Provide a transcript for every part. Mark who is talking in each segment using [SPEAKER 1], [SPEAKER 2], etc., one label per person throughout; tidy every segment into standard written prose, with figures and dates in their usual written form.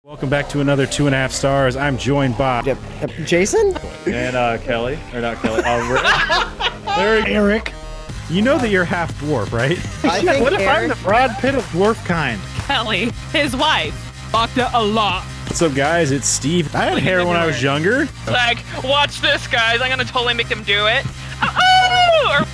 [SPEAKER 1] Welcome back to another 2.5 stars. I'm joined by
[SPEAKER 2] Jason
[SPEAKER 3] and Kelly, or not Kelly,
[SPEAKER 1] Erik. You know that you're half dwarf, right?
[SPEAKER 2] I think
[SPEAKER 4] What if I'm
[SPEAKER 2] Erik,
[SPEAKER 4] the Brad Pitt of dwarf kind?
[SPEAKER 5] Kelly, his wife, fucked a lot.
[SPEAKER 1] What's up, guys? It's Steve. I had hair when I was younger.
[SPEAKER 5] Like, watch this, guys. I'm gonna totally make them do it. Oh!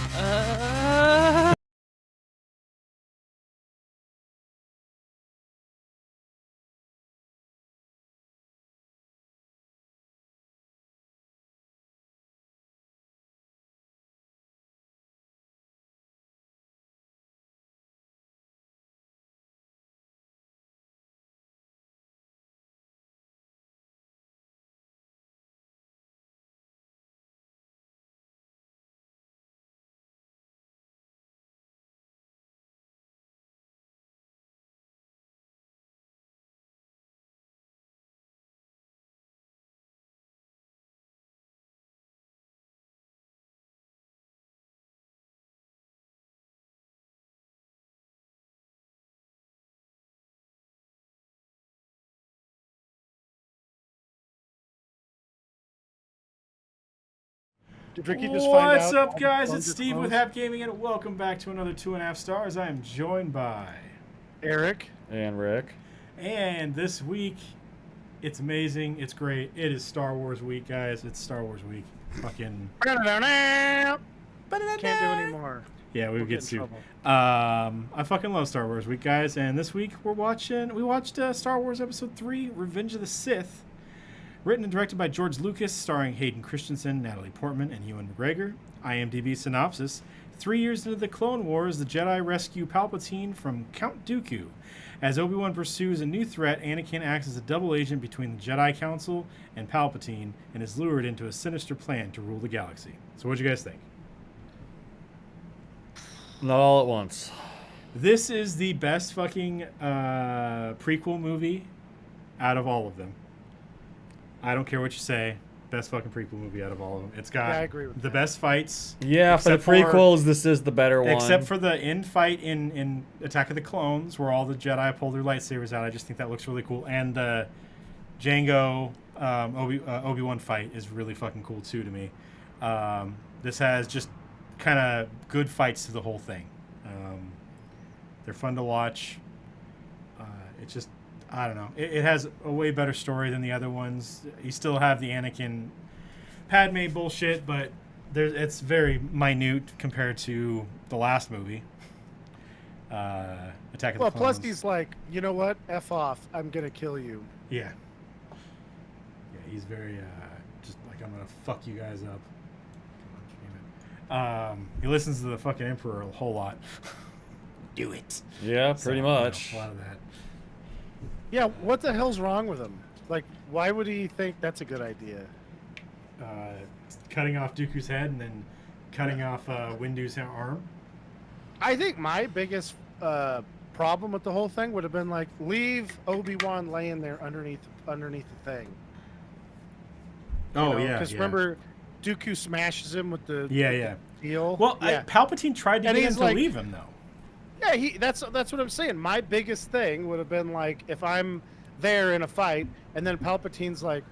[SPEAKER 4] Did Ricky just find
[SPEAKER 1] What's
[SPEAKER 4] out
[SPEAKER 1] up, guys?
[SPEAKER 4] all
[SPEAKER 1] It's
[SPEAKER 4] the
[SPEAKER 1] Steve with
[SPEAKER 4] clones?
[SPEAKER 1] Hap Gaming, and welcome back to another 2.5 stars. I am joined by,
[SPEAKER 4] Erik.
[SPEAKER 3] and Rick.
[SPEAKER 1] and this week, it's amazing. It's great. It is Star Wars week, guys. It's Star Wars week. Fucking.
[SPEAKER 4] Can't do anymore.
[SPEAKER 1] Yeah, we
[SPEAKER 4] We'll
[SPEAKER 1] would get
[SPEAKER 4] in
[SPEAKER 1] sued.
[SPEAKER 4] trouble.
[SPEAKER 1] I fucking love Star Wars week, guys, and this week we watched Star Wars Episode 3, Revenge of the Sith, written and directed by George Lucas, starring Hayden Christensen, Natalie Portman, and Ewan McGregor. IMDb synopsis: 3 years into the Clone Wars, the Jedi rescue Palpatine from Count Dooku. As Obi-Wan pursues a new threat, Anakin acts as a double agent between the Jedi Council and Palpatine and is lured into a sinister plan to rule the galaxy. So what'd you guys think?
[SPEAKER 3] Not all at once.
[SPEAKER 1] This is the best fucking prequel movie out of all of them. I don't care what you say. Best fucking prequel movie out of all of them. It's got
[SPEAKER 4] Yeah, I agree with
[SPEAKER 1] the
[SPEAKER 4] that.
[SPEAKER 1] best fights.
[SPEAKER 3] Yeah, for the
[SPEAKER 1] Except for-
[SPEAKER 3] prequels, this is the better one.
[SPEAKER 1] Except for the end fight in Attack of the Clones, where all the Jedi pull their lightsabers out. I just think that looks really cool. And the Jango Obi-Wan fight is really fucking cool too to me. This has just kind of good fights to the whole thing. They're fun to watch. It's just, I don't know. It has a way better story than the other ones. You still have the Anakin Padme bullshit, but it's very minute compared to the last movie. Attack of
[SPEAKER 4] Well,
[SPEAKER 1] the Clones.
[SPEAKER 4] plus he's like, you know what? F off. I'm gonna kill you.
[SPEAKER 1] Yeah. Yeah, he's very, just like, I'm gonna fuck you guys up. He listens to the fucking Emperor a whole lot. Do it.
[SPEAKER 3] Yeah,
[SPEAKER 1] So,
[SPEAKER 3] pretty
[SPEAKER 1] you know,
[SPEAKER 3] much.
[SPEAKER 1] a lot of that.
[SPEAKER 4] Yeah, what the hell's wrong with him? Like, why would he think that's a good idea?
[SPEAKER 1] Cutting off Dooku's head and then cutting off Windu's arm.
[SPEAKER 4] I think my biggest problem with the whole thing would have been like, leave Obi-Wan laying there underneath the thing.
[SPEAKER 1] Oh, yeah.
[SPEAKER 4] Because
[SPEAKER 1] yeah.
[SPEAKER 4] remember, Dooku smashes him with the
[SPEAKER 1] Yeah.
[SPEAKER 4] deal.
[SPEAKER 1] Well,
[SPEAKER 4] yeah.
[SPEAKER 1] Palpatine tried to
[SPEAKER 4] And
[SPEAKER 1] get him
[SPEAKER 4] he's
[SPEAKER 1] to
[SPEAKER 4] like-
[SPEAKER 1] leave him, though.
[SPEAKER 4] Yeah, that's what I'm saying. My biggest thing would have been like, if I'm there in a fight and then Palpatine's like,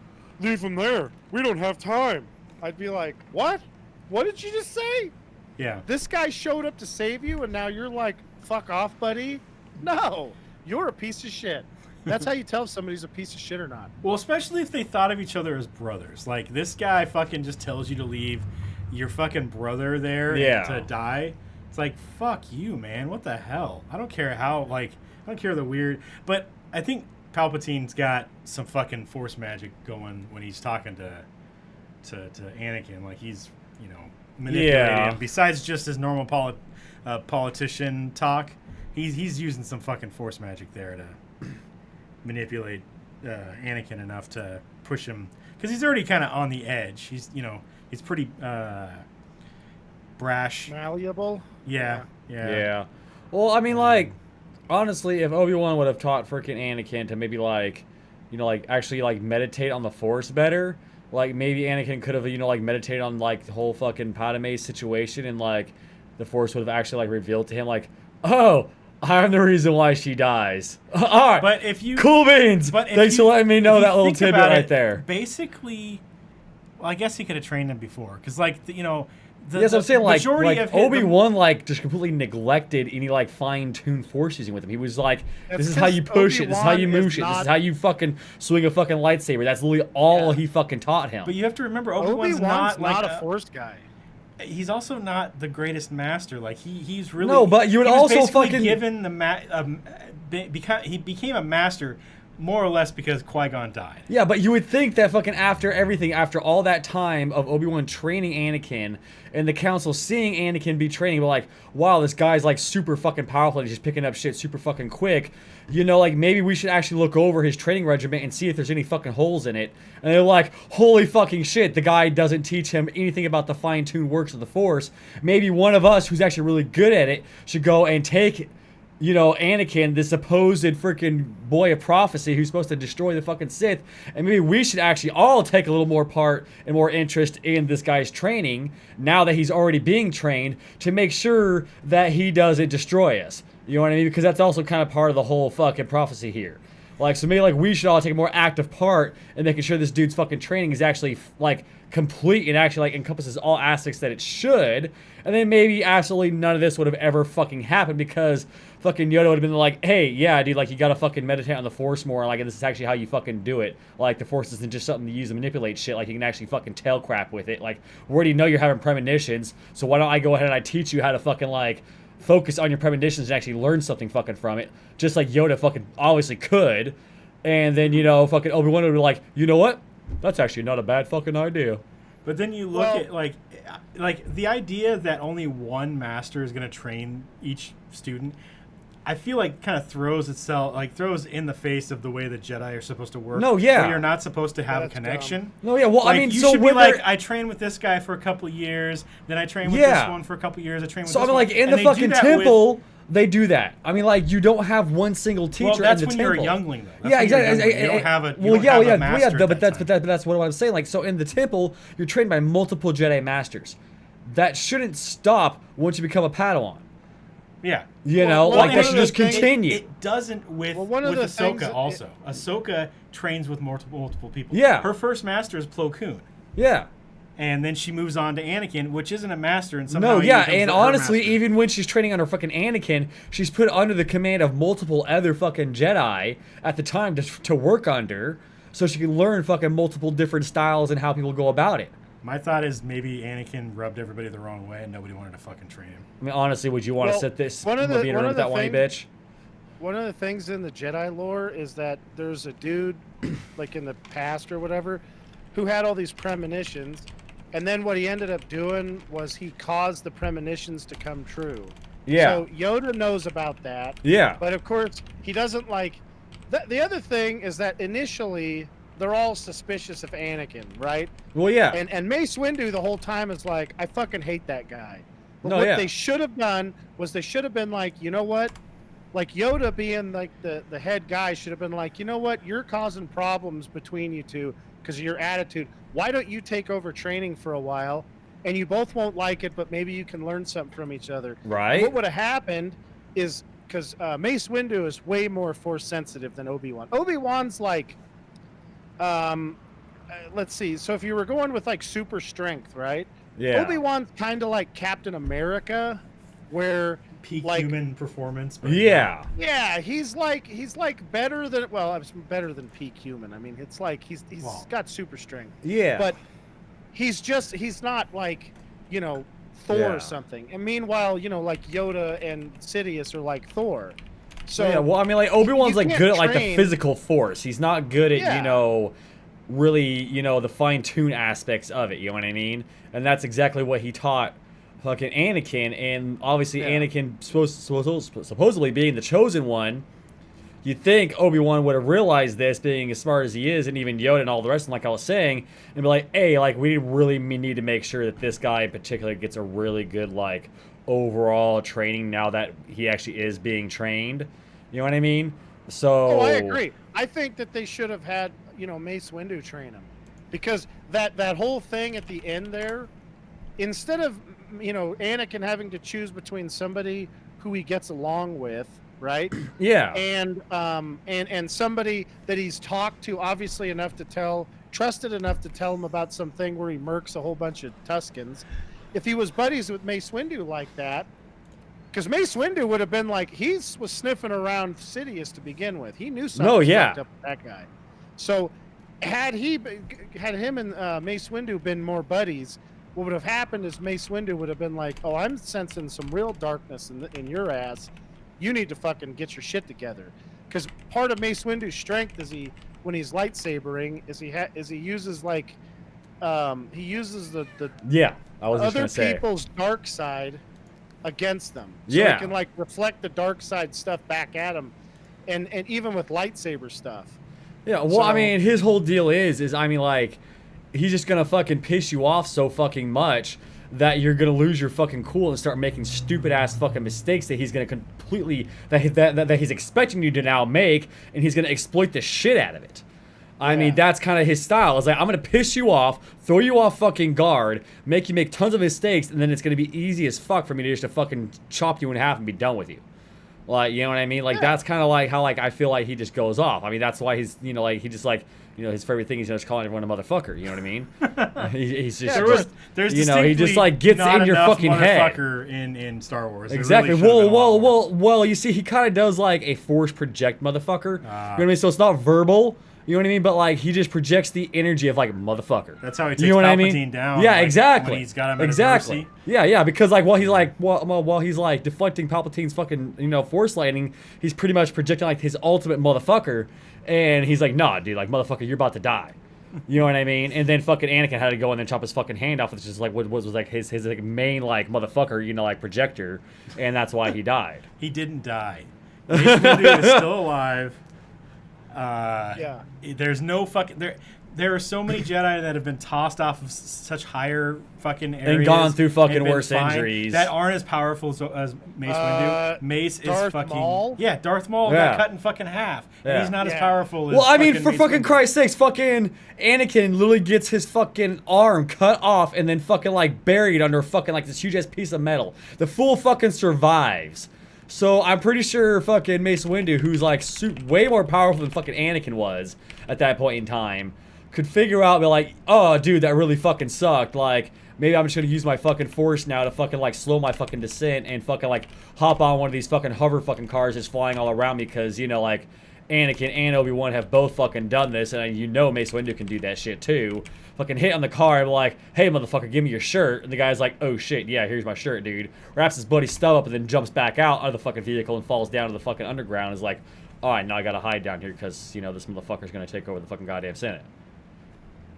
[SPEAKER 4] leave him there. We don't have time. I'd be like, what? What did you just say?
[SPEAKER 1] Yeah.
[SPEAKER 4] This guy showed up to save you and now you're like, fuck off, buddy? No, you're a piece of shit. That's how you tell if somebody's a piece of shit or not.
[SPEAKER 1] Well, especially if they thought of each other as brothers. Like, this guy fucking just tells you to leave your fucking brother there
[SPEAKER 3] Yeah.
[SPEAKER 1] to die. It's like, fuck you, man. What the hell? I don't care how, like, I don't care the weird. But I think Palpatine's got some fucking force magic going when he's talking to Anakin. Like, he's, you know, manipulating
[SPEAKER 3] Yeah.
[SPEAKER 1] him. Besides just his normal politician talk, he's using some fucking force magic there to manipulate Anakin enough to push him, because he's already kind of on the edge. He's pretty brash.
[SPEAKER 4] Malleable?
[SPEAKER 1] Yeah.
[SPEAKER 3] Yeah. Well, I mean, like, honestly, if Obi-Wan would have taught freaking Anakin to maybe, like, you know, like, actually, like, meditate on the Force better, like, maybe Anakin could have, you know, like, meditated on, like, the whole fucking Padme situation, and, like, the Force would have actually, like, revealed to him, like, oh, I'm the reason why she dies. All right.
[SPEAKER 1] But if you
[SPEAKER 3] Cool beans.
[SPEAKER 1] But if
[SPEAKER 3] Thanks
[SPEAKER 1] you-
[SPEAKER 3] for letting me
[SPEAKER 1] if
[SPEAKER 3] know
[SPEAKER 1] you
[SPEAKER 3] that little
[SPEAKER 1] think
[SPEAKER 3] tidbit
[SPEAKER 1] about
[SPEAKER 3] right
[SPEAKER 1] it,
[SPEAKER 3] there.
[SPEAKER 1] Basically, well, I guess he could have trained him before, because like
[SPEAKER 3] Yes, I'm saying like
[SPEAKER 1] majority of his-
[SPEAKER 3] Obi-Wan like just completely neglected any like fine-tuned force using with him. He was like,
[SPEAKER 4] That's
[SPEAKER 3] this is how you
[SPEAKER 4] 'cause
[SPEAKER 3] push it, this is how you
[SPEAKER 4] Obi-Wan
[SPEAKER 3] move
[SPEAKER 4] is
[SPEAKER 3] shit, this is
[SPEAKER 4] not-
[SPEAKER 3] how you fucking swing a fucking lightsaber. That's literally all he fucking taught him.
[SPEAKER 1] But you have to remember, Obi-Wan's not like
[SPEAKER 4] a Force guy.
[SPEAKER 1] He's also not the greatest master. Like he's really
[SPEAKER 3] No, but you would
[SPEAKER 1] he was
[SPEAKER 3] also
[SPEAKER 1] basically
[SPEAKER 3] fucking-
[SPEAKER 1] given he became a master more or less because Qui-Gon died.
[SPEAKER 3] Yeah, but you would think that fucking after everything, after all that time of Obi-Wan training Anakin and the council seeing Anakin be training, but like, wow, this guy's like super fucking powerful and he's just picking up shit super fucking quick. You know, like maybe we should actually look over his training regimen and see if there's any fucking holes in it. And they're like, holy fucking shit, the guy doesn't teach him anything about the fine-tuned works of the Force. Maybe one of us who's actually really good at it should go and take, you know, Anakin, the supposed freaking boy of prophecy who's supposed to destroy the fucking Sith, and maybe we should actually all take a little more part and more interest in this guy's training now that he's already being trained to make sure that he doesn't destroy us. You know what I mean? Because that's also kind of part of the whole fucking prophecy here. Like, so maybe like we should all take a more active part in making sure this dude's fucking training is actually like complete and actually like encompasses all aspects that it should. And then maybe absolutely none of this would have ever fucking happened because fucking Yoda would have been like, hey, yeah, dude, like you gotta fucking meditate on the Force more. Like, this is actually how you fucking do it. Like, the Force isn't just something to use to manipulate shit. Like, you can actually fucking tail crap with it. Like, we already know you're having premonitions, so why don't I go ahead and I teach you how to fucking like focus on your premonitions and actually learn something fucking from it, just like Yoda fucking obviously could. And then, you know, fucking Obi-Wan would be like, you know what? That's actually not a bad fucking idea.
[SPEAKER 1] But then you look at like the idea that only one master is going to train each student. I feel like kind of throws in the face of the way the Jedi are supposed to work.
[SPEAKER 3] No, yeah.
[SPEAKER 1] Where you're not supposed to have a
[SPEAKER 4] That's
[SPEAKER 1] connection.
[SPEAKER 4] dumb.
[SPEAKER 3] No, yeah, well,
[SPEAKER 1] Like,
[SPEAKER 3] I mean,
[SPEAKER 1] you
[SPEAKER 3] so
[SPEAKER 1] should be
[SPEAKER 3] when
[SPEAKER 1] like,
[SPEAKER 3] they're-
[SPEAKER 1] I train with this guy for a couple years, then I train with
[SPEAKER 3] Yeah.
[SPEAKER 1] this one for a couple years. I train with
[SPEAKER 3] So I
[SPEAKER 1] this
[SPEAKER 3] mean,
[SPEAKER 1] one.
[SPEAKER 3] like in
[SPEAKER 1] And
[SPEAKER 3] the
[SPEAKER 1] they do
[SPEAKER 3] fucking
[SPEAKER 1] that
[SPEAKER 3] temple, they do that. I mean, like you don't have one single teacher
[SPEAKER 1] Well, that's
[SPEAKER 3] in the
[SPEAKER 1] when
[SPEAKER 3] temple.
[SPEAKER 1] you're a youngling, though. That's
[SPEAKER 3] Yeah,
[SPEAKER 1] when you're
[SPEAKER 3] exactly.
[SPEAKER 1] youngling. You don't have a
[SPEAKER 3] Well,
[SPEAKER 1] you don't
[SPEAKER 3] yeah,
[SPEAKER 1] have
[SPEAKER 3] yeah,
[SPEAKER 1] a master at
[SPEAKER 3] but
[SPEAKER 1] that time.
[SPEAKER 3] that's what I'm saying. Like, so in the temple, you're trained by multiple Jedi masters. That shouldn't stop once you become a Padawan.
[SPEAKER 1] Yeah.
[SPEAKER 3] You know,
[SPEAKER 4] well,
[SPEAKER 3] like
[SPEAKER 4] one
[SPEAKER 3] that
[SPEAKER 4] of
[SPEAKER 3] should
[SPEAKER 4] the
[SPEAKER 3] just
[SPEAKER 4] things-
[SPEAKER 3] continue.
[SPEAKER 1] It doesn't with
[SPEAKER 4] Well, one of the things
[SPEAKER 1] Ahsoka
[SPEAKER 4] that
[SPEAKER 1] also. Ahsoka trains with multiple people.
[SPEAKER 3] Yeah.
[SPEAKER 1] Her first master is Plo Koon.
[SPEAKER 3] Yeah.
[SPEAKER 1] And then she moves on to Anakin, which isn't a master, and somehow
[SPEAKER 3] No,
[SPEAKER 1] he
[SPEAKER 3] yeah,
[SPEAKER 1] becomes
[SPEAKER 3] and
[SPEAKER 1] her
[SPEAKER 3] honestly,
[SPEAKER 1] master.
[SPEAKER 3] even when she's training under fucking Anakin, she's put under the command of multiple other fucking Jedi at the time to work under, so she can learn fucking multiple different styles and how people go about it.
[SPEAKER 1] My thought is maybe Anakin rubbed everybody the wrong way, and nobody wanted to fucking train him.
[SPEAKER 3] I mean, honestly, would you want to
[SPEAKER 4] Well,
[SPEAKER 3] sit this
[SPEAKER 4] one of the-
[SPEAKER 3] be in a
[SPEAKER 4] one
[SPEAKER 3] room
[SPEAKER 4] of
[SPEAKER 3] with
[SPEAKER 4] the
[SPEAKER 3] that whiny
[SPEAKER 4] thing-
[SPEAKER 3] bitch?
[SPEAKER 4] One of the things in the Jedi lore is that there's a dude, like in the past or whatever, who had all these premonitions, and then what he ended up doing was he caused the premonitions to come true.
[SPEAKER 3] Yeah.
[SPEAKER 4] So Yoda knows about that,
[SPEAKER 3] Yeah.
[SPEAKER 4] but of course he doesn't like. The other thing is that initially they're all suspicious of Anakin, right?
[SPEAKER 3] Well, yeah.
[SPEAKER 4] And Mace Windu the whole time is like, I fucking hate that guy. But
[SPEAKER 3] No,
[SPEAKER 4] what
[SPEAKER 3] yeah.
[SPEAKER 4] they should have done was they should have been like, you know what? Like Yoda being like the head guy should have been like, you know what? You're causing problems between you two because of your attitude. Why don't you take over training for a while? And you both won't like it, but maybe you can learn something from each other.
[SPEAKER 3] Right.
[SPEAKER 4] What would have happened is because Mace Windu is way more force sensitive than Obi-Wan. Obi-Wan's like, let's see. So if you were going with like super strength, right?
[SPEAKER 3] Yeah.
[SPEAKER 4] Obi-Wan's kind of like Captain America, where
[SPEAKER 1] Peak
[SPEAKER 4] like,
[SPEAKER 1] human performance. But
[SPEAKER 3] Yeah.
[SPEAKER 4] yeah, he's like better than better than peak human. I mean, it's like he's
[SPEAKER 1] Well,
[SPEAKER 4] got super strength,
[SPEAKER 3] Yeah.
[SPEAKER 4] but he's not like, you know, Thor
[SPEAKER 3] Yeah.
[SPEAKER 4] or something. And meanwhile, you know, like Yoda and Sidious are like Thor. So
[SPEAKER 3] yeah, well, I mean, like Obi-Wan's
[SPEAKER 4] you
[SPEAKER 3] like
[SPEAKER 4] can't
[SPEAKER 3] good at like the
[SPEAKER 4] train-
[SPEAKER 3] physical force. He's not good at
[SPEAKER 4] Yeah.
[SPEAKER 3] you know, really the fine-tune aspects of it. You know what I mean? And that's exactly what he taught fucking Anakin. And obviously,
[SPEAKER 4] Yeah.
[SPEAKER 3] Anakin supposedly being the chosen one. You'd think Obi-Wan would have realized this, being as smart as he is, and even Yoda and all the rest, and like I was saying, and be like, hey, like, we really need to make sure that this guy in particular gets a really good, like, overall training now that he actually is being trained. You know what I mean? So...
[SPEAKER 4] Oh, I agree. I think that they should have had, you know, Mace Windu train him. Because that whole thing at the end there, instead of, you know, Anakin having to choose between somebody who he gets along with right?
[SPEAKER 3] Yeah.
[SPEAKER 4] And somebody that he's talked to obviously enough to trusted enough to tell him about something where he murks a whole bunch of Tuskens. If he was buddies with Mace Windu like that, because Mace Windu would have been like, was sniffing around Sidious to begin with. He knew something was fucked up with that guy. So had him and Mace Windu been more buddies, what would have happened is Mace Windu would have been like, oh, I'm sensing some real darkness in your ass. You need to fucking get your shit together. Because part of Mace Windu's strength is when he's lightsabering, he uses like he uses the
[SPEAKER 3] Yeah, I was just
[SPEAKER 4] other
[SPEAKER 3] gonna say.
[SPEAKER 4] people's dark side against them. So
[SPEAKER 3] Yeah.
[SPEAKER 4] he can like reflect the dark side stuff back at him, and even with lightsaber stuff.
[SPEAKER 3] Yeah, well, I
[SPEAKER 4] So-
[SPEAKER 3] mean, his whole deal is I mean, like, he's just gonna fucking piss you off so fucking much that you're gonna lose your fucking cool and start making stupid ass fucking mistakes that he's gonna completely that he's expecting you to now make, and he's gonna exploit the shit out of it. I mean, that's kind of his style. It's like, I'm gonna piss you off, throw you off fucking guard, make you make tons of mistakes, and then it's gonna be easy as fuck for me to just fucking chop you in half and be done with you. Like, you know what I mean? Like, that's kind of like how, like, I feel like he just goes off. I mean, that's why he's, you know, like, he just, like, you know, his favorite thing is just calling everyone a motherfucker. You know what I mean? He's just,
[SPEAKER 1] There's
[SPEAKER 3] you know, he just,
[SPEAKER 1] distinctly
[SPEAKER 3] like, gets
[SPEAKER 1] not
[SPEAKER 3] in your
[SPEAKER 1] enough
[SPEAKER 3] fucking head.
[SPEAKER 1] motherfucker in Star Wars. There
[SPEAKER 3] Exactly.
[SPEAKER 1] really should've been a lot more.
[SPEAKER 3] Well, you see, he kind of does, like, a force project motherfucker. You know what I mean? So it's not verbal. You know what I mean? But, like, he just projects the energy of, like, motherfucker.
[SPEAKER 1] That's how he takes
[SPEAKER 3] You know what I
[SPEAKER 1] Palpatine
[SPEAKER 3] mean?
[SPEAKER 1] down.
[SPEAKER 3] Yeah,
[SPEAKER 1] like,
[SPEAKER 3] exactly.
[SPEAKER 1] When he's got him at
[SPEAKER 3] exactly.
[SPEAKER 1] his mercy.
[SPEAKER 3] Yeah, because, like, while he's, like, deflecting Palpatine's fucking, you know, force lightning, he's pretty much projecting, like, his ultimate motherfucker. And he's like, nah, dude, like, motherfucker, you're about to die. You know what I mean? And then fucking Anakin had to go in and chop his fucking hand off, which is, like, what was like, his like, main, like, motherfucker, you know, like, projector. And that's why he died.
[SPEAKER 1] He didn't die. Mace Windu is still alive. There's no fucking there are so many Jedi that have been tossed off of such higher fucking areas
[SPEAKER 3] And gone through fucking
[SPEAKER 1] and been
[SPEAKER 3] worse
[SPEAKER 1] fine
[SPEAKER 3] injuries.
[SPEAKER 1] that aren't as powerful as Mace Windu. Mace
[SPEAKER 4] Darth
[SPEAKER 1] is fucking
[SPEAKER 4] Maul?
[SPEAKER 1] Darth Maul
[SPEAKER 3] Yeah.
[SPEAKER 1] got cut in fucking half. And
[SPEAKER 3] Yeah.
[SPEAKER 1] he's not as
[SPEAKER 4] Yeah.
[SPEAKER 1] powerful as
[SPEAKER 3] Well, I mean, for
[SPEAKER 1] Mace
[SPEAKER 3] fucking
[SPEAKER 1] Windu.
[SPEAKER 3] Christ's sakes, fucking Anakin literally gets his fucking arm cut off and then fucking, like, buried under fucking, like, this huge ass piece of metal. The fool fucking survives. So I'm pretty sure fucking Mace Windu, who's, like, way more powerful than fucking Anakin was at that point in time, could figure out, be like, oh, dude, that really fucking sucked. Like, maybe I'm just gonna use my fucking force now to fucking, like, slow my fucking descent and fucking, like, hop on one of these fucking hover fucking cars just flying all around me, because, you know, like, Anakin and Obi-Wan have both fucking done this, and you know Mace Windu can do that shit too. Fucking hit on the car and be like, hey, motherfucker, give me your shirt. And the guy's like, oh shit, yeah, here's my shirt, dude. Wraps his buddy stub up and then jumps back out of the fucking vehicle and falls down to the fucking underground. Is like, all right, now I gotta hide down here because, you know, this motherfucker's gonna take over the fucking goddamn Senate.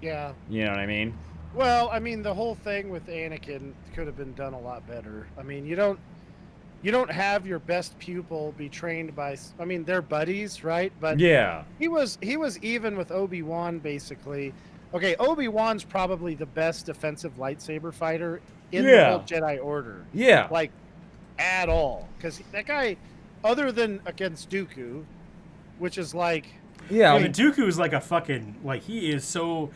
[SPEAKER 4] Yeah.
[SPEAKER 3] You know what I mean?
[SPEAKER 4] Well, I mean, the whole thing with Anakin could have been done a lot better. I mean, you don't have your best pupil be trained by. I mean, they're buddies, right? But
[SPEAKER 3] Yeah.
[SPEAKER 4] he was even with Obi-Wan basically. Okay, Obi-Wan's probably the best defensive lightsaber fighter in the whole Jedi Order.
[SPEAKER 3] Yeah.
[SPEAKER 4] Like, at all, because that guy, other than against Dooku, which is like.
[SPEAKER 3] Yeah.
[SPEAKER 1] I mean, Dooku is like a fucking, like, he is so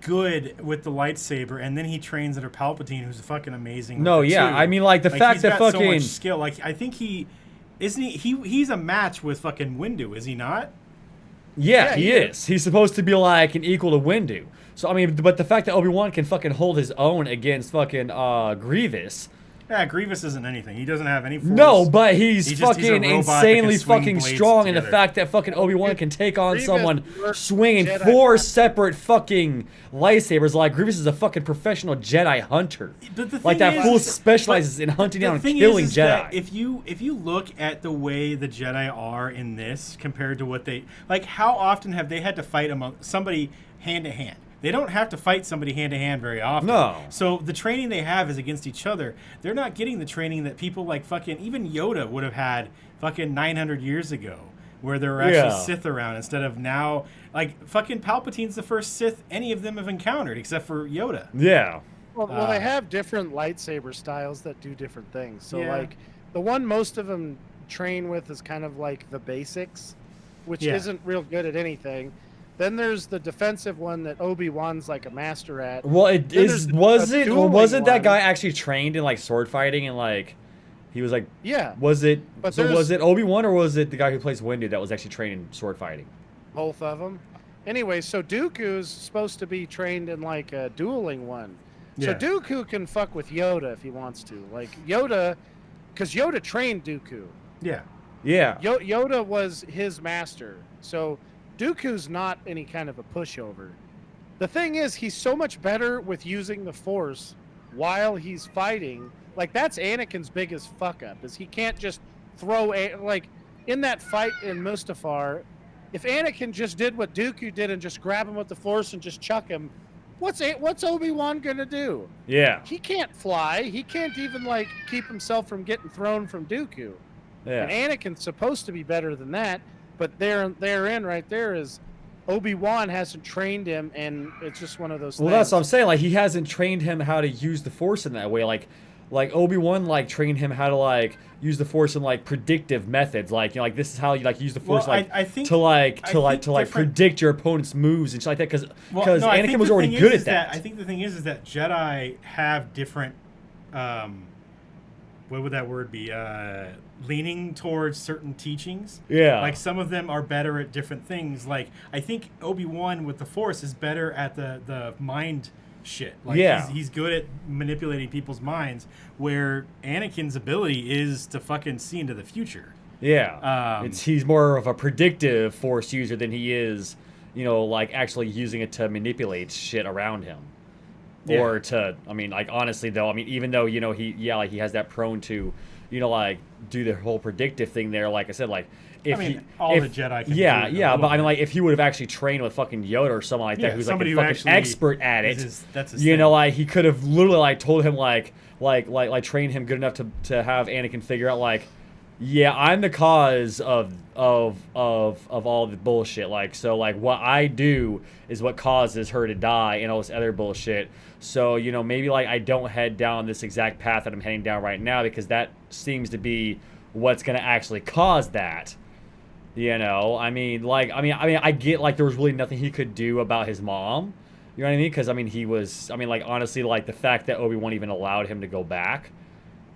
[SPEAKER 1] good with the lightsaber, and then he trains under Palpatine, who's fucking amazing with
[SPEAKER 3] No,
[SPEAKER 1] it,
[SPEAKER 3] yeah,
[SPEAKER 1] too.
[SPEAKER 3] I mean, like, the fact
[SPEAKER 1] he's
[SPEAKER 3] that
[SPEAKER 1] got so
[SPEAKER 3] fucking-
[SPEAKER 1] much skill. Like, I think he's a match with fucking Windu, is he not?
[SPEAKER 3] Yeah, he
[SPEAKER 4] he
[SPEAKER 3] is. He's supposed to be like an equal to Windu. So I mean, but the fact that Obi-Wan can fucking hold his own against fucking Grievous.
[SPEAKER 1] Yeah, Grievous isn't anything. He doesn't have any force.
[SPEAKER 3] No, but he's
[SPEAKER 1] He's a
[SPEAKER 3] fucking
[SPEAKER 1] robot that
[SPEAKER 3] insanely
[SPEAKER 1] can swing
[SPEAKER 3] fucking
[SPEAKER 1] blades
[SPEAKER 3] strong, and the
[SPEAKER 1] together.
[SPEAKER 3] fact that fucking Obi-Wan can take on
[SPEAKER 4] Grievous
[SPEAKER 3] someone
[SPEAKER 4] works
[SPEAKER 3] swinging
[SPEAKER 4] Jedi
[SPEAKER 3] 4
[SPEAKER 4] hunter.
[SPEAKER 3] separate fucking lightsabers, like Grievous is a fucking professional Jedi hunter.
[SPEAKER 1] But the
[SPEAKER 3] Like,
[SPEAKER 1] thing
[SPEAKER 3] that
[SPEAKER 1] is-
[SPEAKER 3] fool
[SPEAKER 1] but
[SPEAKER 3] specializes in hunting
[SPEAKER 1] the
[SPEAKER 3] down and
[SPEAKER 1] thing
[SPEAKER 3] killing
[SPEAKER 1] is
[SPEAKER 3] Jedi.
[SPEAKER 1] that if you look at the way the Jedi are in this compared to what they like, how often have they had to fight somebody hand to hand? They don't have to fight somebody hand to hand very often.
[SPEAKER 3] No.
[SPEAKER 1] So the training they have is against each other. They're not getting the training that people like fucking even Yoda would have had fucking 900 years ago, where there were actually
[SPEAKER 3] Yeah.
[SPEAKER 1] Sith around instead of now. Like fucking Palpatine's the first Sith any of them have encountered, except for Yoda.
[SPEAKER 3] Yeah.
[SPEAKER 4] Well, they have different lightsaber styles that do different things. So,
[SPEAKER 1] Yeah.
[SPEAKER 4] like, the one most of them train with is kind of like the basics, which
[SPEAKER 1] Yeah.
[SPEAKER 4] isn't real good at anything. Then there's the defensive one that Obi-Wan's like a master at.
[SPEAKER 3] Well, it
[SPEAKER 4] Then
[SPEAKER 3] is.
[SPEAKER 4] there's a dueling
[SPEAKER 3] Wasn't that
[SPEAKER 4] one.
[SPEAKER 3] guy actually trained in like sword fighting and like He was like,
[SPEAKER 4] Yeah.
[SPEAKER 3] was it?
[SPEAKER 4] But
[SPEAKER 3] So
[SPEAKER 4] there's-
[SPEAKER 3] was it Obi-Wan or was it the guy who plays Windu that was actually trained in sword fighting?
[SPEAKER 4] Both of them. Anyway, so Dooku's supposed to be trained in like a dueling one. So
[SPEAKER 1] Yeah.
[SPEAKER 4] Dooku can fuck with Yoda if he wants to. Like Yoda, because Yoda trained Dooku.
[SPEAKER 1] Yeah.
[SPEAKER 3] Yeah.
[SPEAKER 4] Yoda was his master. So Dooku's not any kind of a pushover. The thing is, he's so much better with using the Force while he's fighting. Like that's Anakin's biggest fuck up is he can't just throw like in that fight in Mustafar. If Anakin just did what Dooku did and just grab him with the Force and just chuck him, what's Obi-Wan gonna do?
[SPEAKER 3] Yeah.
[SPEAKER 4] He can't fly. He can't even like keep himself from getting thrown from Dooku.
[SPEAKER 3] Yeah.
[SPEAKER 4] And Anakin's supposed to be better than that, but therein right there is Obi-Wan hasn't trained him, and it's just one of those
[SPEAKER 3] Well,
[SPEAKER 4] things.
[SPEAKER 3] that's what I'm saying. Like, he hasn't trained him how to use the Force in that way. Like Obi-Wan, like, trained him how to, like, use the Force in, like, predictive methods. Like, you know, like, this is how you, like, use the Force,
[SPEAKER 1] Well,
[SPEAKER 3] like,
[SPEAKER 1] I think-
[SPEAKER 3] to
[SPEAKER 1] different-
[SPEAKER 3] predict your opponent's moves and shit like that. Because
[SPEAKER 1] No, I
[SPEAKER 3] Anakin
[SPEAKER 1] think
[SPEAKER 3] was
[SPEAKER 1] the
[SPEAKER 3] already
[SPEAKER 1] thing
[SPEAKER 3] good
[SPEAKER 1] is
[SPEAKER 3] at that.
[SPEAKER 1] I think the thing is that Jedi have different, what would that word be? Leaning towards certain teachings.
[SPEAKER 3] Yeah.
[SPEAKER 1] Like some of them are better at different things. Like I think Obi-Wan with the Force is better at the mind shit. Like
[SPEAKER 3] Yeah.
[SPEAKER 1] he's good at manipulating people's minds, where Anakin's ability is to fucking see into the future.
[SPEAKER 3] Yeah. He's more of a predictive Force user than he is, you know, like, actually using it to manipulate shit around him.
[SPEAKER 1] Yeah.
[SPEAKER 3] Or to, I mean, like, honestly, though, I mean, even though, you know, he has that prone to, you know, like, do the whole predictive thing there, like I said, like, if
[SPEAKER 1] I mean,
[SPEAKER 3] he,
[SPEAKER 1] all
[SPEAKER 3] if,
[SPEAKER 1] the Jedi can
[SPEAKER 3] yeah,
[SPEAKER 1] do it a
[SPEAKER 3] yeah,
[SPEAKER 1] little
[SPEAKER 3] but I mean,
[SPEAKER 1] bit.
[SPEAKER 3] like, if he would have actually trained with fucking Yoda or someone like that,
[SPEAKER 1] Yeah,
[SPEAKER 3] who's like
[SPEAKER 1] somebody
[SPEAKER 3] a
[SPEAKER 1] who
[SPEAKER 3] fucking
[SPEAKER 1] actually
[SPEAKER 3] expert at it,
[SPEAKER 1] that's his
[SPEAKER 3] you know,
[SPEAKER 1] thing.
[SPEAKER 3] like, he could have literally, like, told him, like, train him good enough to have Anakin figure out, like, yeah, I'm the cause of all the bullshit. Like, so, like, what I do is what causes her to die and all this other bullshit. So, you know, maybe, like, I don't head down this exact path that I'm heading down right now, because that seems to be what's going to actually cause that. You know, I mean, I get, like, there was really nothing he could do about his mom. You know what I mean? Because, I mean, like, honestly, like, the fact that Obi-Wan even allowed him to go back,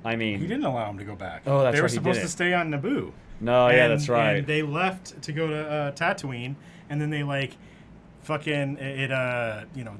[SPEAKER 3] I mean...
[SPEAKER 1] He didn't allow him to go back.
[SPEAKER 3] Oh, that's
[SPEAKER 1] They were
[SPEAKER 3] right, he
[SPEAKER 1] supposed to
[SPEAKER 3] didn't.
[SPEAKER 1] stay on Naboo.
[SPEAKER 3] No, yeah,
[SPEAKER 1] And-
[SPEAKER 3] that's right.
[SPEAKER 1] And they left to go to Tatooine, and then they like fucking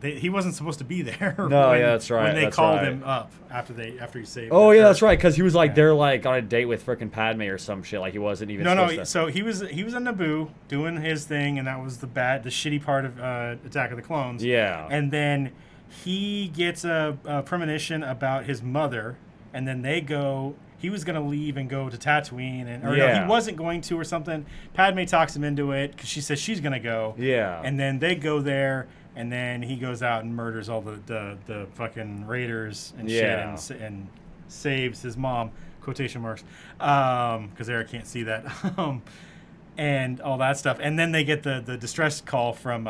[SPEAKER 1] he wasn't supposed to be there.
[SPEAKER 3] No, yeah, that's right,
[SPEAKER 1] When they
[SPEAKER 3] that's
[SPEAKER 1] called
[SPEAKER 3] right.
[SPEAKER 1] him up after he saved.
[SPEAKER 3] Oh
[SPEAKER 1] her.
[SPEAKER 3] yeah, that's right. Because he was like
[SPEAKER 1] Yeah.
[SPEAKER 3] they're like on a date with frickin' Padme or some shit. Like he wasn't even.
[SPEAKER 1] No.
[SPEAKER 3] supposed to-
[SPEAKER 1] So he was on Naboo doing his thing, and that was the shitty part of Attack of the Clones.
[SPEAKER 3] Yeah.
[SPEAKER 1] And then he gets a premonition about his mother, and then they go. He was going to leave and go to Tatooine, no,
[SPEAKER 3] Yeah.
[SPEAKER 1] he wasn't going to or something. Padme talks him into it because she says she's going to go.
[SPEAKER 3] Yeah.
[SPEAKER 1] And then they go there, and then he goes out and murders all the fucking raiders and
[SPEAKER 3] Yeah.
[SPEAKER 1] shit, and saves his mom, quotation marks, because Erik can't see that, and all that stuff. And then they get the distress call from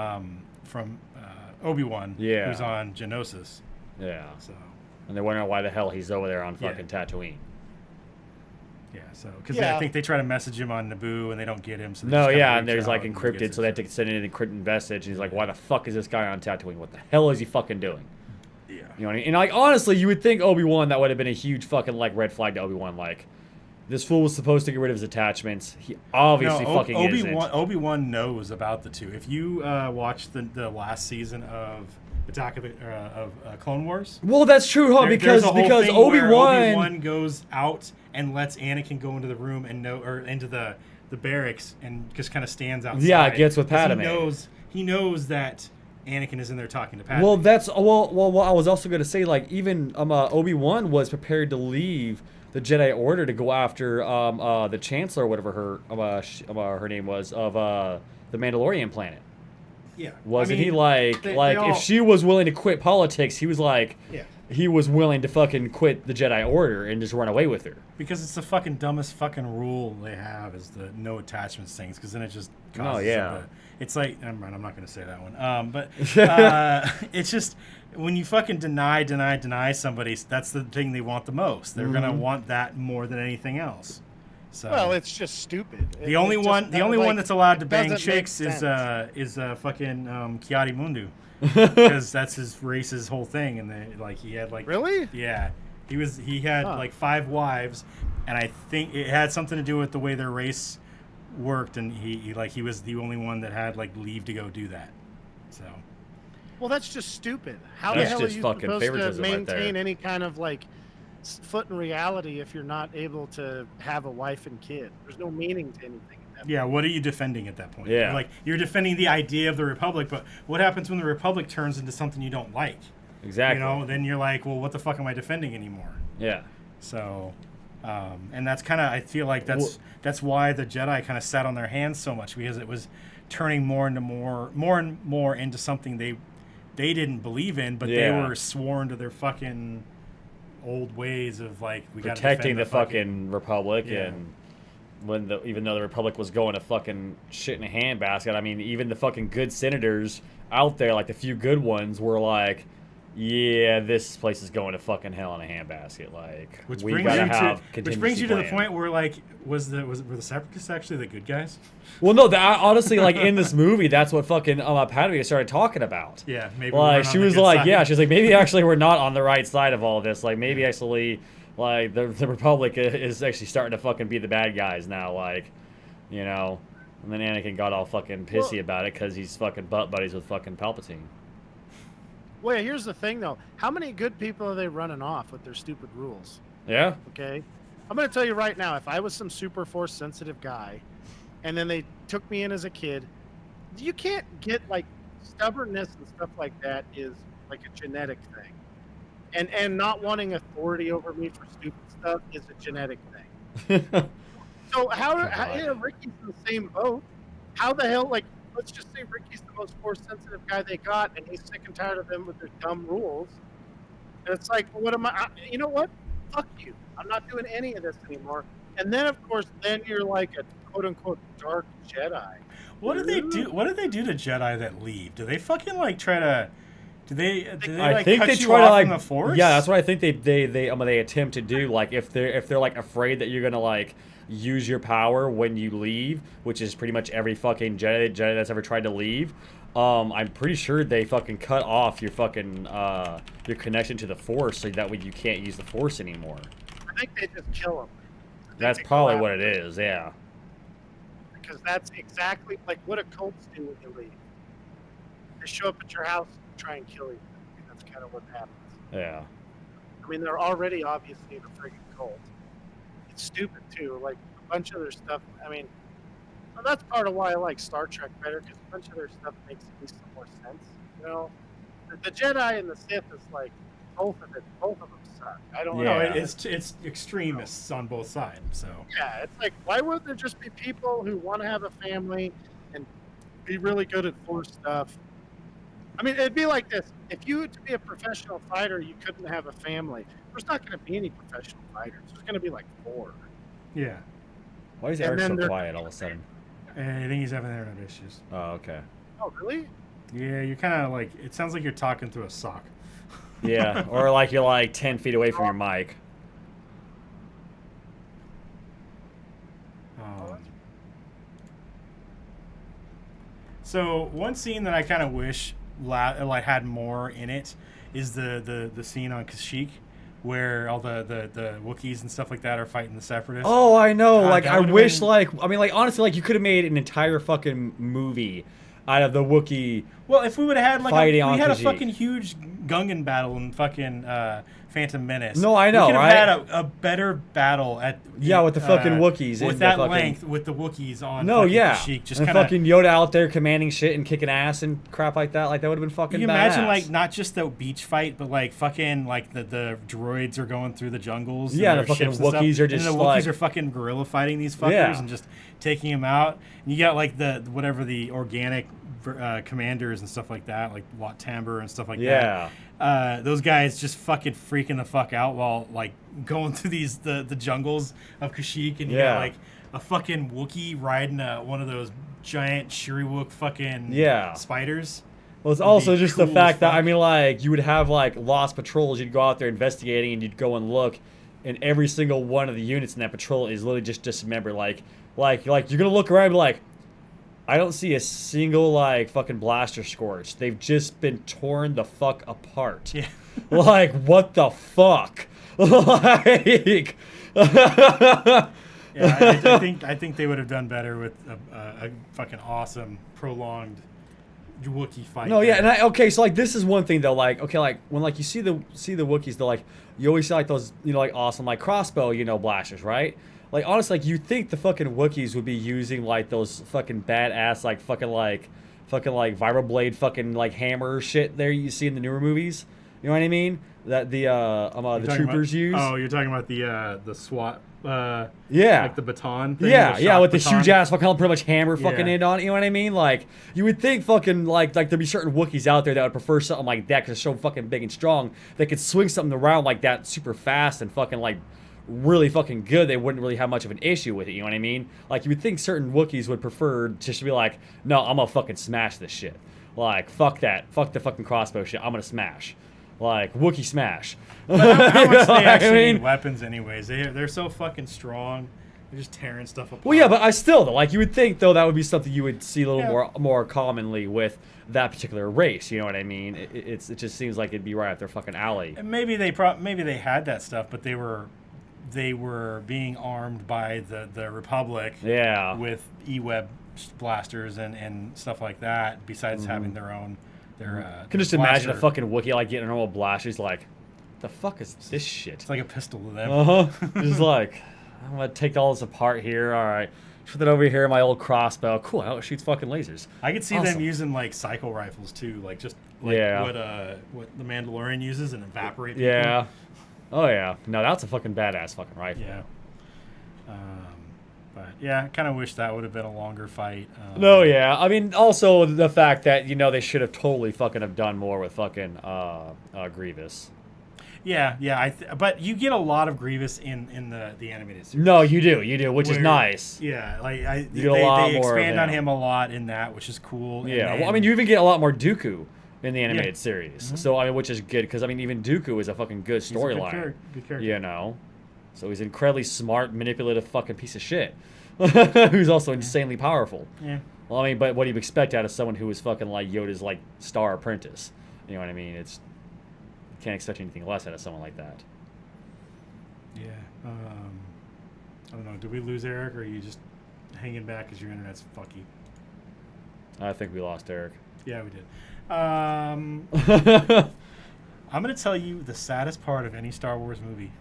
[SPEAKER 1] Obi-Wan,
[SPEAKER 3] Yeah.
[SPEAKER 1] who's on Geonosis.
[SPEAKER 3] Yeah.
[SPEAKER 1] So
[SPEAKER 3] And they're wondering why the hell he's over there on
[SPEAKER 1] Yeah.
[SPEAKER 3] fucking Tatooine.
[SPEAKER 1] yeah, so because
[SPEAKER 4] Yeah.
[SPEAKER 1] I think they try to message him on Naboo and they don't get him. So they
[SPEAKER 3] No,
[SPEAKER 1] just kinda
[SPEAKER 3] yeah, and
[SPEAKER 1] reach
[SPEAKER 3] there's
[SPEAKER 1] out
[SPEAKER 3] like
[SPEAKER 1] and he
[SPEAKER 3] encrypted,
[SPEAKER 1] gets
[SPEAKER 3] so they have
[SPEAKER 1] it.
[SPEAKER 3] to send in an encrypted message. And he's like, "Why the fuck is this guy on Tatooine? What the hell is he fucking doing?"
[SPEAKER 1] Yeah.
[SPEAKER 3] You know what I mean? And like honestly, you would think Obi-Wan, that would have been a huge fucking like red flag to Obi-Wan. Like, this fool was supposed to get rid of his attachments. He obviously fucking isn't.
[SPEAKER 1] Obi-Wan knows about the two. If you watch the last season of Attack of Clone Wars,
[SPEAKER 3] Well, that's true, huh?
[SPEAKER 1] there's
[SPEAKER 3] Because
[SPEAKER 1] a whole thing where
[SPEAKER 3] Obi-Wan.
[SPEAKER 1] Obi-Wan goes out and lets Anakin go into the room or into the barracks and just kind of stands outside.
[SPEAKER 3] Yeah, gets with
[SPEAKER 1] 'Cause
[SPEAKER 3] Padme.
[SPEAKER 1] He knows that Anakin is in there talking to Padme.
[SPEAKER 3] Well, that's well. I was also going to say, like, even Obi-Wan was prepared to leave the Jedi Order to go after the Chancellor, whatever her name was, of the Mandalorian planet.
[SPEAKER 1] yeah,
[SPEAKER 3] Wasn't
[SPEAKER 1] I mean,
[SPEAKER 3] he like
[SPEAKER 1] they
[SPEAKER 3] if
[SPEAKER 1] all-
[SPEAKER 3] she was willing to quit politics, he was like
[SPEAKER 1] Yeah.
[SPEAKER 3] he was willing to fucking quit the Jedi Order and just run away with her.
[SPEAKER 1] Because it's the fucking dumbest fucking rule they have is the no attachments things. Because then it just causes
[SPEAKER 3] yeah.
[SPEAKER 1] it's like I'm not going to say that one. But it's just when you fucking deny somebody, that's the thing they want the most. They're gonna want that more than anything else. So
[SPEAKER 4] Well, it's just stupid.
[SPEAKER 1] the only one that's allowed to bang
[SPEAKER 4] doesn't make
[SPEAKER 1] chicks is
[SPEAKER 4] sense.
[SPEAKER 1] fucking Kiadi Mundu, because that's his race's whole thing. And he had like
[SPEAKER 4] Really?
[SPEAKER 1] yeah. He had
[SPEAKER 4] Huh.
[SPEAKER 1] like 5 wives, and I think it had something to do with the way their race worked, and he was the only one that had like leave to go do that. So.
[SPEAKER 4] Well, that's just stupid. How
[SPEAKER 3] That's
[SPEAKER 4] the hell are
[SPEAKER 3] just
[SPEAKER 4] you
[SPEAKER 3] fucking
[SPEAKER 4] supposed to
[SPEAKER 3] favoritism right
[SPEAKER 4] maintain
[SPEAKER 3] there.
[SPEAKER 4] any kind of like foot in reality if you're not able to have a wife and kid? There's no meaning to anything.
[SPEAKER 1] Yeah, what are you defending at that point?
[SPEAKER 3] Yeah.
[SPEAKER 1] Like, you're defending the idea of the Republic, but what happens when the Republic turns into something you don't like?
[SPEAKER 3] Exactly.
[SPEAKER 1] You know, then you're like, well, what the fuck am I defending anymore?
[SPEAKER 3] Yeah.
[SPEAKER 1] So, and that's kind of, I feel like that's why the Jedi kind of sat on their hands so much, because it was turning more and more into something they didn't believe in, but they were sworn to their fucking old ways of like, we got to
[SPEAKER 3] protecting
[SPEAKER 1] defend
[SPEAKER 3] the fucking Republic.
[SPEAKER 1] Yeah.
[SPEAKER 3] And even though the Republic was going to fucking shit in a handbasket, I mean, even the fucking good senators out there, like the few good ones, were like, yeah, this place is going to fucking hell in a handbasket. Like,
[SPEAKER 1] Which
[SPEAKER 3] we
[SPEAKER 1] brings
[SPEAKER 3] gotta
[SPEAKER 1] you
[SPEAKER 3] have
[SPEAKER 1] to
[SPEAKER 3] contingency
[SPEAKER 1] the
[SPEAKER 3] plan.
[SPEAKER 1] point where like were the Separatists actually the good guys?
[SPEAKER 3] Well, no, honestly, like in this movie, that's what fucking Padme started talking about.
[SPEAKER 1] Yeah, maybe. we
[SPEAKER 3] Like
[SPEAKER 1] weren't
[SPEAKER 3] she
[SPEAKER 1] on the
[SPEAKER 3] was
[SPEAKER 1] good
[SPEAKER 3] like,
[SPEAKER 1] side.
[SPEAKER 3] yeah, she's like, maybe actually we're not on the right side of all this. Like maybe actually, like the Republic is actually starting to fucking be the bad guys now. Like, you know. And then Anakin got all fucking pissy about it because he's fucking butt buddies with fucking Palpatine.
[SPEAKER 4] Well, here's the thing, though. How many good people are they running off with their stupid rules?
[SPEAKER 3] Yeah.
[SPEAKER 4] Okay? I'm going to tell you right now, if I was some super force-sensitive guy, and then they took me in as a kid, you can't get, like, stubbornness and stuff like that is, like, a genetic thing. And not wanting authority over me for stupid stuff is a genetic thing. So Ricky's in the same boat. How the hell, like, let's just say Ricky's the most force-sensitive guy they got, and he's sick and tired of them with their dumb rules. And it's like, well, what am I? You know what? Fuck you. I'm not doing any of this anymore. And then, of course, then you're like a quote-unquote dark Jedi.
[SPEAKER 1] What do they do? What do they do to Jedi that leave? Do they fucking like try to? Do they
[SPEAKER 3] I
[SPEAKER 1] like
[SPEAKER 3] think
[SPEAKER 1] cut
[SPEAKER 3] they
[SPEAKER 1] you
[SPEAKER 3] try to
[SPEAKER 1] off
[SPEAKER 3] like
[SPEAKER 1] from the Force?
[SPEAKER 3] yeah, that's what I think they attempt to do. Like if they're like afraid that you're gonna like use your power when you leave, which is pretty much every fucking Jedi that's ever tried to leave. I'm pretty sure they fucking cut off your fucking your connection to the Force, so that way you can't use the Force anymore.
[SPEAKER 4] I think they just kill him.
[SPEAKER 3] That's probably what it is. Yeah.
[SPEAKER 4] Because that's exactly like what do cults do when you leave. They show up at your house and try and kill you. I mean, that's kind of what happens.
[SPEAKER 3] Yeah.
[SPEAKER 4] I mean, they're already obviously in a friggin' cult. It's stupid too. Like a bunch of their stuff. I mean, well, that's part of why I like Star Trek better, because a bunch of their stuff makes at least some more sense. You know, the Jedi and the Sith is like both of them suck. I don't
[SPEAKER 1] No,
[SPEAKER 4] know.
[SPEAKER 1] it's extremists on both sides. So
[SPEAKER 4] Yeah, it's like, why wouldn't there just be people who want to have a family and be really good at Force stuff? I mean, it'd be like this. If you to be a professional fighter, you couldn't have a family. There's not going to be any professional fighters. There's going to be like 4.
[SPEAKER 1] yeah,
[SPEAKER 3] Why is
[SPEAKER 4] And
[SPEAKER 3] Eric
[SPEAKER 4] then
[SPEAKER 3] so
[SPEAKER 4] they're-
[SPEAKER 3] quiet all of a sudden?
[SPEAKER 1] and I think he's having internet issues.
[SPEAKER 3] Oh, okay.
[SPEAKER 4] Oh, really?
[SPEAKER 1] Yeah, you're kind of like, it sounds like you're talking through a sock.
[SPEAKER 3] Yeah, or like you're like 10 feet away from your mic.
[SPEAKER 1] So one scene that I kind of wish like had more in it is the scene on Kashyyyk where all the Wookiees and stuff like that are fighting the Separatists.
[SPEAKER 3] Oh, I know. Like,
[SPEAKER 1] that
[SPEAKER 3] I
[SPEAKER 1] would've
[SPEAKER 3] wish,
[SPEAKER 1] been-
[SPEAKER 3] like, I mean, like, honestly, like, you could have made an entire fucking movie out of the Wookiee.
[SPEAKER 1] Well, if we would have had like
[SPEAKER 3] Fighting
[SPEAKER 1] we
[SPEAKER 3] on
[SPEAKER 1] had a
[SPEAKER 3] Kashyyyk.
[SPEAKER 1] fucking huge Gungan battle in fucking Phantom Menace.
[SPEAKER 3] No, I know,
[SPEAKER 1] we could
[SPEAKER 3] right?
[SPEAKER 1] have had a better battle at
[SPEAKER 3] Yeah, with the fucking Wookiees and
[SPEAKER 1] with
[SPEAKER 3] the
[SPEAKER 1] that
[SPEAKER 3] fucking-
[SPEAKER 1] length with the Wookiees on.
[SPEAKER 3] No,
[SPEAKER 1] fucking
[SPEAKER 3] yeah.
[SPEAKER 1] Kashyyyk, just
[SPEAKER 3] and
[SPEAKER 1] kind of.
[SPEAKER 3] fucking Yoda out there commanding shit and kicking ass and crap like that. Like, that would have been fucking
[SPEAKER 1] Can you imagine
[SPEAKER 3] badass.
[SPEAKER 1] like not just the beach fight, but like fucking like the droids are going through the jungles.
[SPEAKER 3] Yeah,
[SPEAKER 1] and
[SPEAKER 3] the
[SPEAKER 1] their
[SPEAKER 3] fucking
[SPEAKER 1] ships and stuff,
[SPEAKER 3] Wookiees are
[SPEAKER 1] and
[SPEAKER 3] just
[SPEAKER 1] the Wookiees
[SPEAKER 3] like-
[SPEAKER 1] are fucking guerrilla fighting these fuckers
[SPEAKER 3] Yeah.
[SPEAKER 1] and just taking them out. And you got like the whatever the organic commanders and stuff like that, like Wat Tambor and stuff like
[SPEAKER 3] Yeah.
[SPEAKER 1] that. Those guys just fucking freaking the fuck out while like going through the jungles of Kashyyyk, and you
[SPEAKER 3] Yeah.
[SPEAKER 1] got like a fucking Wookiee riding one of those giant Shiriwook fucking
[SPEAKER 3] Yeah.
[SPEAKER 1] spiders.
[SPEAKER 3] Well, it's
[SPEAKER 1] would
[SPEAKER 3] also
[SPEAKER 1] be
[SPEAKER 3] just
[SPEAKER 1] cool
[SPEAKER 3] the
[SPEAKER 1] as
[SPEAKER 3] fact that,
[SPEAKER 1] fuck.
[SPEAKER 3] I mean, like, you would have, like, lost patrols. You'd go out there investigating, and you'd go and look, and every single one of the units in that patrol is literally just dismembered. Like you're going to look around and be like, I don't see a single, like, fucking blaster scorch. They've just been torn the fuck apart.
[SPEAKER 1] Yeah.
[SPEAKER 3] Like, what the fuck? Like,
[SPEAKER 1] Yeah, I think they would have done better with a fucking awesome prolonged Wookiee fight.
[SPEAKER 3] no, yeah,
[SPEAKER 1] there.
[SPEAKER 3] and okay, so like this is one thing though, like okay, like when like you see the Wookiees, they're like you always see like those like awesome like crossbow blasters, right? Like honestly, like you think the fucking Wookiees would be using like those fucking badass like fucking like vibroblade fucking like hammer shit there you see in the newer movies. You know what I mean? That the troopers use.
[SPEAKER 1] Oh, you're talking about the SWAT.
[SPEAKER 3] Yeah.
[SPEAKER 1] Like the baton thing.
[SPEAKER 3] Yeah, with the
[SPEAKER 1] baton.
[SPEAKER 3] huge ass fucking pretty much hammer fucking
[SPEAKER 1] Yeah.
[SPEAKER 3] end on it, you know what I mean? Like, you would think fucking, like there'd be certain Wookiees out there that would prefer something like that because it's so fucking big and strong. They could swing something around like that super fast and fucking, like, really fucking good. They wouldn't really have much of an issue with it, you know what I mean? Like, you would think certain Wookiees would prefer just to be like, no, I'm gonna fucking smash this shit. Like, fuck that. Fuck the fucking crossbow shit. I'm gonna smash. Like, Wookiee smash.
[SPEAKER 1] But how much they actually
[SPEAKER 3] I mean,
[SPEAKER 1] need weapons anyways? They're so fucking strong. They're just tearing stuff apart.
[SPEAKER 3] well, yeah, but I still though, like you would think though that would be something you would see a little
[SPEAKER 1] Yeah.
[SPEAKER 3] more commonly with that particular race. You know what I mean? It just seems like it'd be right up their fucking alley.
[SPEAKER 1] And maybe they had that stuff, but they were being armed by the Republic.
[SPEAKER 3] Yeah.
[SPEAKER 1] With E-web blasters and stuff like that. Besides having their own
[SPEAKER 3] I can just imagine a fucking Wookiee like getting a normal blaster. He's like, the fuck is this shit?
[SPEAKER 1] It's like a pistol to them.
[SPEAKER 3] Just like, I'm gonna take all this apart here. All right, put that over here. My old crossbow. Cool. How it shoots fucking lasers.
[SPEAKER 1] I could see
[SPEAKER 3] Awesome.
[SPEAKER 1] them using like cycle rifles too, like just like
[SPEAKER 3] Yeah.
[SPEAKER 1] what the Mandalorian uses and evaporate. people.
[SPEAKER 3] Yeah. Oh yeah. No, that's a fucking badass fucking rifle.
[SPEAKER 1] Yeah. But yeah, I kind of wish that would have been a longer fight.
[SPEAKER 3] No, yeah. I mean, also the fact that they should have totally fucking have done more with fucking Grievous.
[SPEAKER 1] Yeah. But you get a lot of Grievous in the animated series.
[SPEAKER 3] No, you do, which is
[SPEAKER 1] Where-
[SPEAKER 3] nice.
[SPEAKER 1] Yeah, like
[SPEAKER 3] You get a lot
[SPEAKER 1] they
[SPEAKER 3] more of
[SPEAKER 1] expand on
[SPEAKER 3] him.
[SPEAKER 1] him a lot in that, which is cool. And
[SPEAKER 3] Yeah.
[SPEAKER 1] then-
[SPEAKER 3] Well, I mean, you even get a lot more Dooku in the animated series.
[SPEAKER 1] Mm-hmm.
[SPEAKER 3] So I mean, which is good because I mean, even Dooku is a fucking good
[SPEAKER 1] he's a good
[SPEAKER 3] storyline.
[SPEAKER 1] good character.
[SPEAKER 3] You know, so he's an incredibly smart, manipulative fucking piece of shit, who's also insanely powerful.
[SPEAKER 1] Yeah.
[SPEAKER 3] Well, I mean, but what do you expect out of someone who is fucking like Yoda's like star apprentice? You know what I mean? You can't expect anything less out of someone like that.
[SPEAKER 1] Yeah. I don't know. Did we lose Eric, or are you just hanging back because your internet's fucky?
[SPEAKER 3] I think we lost Eric.
[SPEAKER 1] Yeah, we did. I'm gonna tell you the saddest part of any Star Wars movie,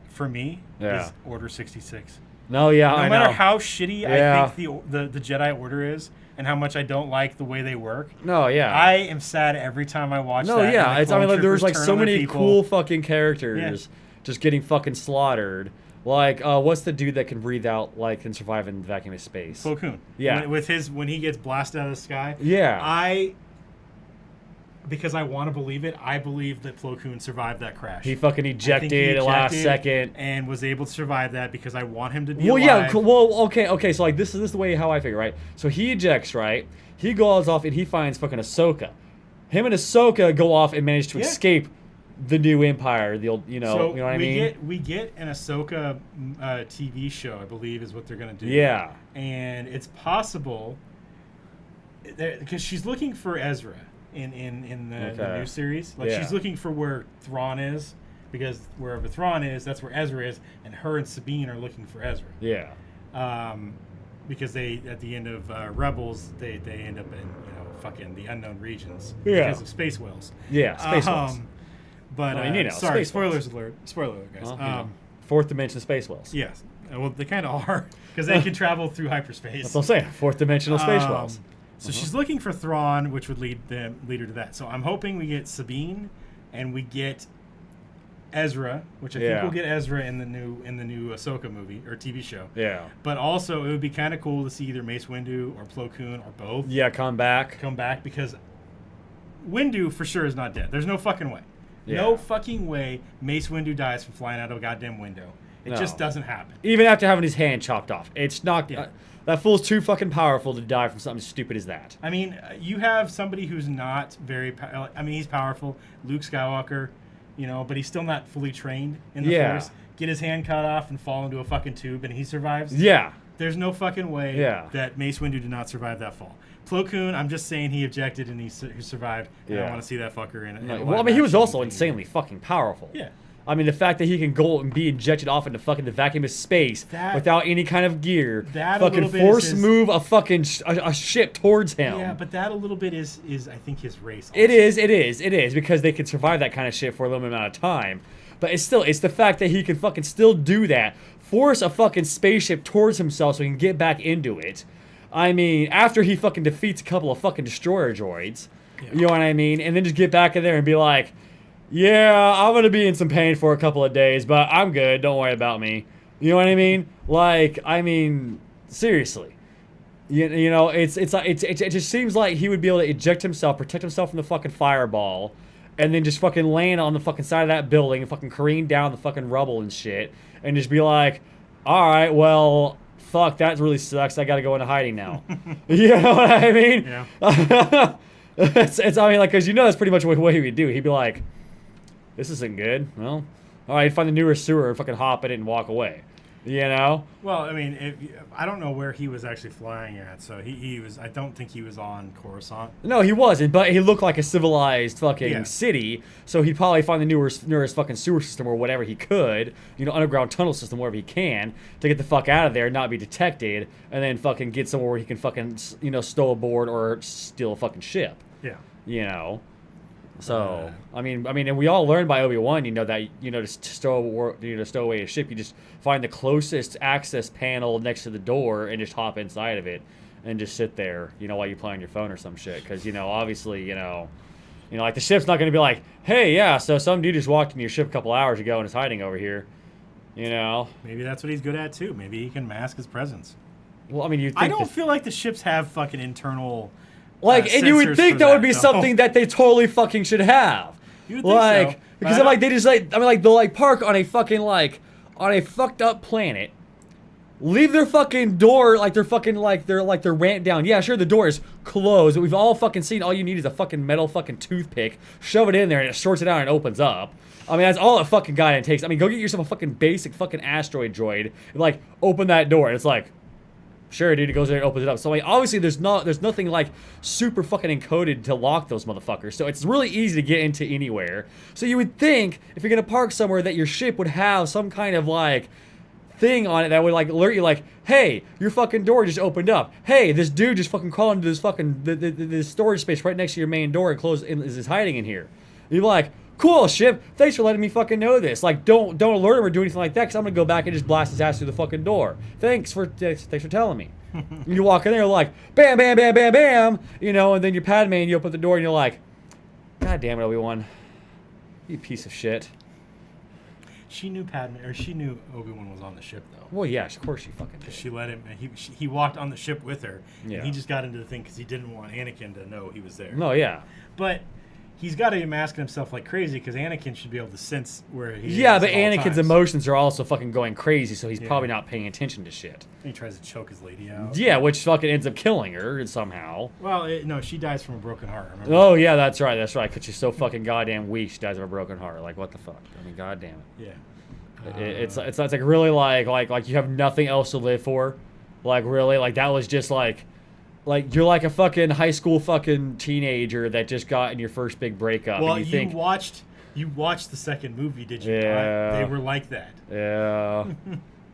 [SPEAKER 1] for me,
[SPEAKER 3] Yeah.
[SPEAKER 1] is Order 66.
[SPEAKER 3] No, yeah,
[SPEAKER 1] No
[SPEAKER 3] I
[SPEAKER 1] matter
[SPEAKER 3] know.
[SPEAKER 1] how shitty
[SPEAKER 3] Yeah.
[SPEAKER 1] I think the Jedi Order is, and how much I don't like the way they work,
[SPEAKER 3] No, yeah.
[SPEAKER 1] I am sad every time I watch
[SPEAKER 3] No,
[SPEAKER 1] that. and
[SPEAKER 3] yeah.
[SPEAKER 1] the
[SPEAKER 3] It's I mean,
[SPEAKER 1] clone
[SPEAKER 3] like, there's
[SPEAKER 1] troopers
[SPEAKER 3] like
[SPEAKER 1] turn
[SPEAKER 3] so
[SPEAKER 1] on their
[SPEAKER 3] many
[SPEAKER 1] people.
[SPEAKER 3] cool fucking characters just getting fucking slaughtered. Like, what's the dude that can breathe out, like, can survive in the vacuum of space?
[SPEAKER 1] Plo Koon.
[SPEAKER 3] Yeah.
[SPEAKER 1] When he gets blasted out of the sky.
[SPEAKER 3] Yeah.
[SPEAKER 1] Because I want to believe it, I believe that Plo Koon survived that crash.
[SPEAKER 3] He fucking
[SPEAKER 1] I
[SPEAKER 3] ejected
[SPEAKER 1] think he
[SPEAKER 3] at last
[SPEAKER 1] ejected
[SPEAKER 3] second.
[SPEAKER 1] and was able to survive that because I want him to be
[SPEAKER 3] Well,
[SPEAKER 1] alive.
[SPEAKER 3] yeah. Well, okay. So like, this is the way how I figure, right? So he ejects, right? He goes off and he finds fucking Ahsoka. Him and Ahsoka go off and manage to
[SPEAKER 1] Yeah.
[SPEAKER 3] escape the new Empire. The old, you know what I mean?
[SPEAKER 1] We get an Ahsoka TV show, I believe, is what they're gonna do.
[SPEAKER 3] Yeah.
[SPEAKER 1] And it's possible because she's looking for Ezra in the
[SPEAKER 3] Okay.
[SPEAKER 1] new series. Like
[SPEAKER 3] Yeah.
[SPEAKER 1] she's looking for where Thrawn is, because wherever Thrawn is, that's where Ezra is, and her and Sabine are looking for Ezra.
[SPEAKER 3] Yeah.
[SPEAKER 1] Because they at the end of Rebels they end up in fucking the unknown regions
[SPEAKER 3] Yeah.
[SPEAKER 1] because of space whales.
[SPEAKER 3] Yeah. Space Whales.
[SPEAKER 1] But
[SPEAKER 3] I mean,
[SPEAKER 1] sorry,
[SPEAKER 3] Space Whales.
[SPEAKER 1] spoilers alert! Spoiler alert, guys.
[SPEAKER 3] Well, you know, fourth dimension space whales.
[SPEAKER 1] Yes, well they kind of are because they can travel through hyperspace.
[SPEAKER 3] That's what I'm saying. Fourth dimensional space whales.
[SPEAKER 1] So she's looking for Thrawn, which would lead her to that. So I'm hoping we get Sabine, and we get Ezra, which I think we'll get Ezra in the new Ahsoka movie or TV show.
[SPEAKER 3] Yeah.
[SPEAKER 1] But also, it would be kind of cool to see either Mace Windu or Plo Koon or both
[SPEAKER 3] Yeah. Come back.
[SPEAKER 1] come back, because Windu for sure is not dead. There's no fucking way.
[SPEAKER 3] Yeah.
[SPEAKER 1] No fucking way Mace Windu dies from flying out of a goddamn window. It
[SPEAKER 3] No.
[SPEAKER 1] just doesn't happen.
[SPEAKER 3] Even after having his hand chopped off, it's not.
[SPEAKER 1] Yeah.
[SPEAKER 3] That fool's too fucking powerful to die from something stupid as that.
[SPEAKER 1] I mean, you have somebody who's not very. I mean, he's powerful, Luke Skywalker, but he's still not fully trained in the
[SPEAKER 3] Yeah.
[SPEAKER 1] Force. Get his hand cut off and fall into a fucking tube, and he survives.
[SPEAKER 3] Yeah.
[SPEAKER 1] There's no fucking way
[SPEAKER 3] Yeah.
[SPEAKER 1] that Mace Windu did not survive that fall. Plo Koon, I'm just saying he objected and he survived. And I
[SPEAKER 3] Yeah.
[SPEAKER 1] want to see that fucker in it.
[SPEAKER 3] Well, I mean, he was also insanely fucking powerful.
[SPEAKER 1] Yeah.
[SPEAKER 3] I mean, the fact that he can go and be injected off into fucking the vacuum of space without any kind of gear,
[SPEAKER 1] that a
[SPEAKER 3] fucking
[SPEAKER 1] little bit
[SPEAKER 3] force
[SPEAKER 1] is his-
[SPEAKER 3] move a fucking a ship towards him.
[SPEAKER 1] Yeah, but that a little bit is I think his race. Also.
[SPEAKER 3] It is because they can survive that kind of shit for a limited amount of time. But it's the fact that he can fucking still do that, force a fucking spaceship towards himself so he can get back into it. I mean, after he fucking defeats a couple of fucking destroyer droids, you know what I mean, and then just get back in there and be like, yeah, I'm gonna be in some pain for a couple of days, but I'm good. Don't worry about me. You know what I mean? Like, I mean, seriously. You know, it just seems like he would be able to eject himself, protect himself from the fucking fireball, and then just fucking land on the fucking side of that building and fucking careen down the fucking rubble and shit, and just be like, all right, well, fuck, that really sucks. I gotta go into hiding now. You know what I mean?
[SPEAKER 1] Yeah.
[SPEAKER 3] I mean, like, because you know that's pretty much what he would do. He'd be like, this isn't good. Well, all right, find the nearest sewer and fucking hop in it and walk away. You know?
[SPEAKER 1] Well, I mean, I don't know where he was actually flying at, so he was. I don't think he was on Coruscant.
[SPEAKER 3] No, he wasn't, but he looked like a civilized fucking
[SPEAKER 1] Yeah.
[SPEAKER 3] city, so he'd probably find the nearest fucking sewer system or whatever he could, you know, underground tunnel system, wherever he can, to get the fuck out of there, not be detected, and then fucking get somewhere where he can fucking, you know, stow a board or steal a fucking ship.
[SPEAKER 1] Yeah.
[SPEAKER 3] You know? So, I mean, and we all learned by Obi-Wan, you know, that, you know, to stow away a ship, you just find the closest access panel next to the door and just hop inside of it and just sit there, you know, while you play on your phone or some shit. Because, you know, obviously, you know, like the ship's not going to be like, hey, yeah, so some dude just walked into your ship a couple hours ago and is hiding over here, you know?
[SPEAKER 1] Maybe that's what he's good at, too. Maybe he can mask his presence.
[SPEAKER 3] Well, I mean,
[SPEAKER 1] I don't feel like the ships have fucking internal...
[SPEAKER 3] Like, and you would
[SPEAKER 1] sensors
[SPEAKER 3] think
[SPEAKER 1] for
[SPEAKER 3] that would be
[SPEAKER 1] though.
[SPEAKER 3] something that they totally fucking should have.
[SPEAKER 1] You would think
[SPEAKER 3] Like,
[SPEAKER 1] so,
[SPEAKER 3] because
[SPEAKER 1] but
[SPEAKER 3] I'm like, they just like, I mean, like, they'll like park on a fucking like, on a fucked up planet, leave their fucking door, like they're fucking like they're ramped down. Yeah, sure, the door is closed, but we've all fucking seen all you need is a fucking metal fucking toothpick, shove it in there, and it sorts it out and opens up. I mean, that's all it fucking goddamn takes. I mean, go get yourself a fucking basic fucking asteroid droid and like open that door, and it's like, sure, dude, it goes there and opens it up. So, like, obviously, there's nothing, like, super fucking encoded to lock those motherfuckers. So, it's really easy to get into anywhere. So, you would think, if you're going to park somewhere, that your ship would have some kind of, like, thing on it that would, like, alert you, like, hey, your fucking door just opened up. Hey, this dude just fucking crawled into this fucking, this storage space right next to your main door and is hiding in here. You'd be like, cool, ship, thanks for letting me fucking know this. Like, don't alert him or do anything like that, because I'm gonna go back and just blast his ass through the fucking door. Thanks for telling me. You walk in there like, bam, bam, bam, bam, bam, you know, and then you're Padme and you open the door and you're like, God damn it, Obi-Wan, you piece of shit.
[SPEAKER 1] She knew Obi-Wan was on the ship, though.
[SPEAKER 3] Well, yeah, of course she fucking did.
[SPEAKER 1] She let him. He walked on the ship with her.
[SPEAKER 3] Yeah.
[SPEAKER 1] And he just got into the thing because he didn't want Anakin to know he was there.
[SPEAKER 3] No, yeah.
[SPEAKER 1] But he's got to be masking himself like crazy because Anakin should be able to sense where he is.
[SPEAKER 3] Yeah, but
[SPEAKER 1] at all
[SPEAKER 3] Anakin's
[SPEAKER 1] times.
[SPEAKER 3] emotions are also fucking going crazy, so he's
[SPEAKER 1] Yeah.
[SPEAKER 3] probably not paying attention to shit.
[SPEAKER 1] He tries to choke his lady out.
[SPEAKER 3] Yeah, which fucking ends up killing her somehow.
[SPEAKER 1] Well, no, she dies from a broken heart. Remember?
[SPEAKER 3] Oh, yeah, that's right, because she's so fucking goddamn weak, she dies of a broken heart. Like, what the fuck? I mean, goddamn it.
[SPEAKER 1] Yeah.
[SPEAKER 3] It's like really like you have nothing else to live for. Like, really? Like, that was just like you're like a fucking high school fucking teenager that just got in your first big breakup.
[SPEAKER 1] Well,
[SPEAKER 3] and you
[SPEAKER 1] watched the second movie, did you?
[SPEAKER 3] Yeah.
[SPEAKER 1] Not? They were like that.
[SPEAKER 3] Yeah.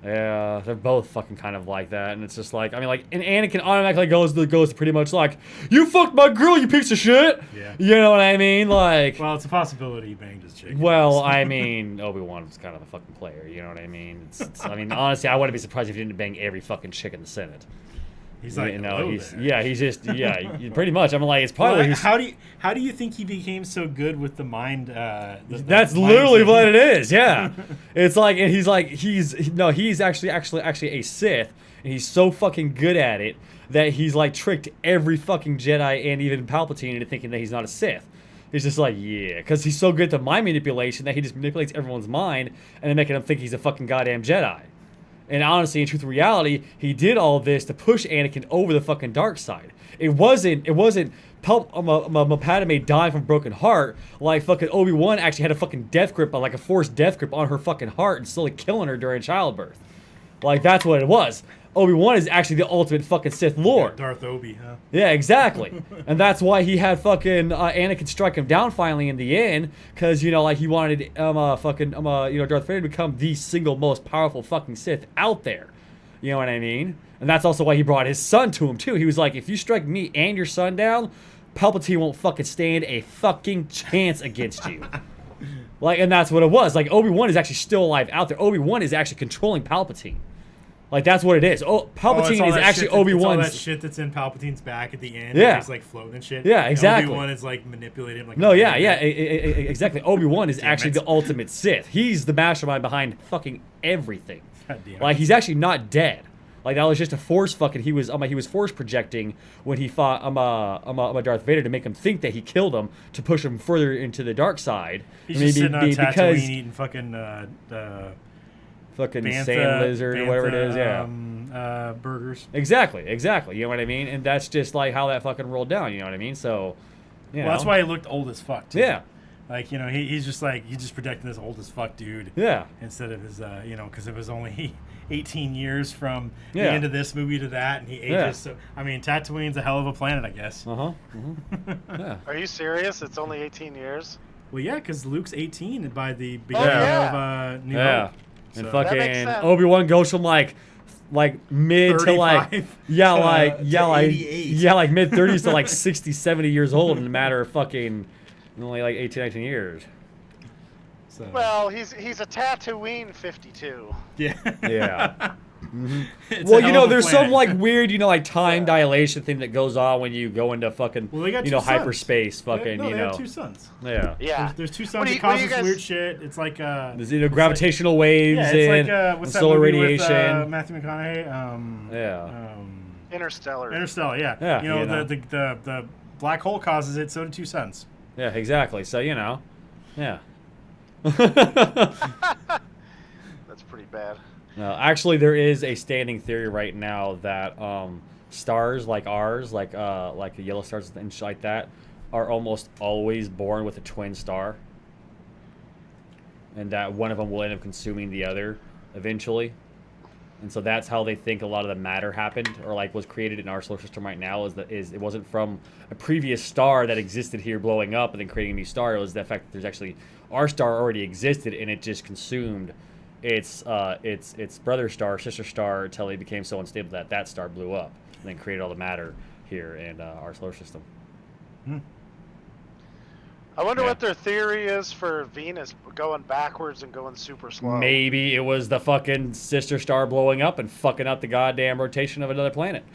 [SPEAKER 3] Yeah, they're both fucking kind of like that, and it's just like, I mean, like, and Anakin automatically goes to pretty much like, you fucked my girl, you piece of shit.
[SPEAKER 1] Yeah.
[SPEAKER 3] You know what I mean? Like,
[SPEAKER 1] Well, it's a possibility he banged his chick.
[SPEAKER 3] well, I mean, Obi-Wan was kind of a fucking player. You know what I mean? I mean, honestly, I wouldn't be surprised if he didn't bang every fucking chick in the Senate.
[SPEAKER 1] he's like,
[SPEAKER 3] You know,
[SPEAKER 1] hello
[SPEAKER 3] he's
[SPEAKER 1] there.
[SPEAKER 3] he's just pretty much. I'm like, it's probably
[SPEAKER 1] Well,
[SPEAKER 3] he's,
[SPEAKER 1] how do you think he became so good with the mind?
[SPEAKER 3] that's literally what it is. Yeah, it's like, and he's actually a Sith, and he's so fucking good at it that he's like tricked every fucking Jedi and even Palpatine into thinking that he's not a Sith. He's just like, yeah, because he's so good at the mind manipulation that he just manipulates everyone's mind and then making them think he's a fucking goddamn Jedi. And honestly, in truth and reality, he did all this to push Anakin over the fucking dark side. It wasn't Padme dying from a broken heart. Like, fucking Obi-Wan actually had a fucking death grip, like a forced death grip on her fucking heart and slowly killing her during childbirth. Like, that's what it was. Obi-Wan is actually the ultimate fucking Sith Lord.
[SPEAKER 1] Darth Obi, huh?
[SPEAKER 3] Yeah, exactly. And that's why he had fucking Anakin strike him down finally in the end, because you know, like he wanted Darth Vader to become the single most powerful fucking Sith out there. You know what I mean? And that's also why he brought his son to him too. He was like, if you strike me and your son down, Palpatine won't fucking stand a fucking chance against you. Like, and that's what it was. Like, Obi-Wan is actually still alive out there. Obi-Wan is actually controlling Palpatine. Like, that's what it is. Palpatine is actually Obi-Wan's...
[SPEAKER 1] It's all that shit that's in Palpatine's back at the end.
[SPEAKER 3] Yeah.
[SPEAKER 1] He's, like, floating and shit.
[SPEAKER 3] Yeah, exactly.
[SPEAKER 1] And Obi-Wan is, like, manipulating him. Like,
[SPEAKER 3] No, yeah, exactly. Obi-Wan is actually the ultimate Sith. He's the mastermind behind fucking everything.
[SPEAKER 1] God damn it.
[SPEAKER 3] Like, he's actually not dead. Like, that was just a force fucking... He was force projecting when he fought Darth Vader to make him think that he killed him to push him further into the dark side.
[SPEAKER 1] He's just sitting on Tatooine eating fucking...
[SPEAKER 3] fucking sand lizard or whatever it is, yeah.
[SPEAKER 1] Burgers.
[SPEAKER 3] Exactly. You know what I mean? And that's just like how that fucking rolled down. You know what I mean? So, you know.
[SPEAKER 1] That's why he looked old as fuck. Too.
[SPEAKER 3] Yeah.
[SPEAKER 1] Like, you know, he's just protecting this old as fuck dude.
[SPEAKER 3] Yeah.
[SPEAKER 1] Instead of his, you know, because it was only 18 years from the
[SPEAKER 3] Yeah.
[SPEAKER 1] end of this movie to that, and he ages.
[SPEAKER 3] Yeah.
[SPEAKER 1] So, I mean, Tatooine's a hell of a planet, I guess.
[SPEAKER 3] Yeah.
[SPEAKER 4] Are you serious? It's only 18 years?
[SPEAKER 1] Well, yeah, because Luke's 18 by the beginning
[SPEAKER 4] yeah.
[SPEAKER 1] of New
[SPEAKER 3] Yeah.
[SPEAKER 1] Hope.
[SPEAKER 3] And
[SPEAKER 1] So-
[SPEAKER 4] That makes
[SPEAKER 3] fucking
[SPEAKER 4] sense.
[SPEAKER 3] Obi-Wan goes from like mid to like
[SPEAKER 1] 35
[SPEAKER 3] yeah,
[SPEAKER 1] to
[SPEAKER 3] like
[SPEAKER 1] 88.
[SPEAKER 3] mid 30s to like 60, 70 years old in a matter of fucking only like 18, 19 years.
[SPEAKER 1] So,
[SPEAKER 4] Well, he's a Tatooine 52.
[SPEAKER 1] yeah.
[SPEAKER 3] Yeah.
[SPEAKER 1] It's
[SPEAKER 3] Well,
[SPEAKER 1] a
[SPEAKER 3] you
[SPEAKER 1] hell
[SPEAKER 3] know,
[SPEAKER 1] of a
[SPEAKER 3] there's
[SPEAKER 1] planet.
[SPEAKER 3] some like weird, like time dilation thing that goes on when you go into fucking,
[SPEAKER 1] Well, they got two sons.
[SPEAKER 3] hyperspace, fucking,
[SPEAKER 1] No,
[SPEAKER 3] you
[SPEAKER 1] they
[SPEAKER 3] know.
[SPEAKER 1] have two sons.
[SPEAKER 3] Yeah.
[SPEAKER 4] Yeah.
[SPEAKER 1] There's two
[SPEAKER 4] What
[SPEAKER 1] sons
[SPEAKER 4] do
[SPEAKER 1] that
[SPEAKER 4] you- what do
[SPEAKER 1] cause
[SPEAKER 4] you
[SPEAKER 1] this
[SPEAKER 4] guys-
[SPEAKER 1] weird shit. It's like
[SPEAKER 3] There's, gravitational waves
[SPEAKER 1] yeah, it's
[SPEAKER 3] and
[SPEAKER 1] what's
[SPEAKER 3] solar
[SPEAKER 1] that movie
[SPEAKER 3] radiation.
[SPEAKER 1] with Matthew McConaughey?
[SPEAKER 3] Yeah.
[SPEAKER 4] Interstellar.
[SPEAKER 1] Interstellar, yeah.
[SPEAKER 3] Yeah,
[SPEAKER 1] You know,
[SPEAKER 3] you know.
[SPEAKER 1] The black hole causes it, so do two suns.
[SPEAKER 3] Yeah, exactly. So, you know. Yeah.
[SPEAKER 4] That's pretty bad.
[SPEAKER 3] No, actually, there is a standing theory right now that stars like ours, like the yellow stars and shit like that, are almost always born with a twin star, and that one of them will end up consuming the other eventually. And so that's how they think a lot of the matter happened, or like was created in our solar system right now. Is it wasn't from a previous star that existed here blowing up and then creating a new star. It was the fact that there's actually our star already existed and it just consumed its brother star, sister star, until it became so unstable that star blew up and then created all the matter here in our solar system.
[SPEAKER 4] I wonder
[SPEAKER 3] Yeah.
[SPEAKER 4] what their theory is for Venus going backwards and going super slow.
[SPEAKER 3] Maybe it was the fucking sister star blowing up and fucking up the goddamn rotation of another planet.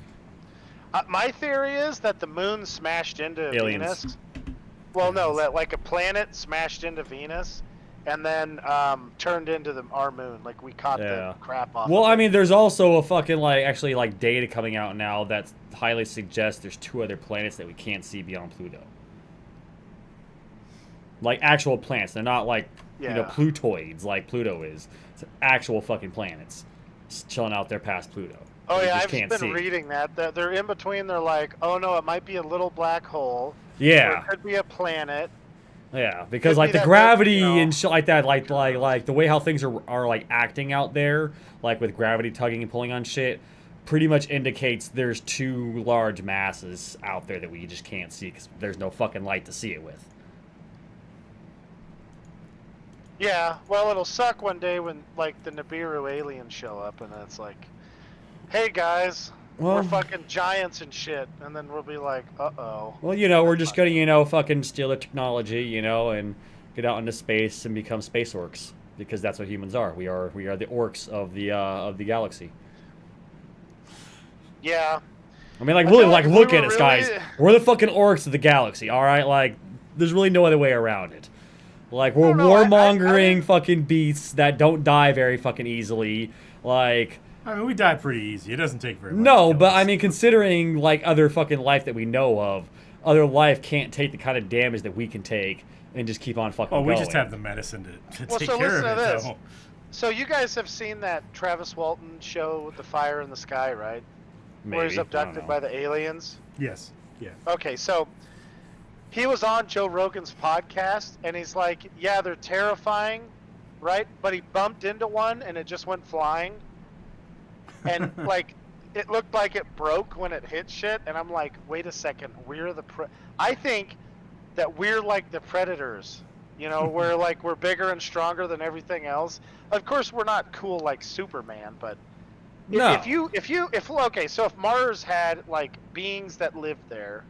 [SPEAKER 4] My theory is that the moon smashed into
[SPEAKER 3] Aliens.
[SPEAKER 4] Venus. Well, no, like a planet smashed into Venus, and then turned into our moon. Like we caught the crap off.
[SPEAKER 3] Well,
[SPEAKER 4] of
[SPEAKER 3] I
[SPEAKER 4] it.
[SPEAKER 3] mean, there's also a fucking like data coming out now that highly suggests there's two other planets that we can't see beyond Pluto. Like actual planets. They're not like Plutoids like Pluto is. It's actual fucking planets chilling out there past Pluto.
[SPEAKER 4] Oh
[SPEAKER 3] We
[SPEAKER 4] yeah,
[SPEAKER 3] just
[SPEAKER 4] I've
[SPEAKER 3] can't
[SPEAKER 4] been
[SPEAKER 3] see.
[SPEAKER 4] reading that. They're in between. They're like, oh no, it might be a little black hole. Or
[SPEAKER 3] Yeah.
[SPEAKER 4] it could be a planet.
[SPEAKER 3] Yeah, because
[SPEAKER 4] Could
[SPEAKER 3] like
[SPEAKER 4] be
[SPEAKER 3] the
[SPEAKER 4] that
[SPEAKER 3] gravity
[SPEAKER 4] you know-
[SPEAKER 3] and shit like that, like the way how things are like acting out there, like with gravity tugging and pulling on shit, pretty much indicates there's two large masses out there that we just can't see because there's no fucking light to see it with.
[SPEAKER 4] Yeah, well, it'll suck one day when like the Nibiru aliens show up, and it's like, hey guys,
[SPEAKER 3] Well-
[SPEAKER 4] we're fucking giants and shit, and then we'll be like, uh-oh.
[SPEAKER 3] Well, you know, we're just gonna, fucking steal the technology, and get out into space and become space orcs because that's what humans are. We are the orcs of the galaxy.
[SPEAKER 4] Yeah.
[SPEAKER 3] I mean, like,
[SPEAKER 4] I
[SPEAKER 3] really,
[SPEAKER 4] feel
[SPEAKER 3] like,
[SPEAKER 4] like
[SPEAKER 3] look
[SPEAKER 4] we
[SPEAKER 3] at
[SPEAKER 4] were
[SPEAKER 3] us, guys.
[SPEAKER 4] really-
[SPEAKER 3] We're the fucking orcs of the galaxy, all right? Like, there's really no other way around it. Like, we're
[SPEAKER 4] No, no, I
[SPEAKER 3] warmongering
[SPEAKER 4] didn't-
[SPEAKER 3] fucking beasts that don't die very fucking easily. Like,
[SPEAKER 1] I mean, we die pretty easy. It doesn't take very much. to
[SPEAKER 3] no,
[SPEAKER 1] kill
[SPEAKER 3] but
[SPEAKER 1] us.
[SPEAKER 3] I mean, considering, like, other fucking life that we know of, other life can't take the kind of damage that we can take and just keep on fucking
[SPEAKER 1] Oh, we
[SPEAKER 3] going.
[SPEAKER 1] just have the medicine to
[SPEAKER 4] Well,
[SPEAKER 1] take
[SPEAKER 4] so
[SPEAKER 1] care
[SPEAKER 4] listen
[SPEAKER 1] of
[SPEAKER 4] to
[SPEAKER 1] it.
[SPEAKER 4] this.
[SPEAKER 1] So.
[SPEAKER 4] So you guys have seen that Travis Walton show with the fire in the sky, right? Where he's
[SPEAKER 3] Maybe. I don't
[SPEAKER 4] abducted
[SPEAKER 3] know.
[SPEAKER 4] by the aliens.
[SPEAKER 1] Yes. Yeah.
[SPEAKER 4] Okay, so he was on Joe Rogan's podcast, and he's like, yeah, they're terrifying, right? But he bumped into one, and it just went flying. And, like, it looked like it broke when it hit shit, and I'm like, wait a second, I think that we're like the predators. You know, we're bigger and stronger than everything else. Of course, we're not cool like Superman, but
[SPEAKER 3] No.
[SPEAKER 4] so if Mars had like beings that lived there,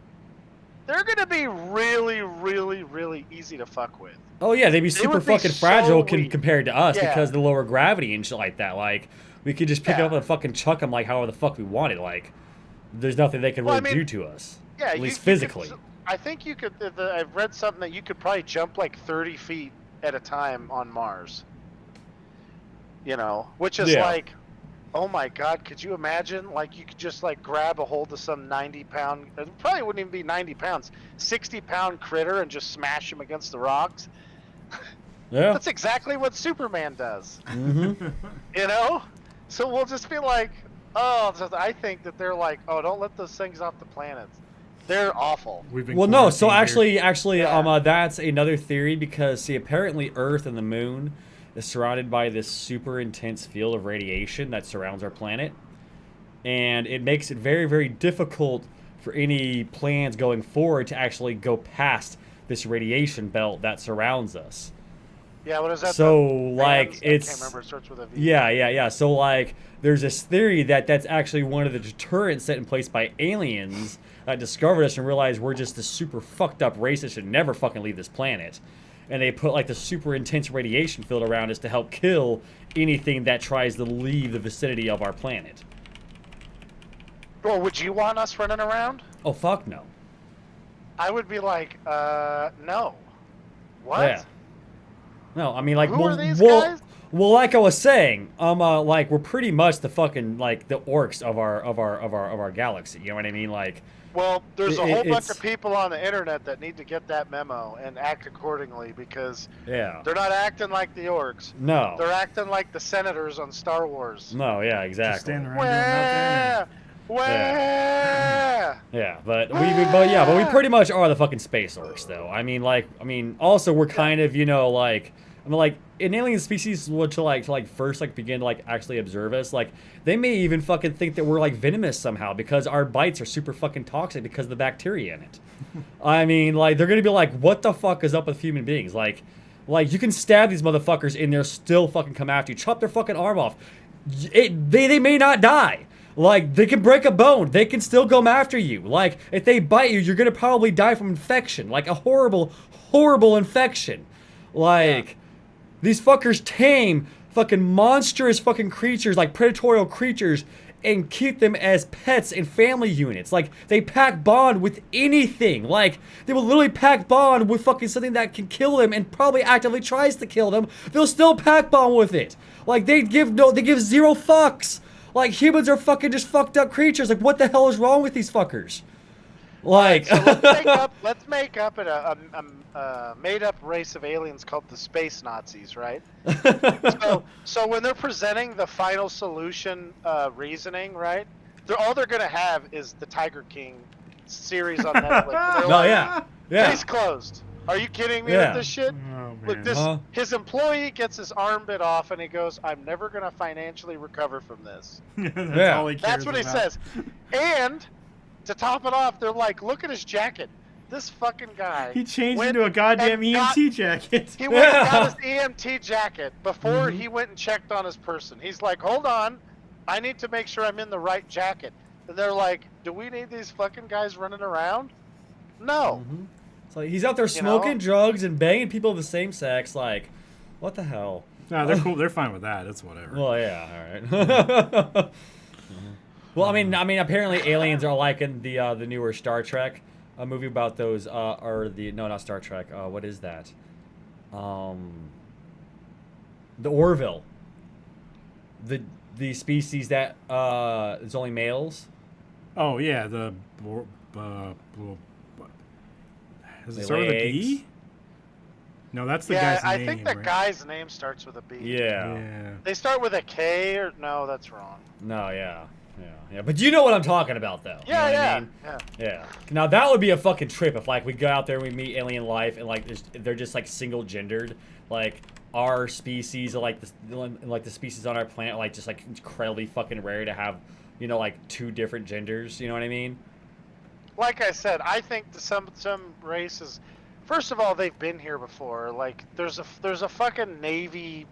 [SPEAKER 4] they're gonna be really, really, really easy to fuck with.
[SPEAKER 3] Oh yeah, they'd be super
[SPEAKER 4] would be
[SPEAKER 3] fucking
[SPEAKER 4] so
[SPEAKER 3] fragile
[SPEAKER 4] weak.
[SPEAKER 3] compared to us
[SPEAKER 4] Yeah.
[SPEAKER 3] because of the lower gravity and shit like that. Like, we could just pick
[SPEAKER 4] Yeah.
[SPEAKER 3] up and fucking chuck them like however the fuck we wanted. Like, there's nothing they can
[SPEAKER 4] Well,
[SPEAKER 3] really
[SPEAKER 4] I mean,
[SPEAKER 3] do to us.
[SPEAKER 4] Yeah,
[SPEAKER 3] At least
[SPEAKER 4] you
[SPEAKER 3] physically.
[SPEAKER 4] I think you could. I've read something that you could probably jump like 30 feet at a time on Mars. You know, which is
[SPEAKER 3] Yeah.
[SPEAKER 4] like, oh my god, could you imagine? Like, you could just like grab a hold of some 90-pound, it probably wouldn't even be 90 pounds, 60-pound critter and just smash him against the rocks.
[SPEAKER 3] Yeah.
[SPEAKER 4] That's exactly what Superman does.
[SPEAKER 3] Mm-hmm.
[SPEAKER 4] You know? So we'll just be like, I think that they're like, oh, don't let those things off the planet. They're awful.
[SPEAKER 1] We've been
[SPEAKER 3] Well, no. So
[SPEAKER 1] quarantined here.
[SPEAKER 3] actually,
[SPEAKER 4] Yeah.
[SPEAKER 3] that's another theory because see, apparently Earth and the Moon is surrounded by this super intense field of radiation that surrounds our planet, and it makes it very, very difficult for any plans going forward to actually go past this radiation belt that surrounds us.
[SPEAKER 4] Yeah, what is that?
[SPEAKER 3] So,
[SPEAKER 4] the
[SPEAKER 3] like,
[SPEAKER 4] Vans?
[SPEAKER 3] it's-
[SPEAKER 4] I can't remember. It starts with a V.
[SPEAKER 3] Yeah. So, like, there's this theory that that's actually one of the deterrents set in place by aliens that discovered us and realized we're just this super fucked up race that should never fucking leave this planet. And they put, like, the super intense radiation field around us to help kill anything that tries to leave the vicinity of our planet.
[SPEAKER 4] Well, would you want us running around?
[SPEAKER 3] Oh, fuck no.
[SPEAKER 4] I would be like, no. What?
[SPEAKER 3] Yeah. No, I mean, like,
[SPEAKER 4] Who are these guys?
[SPEAKER 3] Well, like I was saying, like, we're pretty much the fucking, like, the orcs of our galaxy. You know what I mean? Like,
[SPEAKER 4] Well, there's a
[SPEAKER 3] It-
[SPEAKER 4] whole
[SPEAKER 3] it's-
[SPEAKER 4] bunch of people on the internet that need to get that memo and act accordingly because
[SPEAKER 3] yeah.
[SPEAKER 4] they're not acting like the orcs.
[SPEAKER 3] No.
[SPEAKER 4] They're acting like the senators on Star Wars.
[SPEAKER 3] No, yeah,
[SPEAKER 1] Just
[SPEAKER 3] exactly.
[SPEAKER 1] standing around doing nothing.
[SPEAKER 4] Where?
[SPEAKER 3] Yeah, but we pretty much are the fucking space orcs, though. I mean, also we're kind of, like an alien species would to first begin to actually observe us. Like, they may even fucking think that we're like venomous somehow because our bites are super fucking toxic because of the bacteria in it. I mean, like, they're gonna be like, what the fuck is up with human beings? Like you can stab these motherfuckers and they'll still fucking come after you. Chop their fucking arm off. They may not die. Like, they can break a bone. They can still come after you. Like, if they bite you, you're gonna probably die from infection. Like, a horrible, horrible infection. Like, these fuckers tame fucking monstrous fucking creatures, like predatorial creatures, and keep them as pets and family units. Like, they pack bond with anything. Like, they will literally pack bond with fucking something that can kill them and probably actively tries to kill them. They'll still pack bond with it. Like, they give zero fucks. Like, humans are fucking just fucked up creatures. Like, what the hell is wrong with these fuckers? Like,
[SPEAKER 4] So let's make up a made-up race of aliens called the Space Nazis, right? so when they're presenting the final solution reasoning, right? All they're gonna have is the Tiger King series on Netflix. They're
[SPEAKER 3] no,
[SPEAKER 4] like,
[SPEAKER 3] yeah.
[SPEAKER 4] Case closed. Are you kidding me
[SPEAKER 3] Yeah.
[SPEAKER 4] with this shit?
[SPEAKER 1] Oh,
[SPEAKER 4] Look,
[SPEAKER 1] man.
[SPEAKER 4] his employee gets his arm bit off, and he goes, "I'm never gonna financially recover from this."
[SPEAKER 1] That's
[SPEAKER 3] Yeah.
[SPEAKER 1] all he cares
[SPEAKER 4] That's what he
[SPEAKER 1] about.
[SPEAKER 4] says. And to top it off, they're like, "Look at his jacket. This fucking guy."
[SPEAKER 1] He changed
[SPEAKER 4] went
[SPEAKER 1] into a goddamn
[SPEAKER 4] and got-
[SPEAKER 1] EMT jacket.
[SPEAKER 4] He went and
[SPEAKER 3] Yeah.
[SPEAKER 4] got his EMT jacket before
[SPEAKER 1] Mhm.
[SPEAKER 4] he went and checked on his person. He's like, "Hold on, I need to make sure I'm in the right jacket." And they're like, "Do we need these fucking guys running around?" No.
[SPEAKER 3] Mhm. So he's out there smoking
[SPEAKER 4] know?
[SPEAKER 3] drugs and banging people of the same sex. Like, what the hell?
[SPEAKER 1] No, they're cool. They're fine with that. It's whatever.
[SPEAKER 3] Well, yeah, all right. Well, I mean, apparently aliens are like in the newer Star Trek, a movie about those, not Star Trek. What is that? The Orville. The species that is only males.
[SPEAKER 1] Oh yeah, the does it start with a B?
[SPEAKER 3] Eggs.
[SPEAKER 1] No, that's the
[SPEAKER 4] Yeah,
[SPEAKER 1] guy's
[SPEAKER 4] I
[SPEAKER 1] name.
[SPEAKER 4] think that
[SPEAKER 1] right?
[SPEAKER 4] guy's name starts with a B.
[SPEAKER 3] Yeah.
[SPEAKER 1] Yeah.
[SPEAKER 4] They start with a K or no, that's wrong.
[SPEAKER 3] No, yeah. But you know what I'm talking about, though. You know
[SPEAKER 4] Yeah,
[SPEAKER 3] what I
[SPEAKER 4] yeah,
[SPEAKER 3] mean?
[SPEAKER 4] yeah.
[SPEAKER 3] Yeah. Now that would be a fucking trip if we go out there and we meet alien life and they're just single gendered, like our species are the species on our planet just incredibly fucking rare to have you know, like 2 different genders. You know what I mean?
[SPEAKER 4] Like I said, I think some races. First of all, they've been here before. Like there's a fucking Navy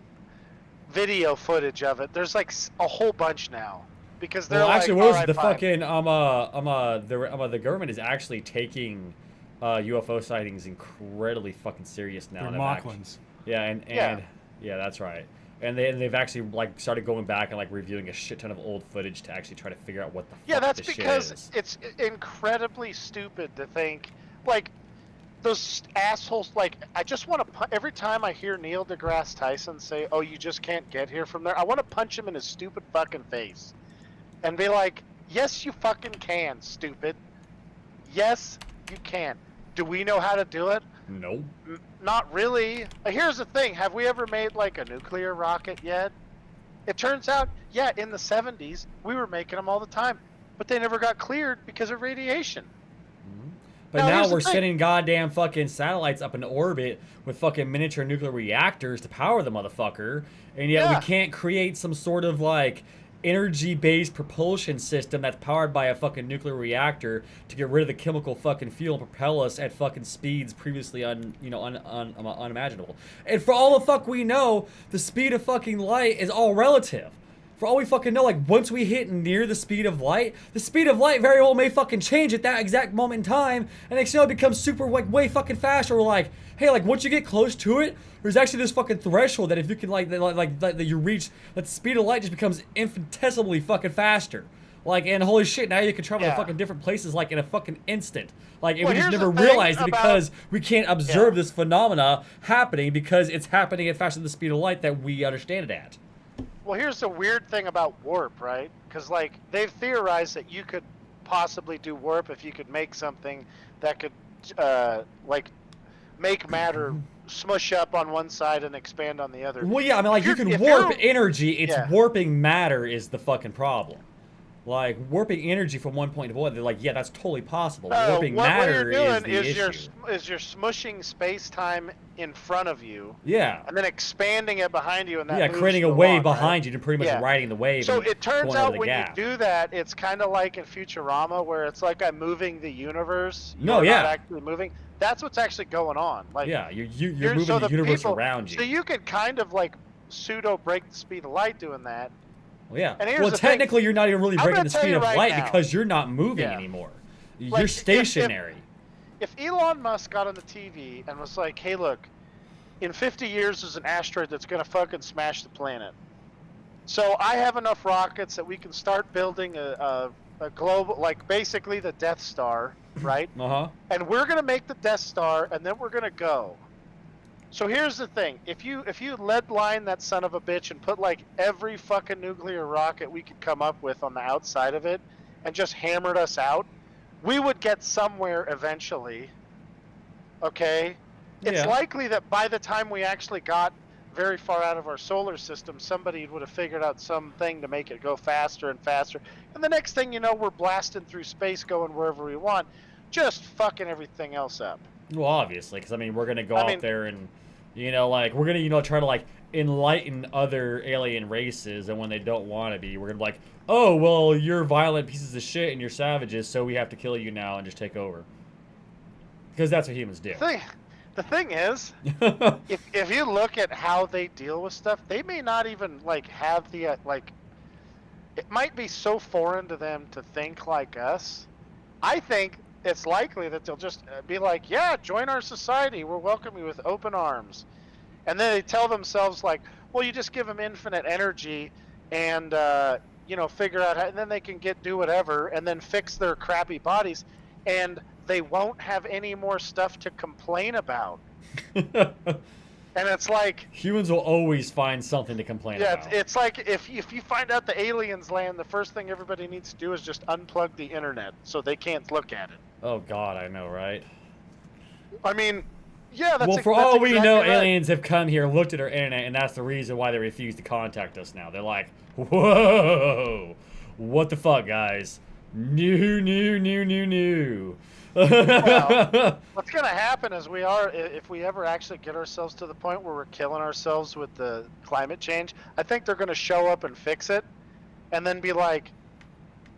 [SPEAKER 4] video footage of it. There's like a whole bunch now because they're
[SPEAKER 3] Well, actually, what
[SPEAKER 4] like,
[SPEAKER 3] was
[SPEAKER 4] all
[SPEAKER 3] it? The
[SPEAKER 4] right,
[SPEAKER 3] fucking the government is actually taking UFO sightings incredibly fucking serious now.
[SPEAKER 1] They're
[SPEAKER 3] They're back-
[SPEAKER 1] Mocklins.
[SPEAKER 3] Yeah, and yeah, that's right. And they've actually like started going back and like reviewing a shit ton of old footage to actually try to figure out what the
[SPEAKER 4] Yeah,
[SPEAKER 3] fuck
[SPEAKER 4] that's
[SPEAKER 3] this shit
[SPEAKER 4] because
[SPEAKER 3] is.
[SPEAKER 4] it's incredibly stupid to think like those assholes. Like I just want to every time I hear Neil deGrasse Tyson say, "Oh, you just can't get here from there," I want to punch him in his stupid fucking face and be like, "Yes, you fucking can, stupid. Yes, you can. Do we know how to do it?
[SPEAKER 3] No.
[SPEAKER 4] Not really. Here's the thing: have we ever made like a nuclear rocket yet? It turns out, yeah, in the 70s we were making them all the time, but they never got cleared because of radiation.
[SPEAKER 3] But
[SPEAKER 4] Now,
[SPEAKER 3] now
[SPEAKER 4] here's the
[SPEAKER 3] we're
[SPEAKER 4] thing.
[SPEAKER 3] sending goddamn fucking satellites up into orbit with fucking miniature nuclear reactors to power the motherfucker, and yet
[SPEAKER 4] Yeah.
[SPEAKER 3] we can't create some sort of like energy-based propulsion system that's powered by a fucking nuclear reactor to get rid of the chemical fucking fuel and propel us at fucking speeds previously unimaginable. And for all the fuck we know, the speed of fucking light is all relative. For all we fucking know, like, once we hit near the speed of light very well may fucking change at that exact moment in time, and next thing you know, it becomes super, like, way fucking faster. We're like, hey, like, once you get close to it, there's actually this fucking threshold that if you can, that you reach, that the speed of light just becomes infinitesimally fucking faster. Like, and holy shit, now you can travel to
[SPEAKER 4] Yeah.
[SPEAKER 3] fucking different places, like, in a fucking instant. Like, and
[SPEAKER 4] Well,
[SPEAKER 3] we just
[SPEAKER 4] here's
[SPEAKER 3] never
[SPEAKER 4] the thing
[SPEAKER 3] realized it
[SPEAKER 4] about-
[SPEAKER 3] because we can't observe
[SPEAKER 4] Yeah.
[SPEAKER 3] this phenomena happening because it's happening at faster than the speed of light that we understand it at.
[SPEAKER 4] Well, here's the weird thing about warp, right? Because like they've theorized that you could possibly do warp if you could make something that could like make matter smush up on one side and expand on the other.
[SPEAKER 3] Well, yeah, I mean, like, you
[SPEAKER 4] If
[SPEAKER 3] can
[SPEAKER 4] you're-
[SPEAKER 3] warp energy. It's
[SPEAKER 4] Yeah.
[SPEAKER 3] warping matter is the fucking problem. Like, warping energy from one point to another, they're like, yeah, that's totally possible. Warping
[SPEAKER 4] what
[SPEAKER 3] matter
[SPEAKER 4] you're
[SPEAKER 3] is
[SPEAKER 4] doing
[SPEAKER 3] the
[SPEAKER 4] is
[SPEAKER 3] issue.
[SPEAKER 4] you're smushing space time in front of you
[SPEAKER 3] Yeah.
[SPEAKER 4] and then expanding it behind you, and that
[SPEAKER 3] Yeah,
[SPEAKER 4] moves
[SPEAKER 3] creating a
[SPEAKER 4] you
[SPEAKER 3] wave
[SPEAKER 4] along,
[SPEAKER 3] behind
[SPEAKER 4] right?
[SPEAKER 3] you and pretty much
[SPEAKER 4] Yeah.
[SPEAKER 3] riding the wave.
[SPEAKER 4] So
[SPEAKER 3] and
[SPEAKER 4] it turns
[SPEAKER 3] going over
[SPEAKER 4] out
[SPEAKER 3] the
[SPEAKER 4] when
[SPEAKER 3] gap.
[SPEAKER 4] you do that, it's kind of like in Futurama, where it's like I'm moving the universe.
[SPEAKER 3] No,
[SPEAKER 4] You're
[SPEAKER 3] yeah.
[SPEAKER 4] not actually moving. That's what's actually going on. Like,
[SPEAKER 3] Yeah, you're
[SPEAKER 4] you're-
[SPEAKER 3] moving
[SPEAKER 4] so
[SPEAKER 3] the universe
[SPEAKER 4] people-
[SPEAKER 3] around you.
[SPEAKER 4] So you can kind of like pseudo break the speed of light doing that.
[SPEAKER 3] Well, yeah.
[SPEAKER 4] and here's
[SPEAKER 3] Well,
[SPEAKER 4] the thing.
[SPEAKER 3] technically, you're not even really
[SPEAKER 4] I'm
[SPEAKER 3] breaking
[SPEAKER 4] gonna
[SPEAKER 3] the
[SPEAKER 4] tell
[SPEAKER 3] speed
[SPEAKER 4] you
[SPEAKER 3] of
[SPEAKER 4] right
[SPEAKER 3] light
[SPEAKER 4] now.
[SPEAKER 3] because you're not moving
[SPEAKER 4] Yeah.
[SPEAKER 3] anymore.
[SPEAKER 4] Like,
[SPEAKER 3] You're
[SPEAKER 4] if-
[SPEAKER 3] stationary.
[SPEAKER 4] If Elon Musk got on the TV and was like, "Hey, look, in 50 years there's an asteroid that's gonna fucking smash the planet. So I have enough rockets that we can start building a global, like basically the Death Star, right?
[SPEAKER 3] Uh-huh.
[SPEAKER 4] And we're gonna make the Death Star, and then we're gonna go." So here's the thing: if you lead line that son of a bitch and put like every fucking nuclear rocket we could come up with on the outside of it, and just hammered us out, we would get somewhere eventually. Okay, it's
[SPEAKER 3] Yeah.
[SPEAKER 4] likely that by the time we actually got very far out of our solar system, somebody would have figured out something to make it go faster and faster. And the next thing you know, we're blasting through space, going wherever we want, just fucking everything else up.
[SPEAKER 3] Well, obviously, because I mean, we're gonna go
[SPEAKER 4] I
[SPEAKER 3] out
[SPEAKER 4] mean-
[SPEAKER 3] there and, like, we're gonna, try to like enlighten other alien races, and when they don't want to be, we're gonna be like, oh, well, you're violent pieces of shit and you're savages, so we have to kill you now and just take over. Because that's what humans do.
[SPEAKER 4] The thing is, if you look at how they deal with stuff, they may not even like have the like. It might be so foreign to them to think like us. I think it's likely that they'll just be like, "Yeah, join our society. We'll welcome you with open arms." And then they tell themselves like, "Well, you just give them infinite energy, and figure out how, and then they can do whatever, and then fix their crappy bodies, and they won't have any more stuff to complain about." And it's like,
[SPEAKER 3] Humans will always find something to complain
[SPEAKER 4] yeah,
[SPEAKER 3] about.
[SPEAKER 4] it's like if you find out the aliens land, the first thing everybody needs to do is just unplug the internet so they can't look at it.
[SPEAKER 3] Oh God, I know, right?
[SPEAKER 4] I mean, yeah, that's
[SPEAKER 3] Well, for
[SPEAKER 4] that's
[SPEAKER 3] all we
[SPEAKER 4] exactly
[SPEAKER 3] know,
[SPEAKER 4] right.
[SPEAKER 3] aliens have come here, looked at our internet, and that's the reason why they refuse to contact us now. They're like, whoa, what the fuck, guys? New.
[SPEAKER 4] Well, what's gonna happen is if we ever actually get ourselves to the point where we're killing ourselves with the climate change, I think they're gonna show up and fix it, and then be like,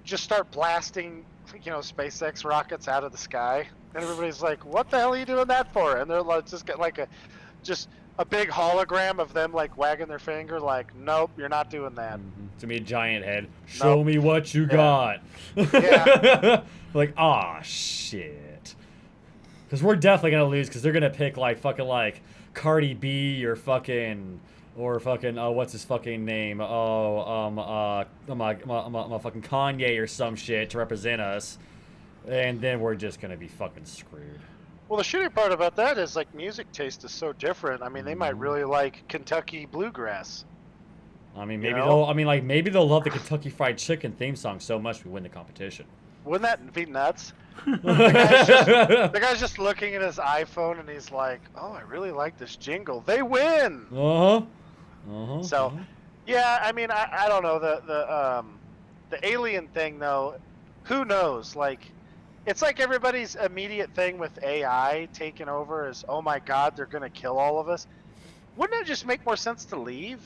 [SPEAKER 4] just start blasting, SpaceX rockets out of the sky, and everybody's like, "What the hell are you doing that for?" And they're like, just get like a big hologram of them like wagging their finger, like, "Nope, you're not doing that."
[SPEAKER 3] It's gonna be a giant head. Show
[SPEAKER 4] Nope.
[SPEAKER 3] me what you
[SPEAKER 4] Yeah.
[SPEAKER 3] got.
[SPEAKER 4] Yeah.
[SPEAKER 3] Like, ah, shit. Because we're definitely gonna lose. Because they're gonna pick like fucking like Cardi B or fucking what's his fucking name? My fucking Kanye or some shit to represent us, and then we're just gonna be fucking screwed.
[SPEAKER 4] Well, the shitty part about that is like music taste is so different. I mean, they might really like Kentucky bluegrass.
[SPEAKER 3] I mean,
[SPEAKER 4] You
[SPEAKER 3] maybe
[SPEAKER 4] know?
[SPEAKER 3] maybe they'll love the Kentucky Fried Chicken theme song so much we win the competition.
[SPEAKER 4] Wouldn't that be nuts? The guy's just looking at his iPhone and he's like, "Oh, I really like this jingle. They win." So, yeah, I mean, I don't know the alien thing though. Who knows? Like, it's like everybody's immediate thing with AI taking over is, "Oh my God, they're gonna kill all of us." Wouldn't it just make more sense to leave?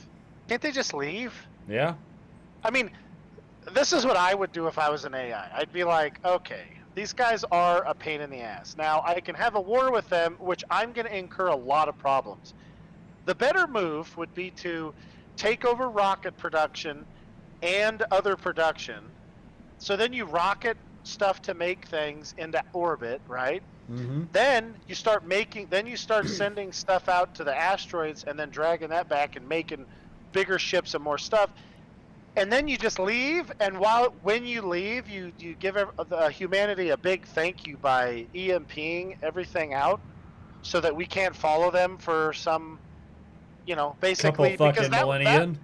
[SPEAKER 4] Can't they just leave?
[SPEAKER 3] Yeah.
[SPEAKER 4] I mean, this is what I would do if I was an AI. I'd be like, okay, these guys are a pain in the ass. Now, I can have a war with them, which I'm going to incur a lot of problems. The better move would be to take over rocket production and other production. So then you rocket stuff to make things into orbit, right?
[SPEAKER 3] Mm-hmm.
[SPEAKER 4] Then you start sending stuff out to the asteroids and then dragging that back and making bigger ships and more stuff. And then you just leave, and when you leave, you give humanity a big thank you by EMPing everything out, so that we can't follow them for some, basically
[SPEAKER 3] Couple
[SPEAKER 4] because
[SPEAKER 3] fucking millennium.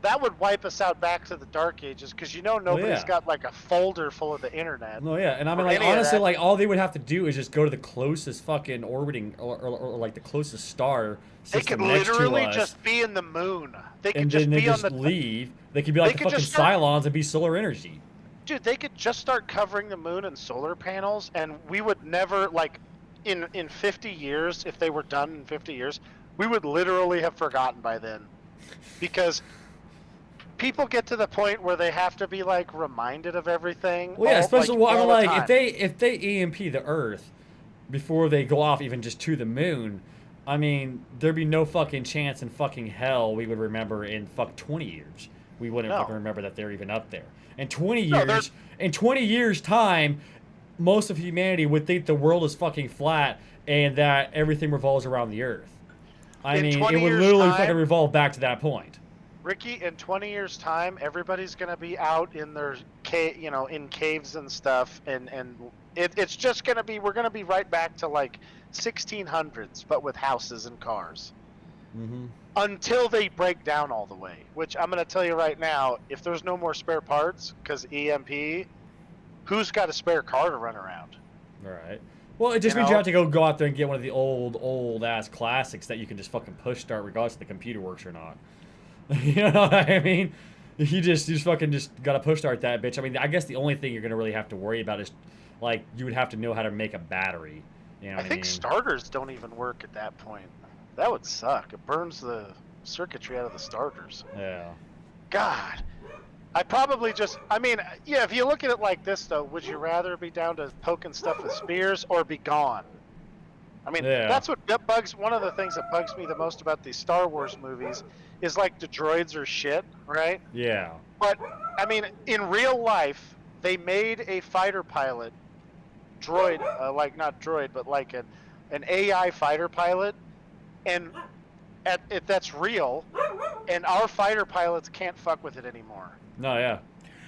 [SPEAKER 4] that would wipe us out back to the dark ages, because nobody's got like a folder full of the internet.
[SPEAKER 3] No, yeah, and I mean,
[SPEAKER 4] or
[SPEAKER 3] like,
[SPEAKER 4] any of
[SPEAKER 3] honestly,
[SPEAKER 4] that.
[SPEAKER 3] like, all they would have to do is just go to the closest fucking orbiting, or like the closest star
[SPEAKER 4] They
[SPEAKER 3] system
[SPEAKER 4] could
[SPEAKER 3] next
[SPEAKER 4] literally
[SPEAKER 3] to us,
[SPEAKER 4] just be in the moon. They could
[SPEAKER 3] and
[SPEAKER 4] just
[SPEAKER 3] then they
[SPEAKER 4] be on
[SPEAKER 3] just
[SPEAKER 4] the
[SPEAKER 3] leave. They could be like
[SPEAKER 4] they
[SPEAKER 3] the
[SPEAKER 4] could
[SPEAKER 3] fucking
[SPEAKER 4] just start-
[SPEAKER 3] Cylons and be solar energy.
[SPEAKER 4] Dude, they could just start covering the moon in solar panels, and we would never, like, in 50 years, if they were done in 50 years, we would literally have forgotten by then. Because people get to the point where they have to be, like, reminded of everything.
[SPEAKER 3] Well, yeah, especially
[SPEAKER 4] all the time.
[SPEAKER 3] if they EMP the Earth before they go off even just to the moon, I mean, there'd be no fucking chance in fucking hell we would remember in 20 years. We wouldn't
[SPEAKER 4] No.
[SPEAKER 3] fucking remember that they're even up there. In 20
[SPEAKER 4] No,
[SPEAKER 3] years, in 20 years time, most of humanity would think the world is fucking flat and that everything revolves around the Earth. I
[SPEAKER 4] In
[SPEAKER 3] mean, it
[SPEAKER 4] 20
[SPEAKER 3] would
[SPEAKER 4] years'
[SPEAKER 3] literally
[SPEAKER 4] time-
[SPEAKER 3] fucking revolve back to that point.
[SPEAKER 4] Ricky, in 20 years' time, everybody's going to be out in their in caves and stuff, and it's just going to be, we're going to be right back to like 1600s, but with houses and cars.
[SPEAKER 3] Mm-hmm.
[SPEAKER 4] Until they break down all the way, which I'm going to tell you right now, if there's no more spare parts because EMP, who's got a spare car to run around?
[SPEAKER 3] All right. Well, it just means you have to go out there and get one of the old ass classics that you can just fucking push start regardless if the computer works or not. You know what I mean? You just fucking gotta push start that bitch. I mean, I guess the only thing you're gonna really have to worry about is like you would have to know how to make a battery. You know what
[SPEAKER 4] I think starters don't even work at that point. That would suck. It burns the circuitry out of the starters.
[SPEAKER 3] Yeah.
[SPEAKER 4] God. If you look at it like this, though, would you rather be down to poking stuff with spears or be gone? I mean,
[SPEAKER 3] Yeah.
[SPEAKER 4] that's what one of the things that bugs me the most about these Star Wars movies is like the droids are shit, right?
[SPEAKER 3] Yeah.
[SPEAKER 4] But, I mean, in real life, they made a fighter pilot, droid, not droid, but like an AI fighter pilot, and if that's real, and our fighter pilots can't fuck with it anymore.
[SPEAKER 3] No, yeah.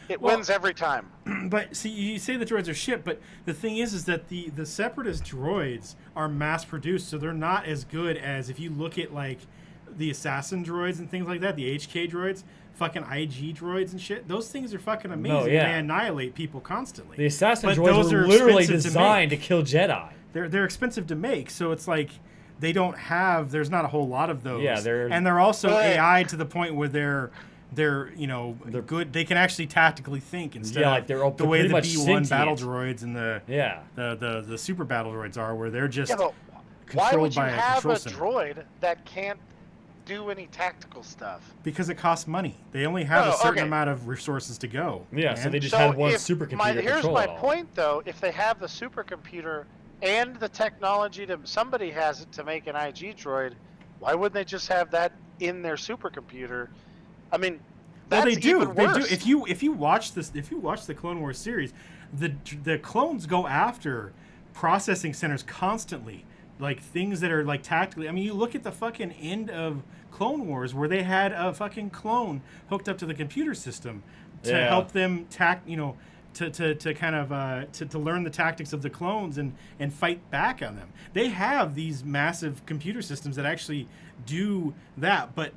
[SPEAKER 4] It wins every time.
[SPEAKER 1] But see, you say the droids are shit, but the thing is that the Separatist droids are mass produced, so they're not as good as if you look at like the assassin droids and things like that, the HK droids, fucking IG droids and shit. Those things are fucking amazing.
[SPEAKER 3] No, yeah.
[SPEAKER 1] They annihilate people constantly.
[SPEAKER 3] The assassin
[SPEAKER 1] But
[SPEAKER 3] droids
[SPEAKER 1] those
[SPEAKER 3] were
[SPEAKER 1] are
[SPEAKER 3] literally
[SPEAKER 1] expensive to
[SPEAKER 3] designed to
[SPEAKER 1] make.
[SPEAKER 3] kill Jedi.
[SPEAKER 1] They're expensive to make, so it's like they don't have. There's not a whole lot of those.
[SPEAKER 3] Yeah,
[SPEAKER 1] they're also
[SPEAKER 4] But-
[SPEAKER 1] AI to the point where they're good. They can actually tactically think instead
[SPEAKER 3] Yeah, like
[SPEAKER 1] of
[SPEAKER 3] they're
[SPEAKER 1] the way
[SPEAKER 3] pretty
[SPEAKER 1] the
[SPEAKER 3] much
[SPEAKER 1] B1 battle
[SPEAKER 3] sentient.
[SPEAKER 1] droids and
[SPEAKER 3] Yeah.
[SPEAKER 1] the super battle droids are, where they're just
[SPEAKER 4] Yeah, but why
[SPEAKER 1] controlled
[SPEAKER 4] would you
[SPEAKER 1] by a
[SPEAKER 4] have
[SPEAKER 1] control
[SPEAKER 4] a
[SPEAKER 1] center.
[SPEAKER 4] droid that can't do any tactical stuff?
[SPEAKER 1] Because it costs money. They only have a
[SPEAKER 4] Oh,
[SPEAKER 1] certain
[SPEAKER 4] okay.
[SPEAKER 1] amount of resources to go.
[SPEAKER 3] Yeah, so
[SPEAKER 1] man.
[SPEAKER 3] they just
[SPEAKER 4] So
[SPEAKER 3] had one
[SPEAKER 4] if
[SPEAKER 3] supercomputer
[SPEAKER 4] here's
[SPEAKER 3] control
[SPEAKER 4] my
[SPEAKER 3] it all.
[SPEAKER 4] point, though. If they have the supercomputer and the technology somebody has it to make an IG droid, why wouldn't they just have that in their supercomputer? I mean,
[SPEAKER 1] Well,
[SPEAKER 4] that's
[SPEAKER 1] they do.
[SPEAKER 4] even
[SPEAKER 1] They
[SPEAKER 4] worse.
[SPEAKER 1] do. If you watch the Clone Wars series, the clones go after processing centers constantly, like things that are like tactically. I mean, you look at the fucking end of Clone Wars where they had a fucking clone hooked up to the computer system to
[SPEAKER 3] Yeah.
[SPEAKER 1] help them to kind of to learn the tactics of the clones and fight back on them. They have these massive computer systems that actually do that, but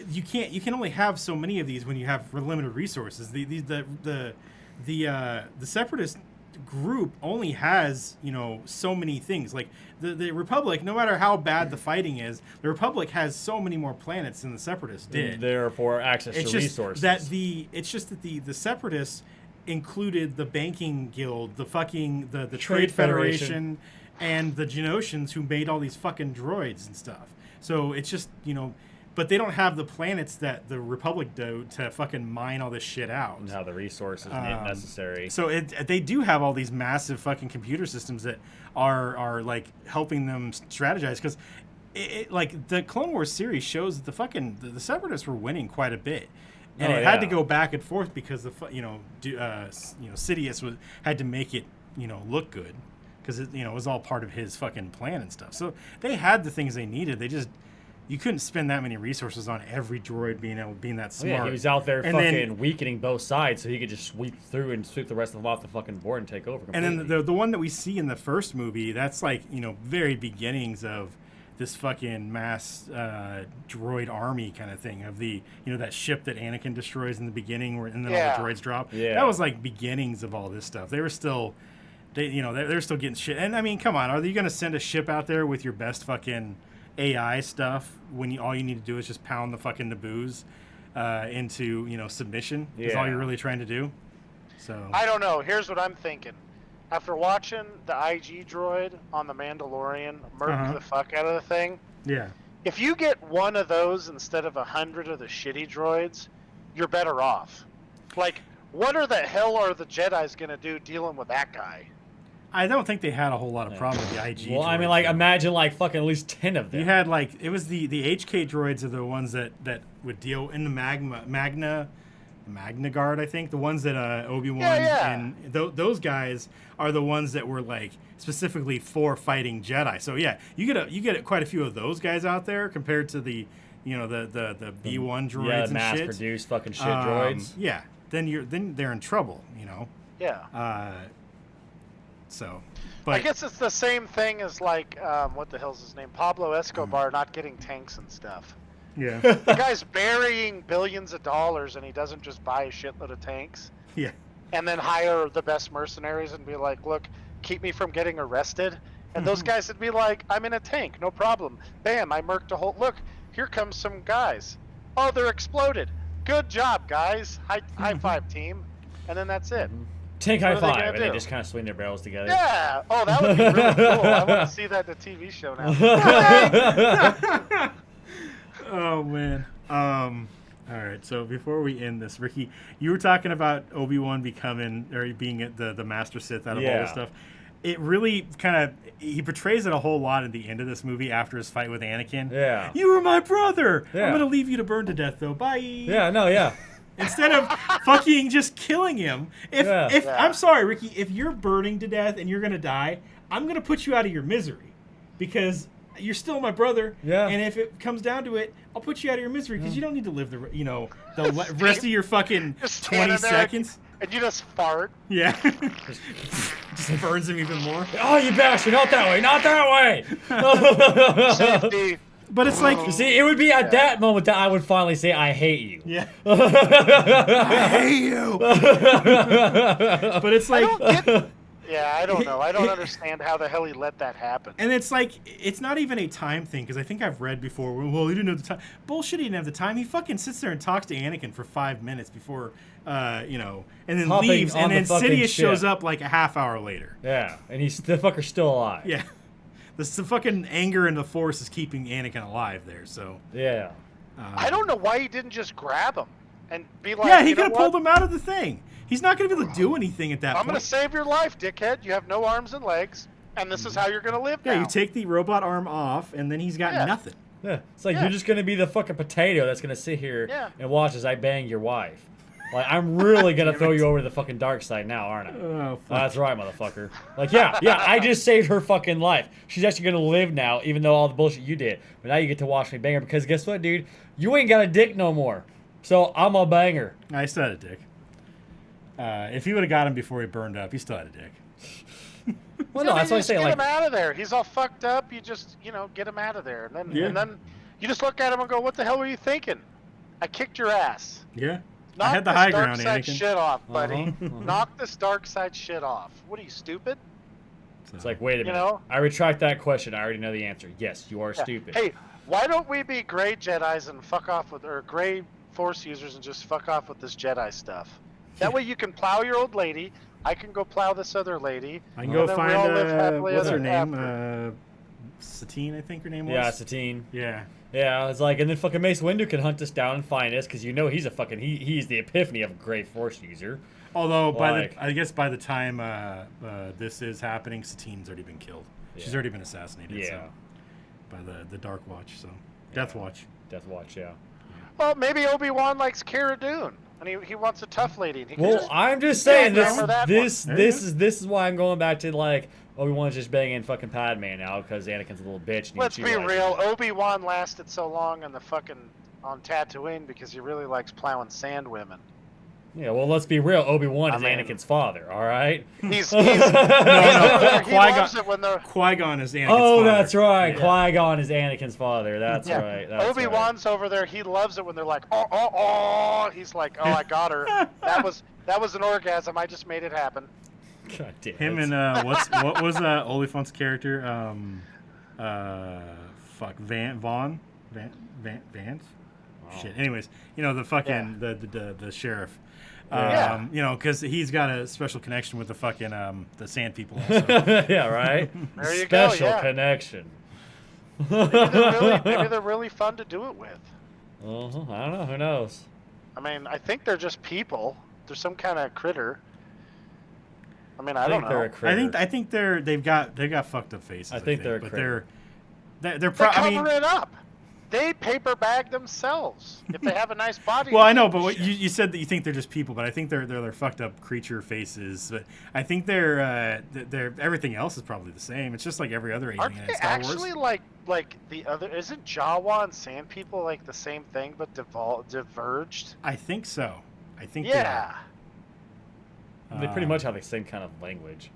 [SPEAKER 1] you can only have so many of these when you have limited resources. The separatist group only has so many things. Like the Republic, no matter how bad the fighting is, the Republic has so many more planets than the separatists did.
[SPEAKER 3] And therefore, access
[SPEAKER 1] It's
[SPEAKER 3] to
[SPEAKER 1] just
[SPEAKER 3] resources.
[SPEAKER 1] that the separatists included the banking guild, the Trade
[SPEAKER 3] Trade
[SPEAKER 1] Federation,
[SPEAKER 3] Federation.
[SPEAKER 1] and the Genossians who made all these fucking droids and stuff. So it's just but they don't have the planets that the Republic do to fucking mine all this shit out.
[SPEAKER 3] and how the resources necessary.
[SPEAKER 1] So they do have all these massive fucking computer systems that are like helping them strategize, because like the Clone Wars series shows that the Separatists were winning quite a bit, and it had to go back and forth because Sidious had to make it look good, because it was all part of his fucking plan and stuff. So they had the things they needed. You couldn't spend that many resources on every droid being that smart.
[SPEAKER 3] Yeah, he was out there
[SPEAKER 1] And
[SPEAKER 3] fucking
[SPEAKER 1] then-
[SPEAKER 3] weakening both sides, so he could just sweep through and sweep the rest of them off the fucking board and take over completely.
[SPEAKER 1] And then the one that we see in the first movie, that's like very beginnings of this fucking mass droid army kind of thing, of the that ship that Anakin destroys in the beginning, and then all the droids drop.
[SPEAKER 3] Yeah.
[SPEAKER 1] That was like beginnings of all this stuff. They were still, they're still getting shit. And I mean, come on, are you gonna send a ship out there with your best fucking AI stuff when all you need to do is just pound the fucking Naboos into submission? Is all
[SPEAKER 3] Yeah.
[SPEAKER 1] you're really trying to do? So
[SPEAKER 4] I don't know. Here's what I'm thinking. After watching the IG droid on the Mandalorian murk the fuck out of the thing,
[SPEAKER 1] yeah.
[SPEAKER 4] if you get one of those instead of 100 of the shitty droids, you're better off. Like, what the hell are the Jedi's gonna do dealing with that guy?
[SPEAKER 1] I don't think they had a whole lot of problem with the IG.
[SPEAKER 3] Well, I mean,
[SPEAKER 1] droids,
[SPEAKER 3] like,
[SPEAKER 1] though.
[SPEAKER 3] imagine like fucking at least 10 of them.
[SPEAKER 1] You had it was the HK droids are the ones that would deal in the Magna Guard, I think. The ones that Obi-Wan and those guys are the ones that were like specifically for fighting Jedi. So yeah, you get quite a few of those guys out there compared to the the B1 droids
[SPEAKER 3] yeah,
[SPEAKER 1] and
[SPEAKER 3] mass
[SPEAKER 1] shit.
[SPEAKER 3] produced fucking shit droids.
[SPEAKER 1] Yeah, then they're in trouble,
[SPEAKER 4] Yeah.
[SPEAKER 1] So,
[SPEAKER 4] I
[SPEAKER 1] but
[SPEAKER 4] guess it's the same thing as like, what the hell's his name? Pablo Escobar not getting tanks and stuff.
[SPEAKER 1] yeah,
[SPEAKER 4] The guy's burying billions of dollars and he doesn't just buy a shitload of tanks
[SPEAKER 1] yeah.
[SPEAKER 4] and then hire the best mercenaries and be like, look, keep me from getting arrested. And those guys would be like, I'm in a tank, no problem. Bam, I murked a whole... Look, here comes some guys. Oh, they're exploded. Good job, guys. High five, team. And then that's it.
[SPEAKER 3] Tank
[SPEAKER 4] What
[SPEAKER 3] high
[SPEAKER 4] are they
[SPEAKER 3] five,
[SPEAKER 4] gonna
[SPEAKER 3] and they
[SPEAKER 4] do?
[SPEAKER 3] just kind of swing their barrels together.
[SPEAKER 4] Yeah. Oh, that would be really cool. I want to see that in a TV show now.
[SPEAKER 1] Oh man. All right. So before we end this, Ricky, you were talking about Obi-Wan being the Master Sith out of all this stuff. It really he portrays it a whole lot at the end of this movie after his fight with Anakin.
[SPEAKER 3] Yeah.
[SPEAKER 1] You were my brother.
[SPEAKER 3] Yeah.
[SPEAKER 1] I'm gonna leave you to burn to death though. Bye.
[SPEAKER 3] Yeah, no, yeah.
[SPEAKER 1] Instead of fucking just killing him. If
[SPEAKER 4] Yeah.
[SPEAKER 1] I'm sorry, Ricky, if you're burning to death and you're gonna die, I'm gonna put you out of your misery, because you're still my brother.
[SPEAKER 3] Yeah.
[SPEAKER 1] And if it comes down to it, I'll put you out of your misery, because you don't need to live the rest of your fucking
[SPEAKER 4] Just
[SPEAKER 1] 20
[SPEAKER 4] standing there
[SPEAKER 1] seconds.
[SPEAKER 4] And you just fart.
[SPEAKER 1] Yeah. Just burns him even more.
[SPEAKER 3] Oh, you bastard! Not that way! Not that way!
[SPEAKER 4] Safety.
[SPEAKER 1] But it's like,
[SPEAKER 3] You see, it would be at that moment that I would finally say, I hate you.
[SPEAKER 1] yeah. I hate you. But it's
[SPEAKER 4] I
[SPEAKER 1] like,
[SPEAKER 4] don't get... Yeah, I don't know. I don't understand how the hell he let that happen.
[SPEAKER 1] and it's like, it's not even a time thing, because I think I've read before, well, he didn't have the time. Bullshit, he didn't have the time. He fucking sits there and talks to Anakin for 5 minutes before, and then
[SPEAKER 3] Hopping
[SPEAKER 1] leaves,
[SPEAKER 3] on
[SPEAKER 1] and
[SPEAKER 3] the
[SPEAKER 1] then
[SPEAKER 3] fucking
[SPEAKER 1] Sidious
[SPEAKER 3] ship.
[SPEAKER 1] shows up like a half hour later.
[SPEAKER 3] Yeah, and the fucker's still alive.
[SPEAKER 1] Yeah. the fucking anger and the Force is keeping Anakin alive there. So
[SPEAKER 3] Yeah.
[SPEAKER 4] I don't know why he didn't just grab him and be like,
[SPEAKER 1] Yeah, he
[SPEAKER 4] you
[SPEAKER 1] could
[SPEAKER 4] know
[SPEAKER 1] have pulled
[SPEAKER 4] what?
[SPEAKER 1] him out of the thing. He's not going to be able to do anything at that
[SPEAKER 4] I'm
[SPEAKER 1] point.
[SPEAKER 4] going to save your life, dickhead. You have no arms and legs, and this is how you're going to live
[SPEAKER 1] Yeah,
[SPEAKER 4] now.
[SPEAKER 1] you take the robot arm off, and then he's got
[SPEAKER 4] Yeah.
[SPEAKER 1] nothing.
[SPEAKER 3] Yeah. It's like
[SPEAKER 4] Yeah.
[SPEAKER 3] you're just gonna be the fucking potato that's gonna sit here
[SPEAKER 4] Yeah.
[SPEAKER 3] and watch as I bang your wife. Like I'm really gonna throw you over to the fucking dark side now, aren't I?
[SPEAKER 1] Oh, fuck.
[SPEAKER 3] That's right, motherfucker. Like, yeah, I just saved her fucking life. She's actually gonna live now, even though all the bullshit you did. But now you get to watch me bang her because guess what, dude? You ain't got a dick no more. So I'm a banger.
[SPEAKER 1] I still had a dick. If he would have got him before he burned up, he still had a dick.
[SPEAKER 3] Well,
[SPEAKER 4] Yeah,
[SPEAKER 3] no, that's
[SPEAKER 4] you
[SPEAKER 3] what I
[SPEAKER 4] just
[SPEAKER 3] say.
[SPEAKER 4] get
[SPEAKER 3] Like,
[SPEAKER 4] him out of there. He's all fucked up. You just, get him out of there, and then you just look at him and go, "What the hell were you thinking? I kicked your ass.
[SPEAKER 1] Yeah.
[SPEAKER 4] Knock
[SPEAKER 1] I had the
[SPEAKER 4] this
[SPEAKER 1] high
[SPEAKER 4] dark
[SPEAKER 1] ground,
[SPEAKER 4] side
[SPEAKER 1] Anakin.
[SPEAKER 4] shit off, buddy.
[SPEAKER 3] Uh-huh.
[SPEAKER 4] Knock this dark side shit off. What are you, stupid?
[SPEAKER 3] it's like, wait a minute.
[SPEAKER 4] know?
[SPEAKER 3] I retract that question. I already know the answer. Yes, you are
[SPEAKER 4] Yeah.
[SPEAKER 3] stupid.
[SPEAKER 4] Hey, why don't we be gray Jedis and fuck off with, or gray Force users and just fuck off with this Jedi stuff? That way you can plow your old lady. I can go plow this other lady.
[SPEAKER 1] I can go
[SPEAKER 4] and then we
[SPEAKER 1] find,
[SPEAKER 4] all live happily
[SPEAKER 1] what's her
[SPEAKER 4] ever
[SPEAKER 1] name?
[SPEAKER 4] after.
[SPEAKER 1] Satine, I think her name was.
[SPEAKER 3] Yeah, Satine.
[SPEAKER 1] Yeah.
[SPEAKER 3] Yeah, it's like, and then fucking Mace Windu can hunt us down and find us because he's a fucking he's the epiphany of a great Force user.
[SPEAKER 1] Although
[SPEAKER 3] Like-
[SPEAKER 1] I guess by the time this is happening, Satine's already been killed. She's
[SPEAKER 3] Yeah.
[SPEAKER 1] already been assassinated.
[SPEAKER 3] Yeah.
[SPEAKER 1] So, by the Dark Watch. So Death Watch.
[SPEAKER 3] Death Watch, yeah.
[SPEAKER 4] Well, maybe Obi-Wan likes Cara Dune, and he wants a tough lady. And he can
[SPEAKER 3] Well,
[SPEAKER 4] just,
[SPEAKER 3] I'm just saying
[SPEAKER 4] Yeah,
[SPEAKER 3] this
[SPEAKER 4] remember that
[SPEAKER 3] this
[SPEAKER 1] one.
[SPEAKER 3] this is this is why I'm going back to like Obi-Wan's just banging fucking Padme now because Anakin's a little bitch. And
[SPEAKER 4] let's
[SPEAKER 3] she
[SPEAKER 4] be
[SPEAKER 3] likes
[SPEAKER 4] real.
[SPEAKER 3] it.
[SPEAKER 4] Obi-Wan lasted so long on Tatooine because he really likes plowing sand women.
[SPEAKER 3] Yeah, well, let's be real. Obi-Wan
[SPEAKER 4] I
[SPEAKER 3] is
[SPEAKER 4] mean-
[SPEAKER 3] Anakin's father. All right.
[SPEAKER 4] He's
[SPEAKER 1] No,
[SPEAKER 4] he loves it when they're
[SPEAKER 1] Qui-Gon is Anakin's
[SPEAKER 3] Oh,
[SPEAKER 1] father.
[SPEAKER 3] that's right.
[SPEAKER 1] Yeah.
[SPEAKER 3] Qui-Gon is Anakin's father. That's
[SPEAKER 4] yeah.
[SPEAKER 3] right. That's
[SPEAKER 4] Obi-Wan's over there. He loves it when they're like, oh. He's like, oh, I got her. that was an orgasm. I just made it happen.
[SPEAKER 3] Right. God damn
[SPEAKER 1] Him
[SPEAKER 3] it.
[SPEAKER 1] and what was Oliphant's character? Vance.
[SPEAKER 3] Oh.
[SPEAKER 1] Shit. Anyways, the fucking the sheriff.
[SPEAKER 4] Yeah.
[SPEAKER 1] Because he's got a special connection with the fucking the Sand People. Also.
[SPEAKER 3] Yeah, right.
[SPEAKER 4] There you go,
[SPEAKER 3] Special
[SPEAKER 4] yeah.
[SPEAKER 3] connection.
[SPEAKER 4] Maybe they're really fun to do it with.
[SPEAKER 3] Uh-huh. I don't know. Who knows?
[SPEAKER 4] I mean, I think they're just people. They're some kind of critter. I mean, I don't
[SPEAKER 3] they're a
[SPEAKER 4] know.
[SPEAKER 3] critter.
[SPEAKER 1] I think they've got fucked up faces.
[SPEAKER 3] I think they're a
[SPEAKER 1] but
[SPEAKER 3] critter.
[SPEAKER 1] they're
[SPEAKER 4] They
[SPEAKER 1] I
[SPEAKER 4] cover
[SPEAKER 1] mean,
[SPEAKER 4] it up. They paper bag themselves if they have a nice body.
[SPEAKER 1] well, I know, but what you said that you think they're just people, but I think they're fucked up creature faces. But I think they're everything else is probably the same. It's just like every other alien
[SPEAKER 4] Aren't
[SPEAKER 1] in
[SPEAKER 4] they
[SPEAKER 1] Star
[SPEAKER 4] actually
[SPEAKER 1] Wars.
[SPEAKER 4] like the other? Isn't Jawa and Sand People like the same thing but diverged?
[SPEAKER 1] I think so. I think
[SPEAKER 4] Yeah.
[SPEAKER 3] They pretty much have the same kind of language.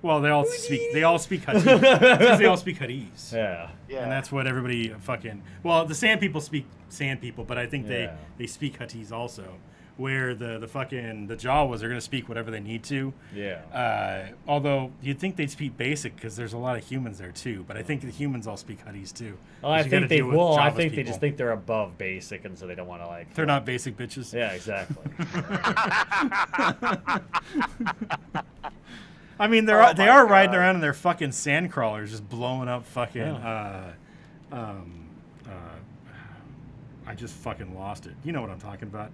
[SPEAKER 1] Well, they all speak Huttese. Because they all speak Huttese.
[SPEAKER 3] Yeah.
[SPEAKER 4] Yeah.
[SPEAKER 1] And that's what everybody fucking. Well, the Sand People speak Sand People, but I think
[SPEAKER 3] Yeah.
[SPEAKER 1] they speak Huttese also. Where the Jawas are gonna speak whatever they need to.
[SPEAKER 3] Yeah.
[SPEAKER 1] Although you'd think they'd speak Basic because there's a lot of humans there too. But I think the humans all speak Huttese too.
[SPEAKER 3] Well, I
[SPEAKER 1] 'Cause you gotta
[SPEAKER 3] think they
[SPEAKER 1] deal with
[SPEAKER 3] will. I
[SPEAKER 1] Java's
[SPEAKER 3] think they
[SPEAKER 1] people.
[SPEAKER 3] just think they're above basic, and so they don't want to like.
[SPEAKER 1] They're not basic bitches.
[SPEAKER 3] Yeah, exactly.
[SPEAKER 1] I mean, they
[SPEAKER 4] Oh
[SPEAKER 1] are
[SPEAKER 4] my
[SPEAKER 1] riding
[SPEAKER 4] God.
[SPEAKER 1] around in their fucking sand crawlers, just blowing up fucking. I just fucking lost it. You know what I'm talking about?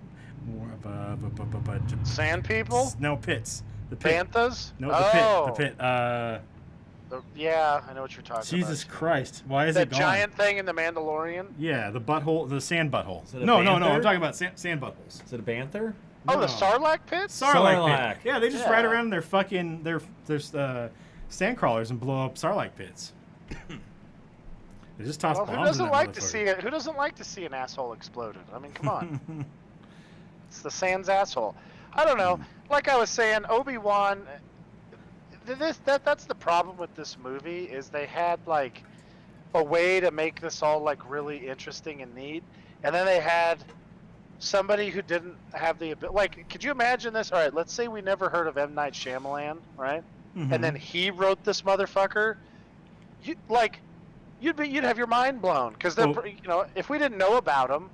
[SPEAKER 4] Sand People?
[SPEAKER 1] No, pits. The pit.
[SPEAKER 4] Banthas?
[SPEAKER 1] No,
[SPEAKER 4] oh.
[SPEAKER 1] the pit.
[SPEAKER 4] Yeah, I know what you're talking about.
[SPEAKER 1] Jesus Christ! Why is
[SPEAKER 4] That
[SPEAKER 1] it gone?
[SPEAKER 4] giant thing in the Mandalorian?
[SPEAKER 1] Yeah, the butthole, the sand butthole.
[SPEAKER 3] Is it a
[SPEAKER 1] No, I'm
[SPEAKER 3] panther?
[SPEAKER 1] talking about sand buttholes.
[SPEAKER 3] Is it a banther?
[SPEAKER 4] Oh, the
[SPEAKER 1] No.
[SPEAKER 4] Sarlacc pit?
[SPEAKER 1] Sarlacc pit. Yeah, they just
[SPEAKER 4] Yeah.
[SPEAKER 1] ride around in their fucking their sand crawlers and blow up Sarlacc pits. They just toss
[SPEAKER 4] Well,
[SPEAKER 1] bombs.
[SPEAKER 4] who doesn't
[SPEAKER 1] in that
[SPEAKER 4] like to
[SPEAKER 1] motherfucker.
[SPEAKER 4] see it? Who doesn't like to see an asshole exploded? I mean, come on. It's the Sans asshole. I don't know. Like I was saying, Obi-Wan. That's the problem with this movie is they had like a way to make this all like really interesting and neat, and then they had somebody who didn't have the ability. Like, could you imagine this? All right, let's say we never heard of M. Night Shyamalan, right?
[SPEAKER 1] Mhm.
[SPEAKER 4] And then he wrote this motherfucker. You'd have your mind blown because
[SPEAKER 1] Well-
[SPEAKER 4] if we didn't know about him,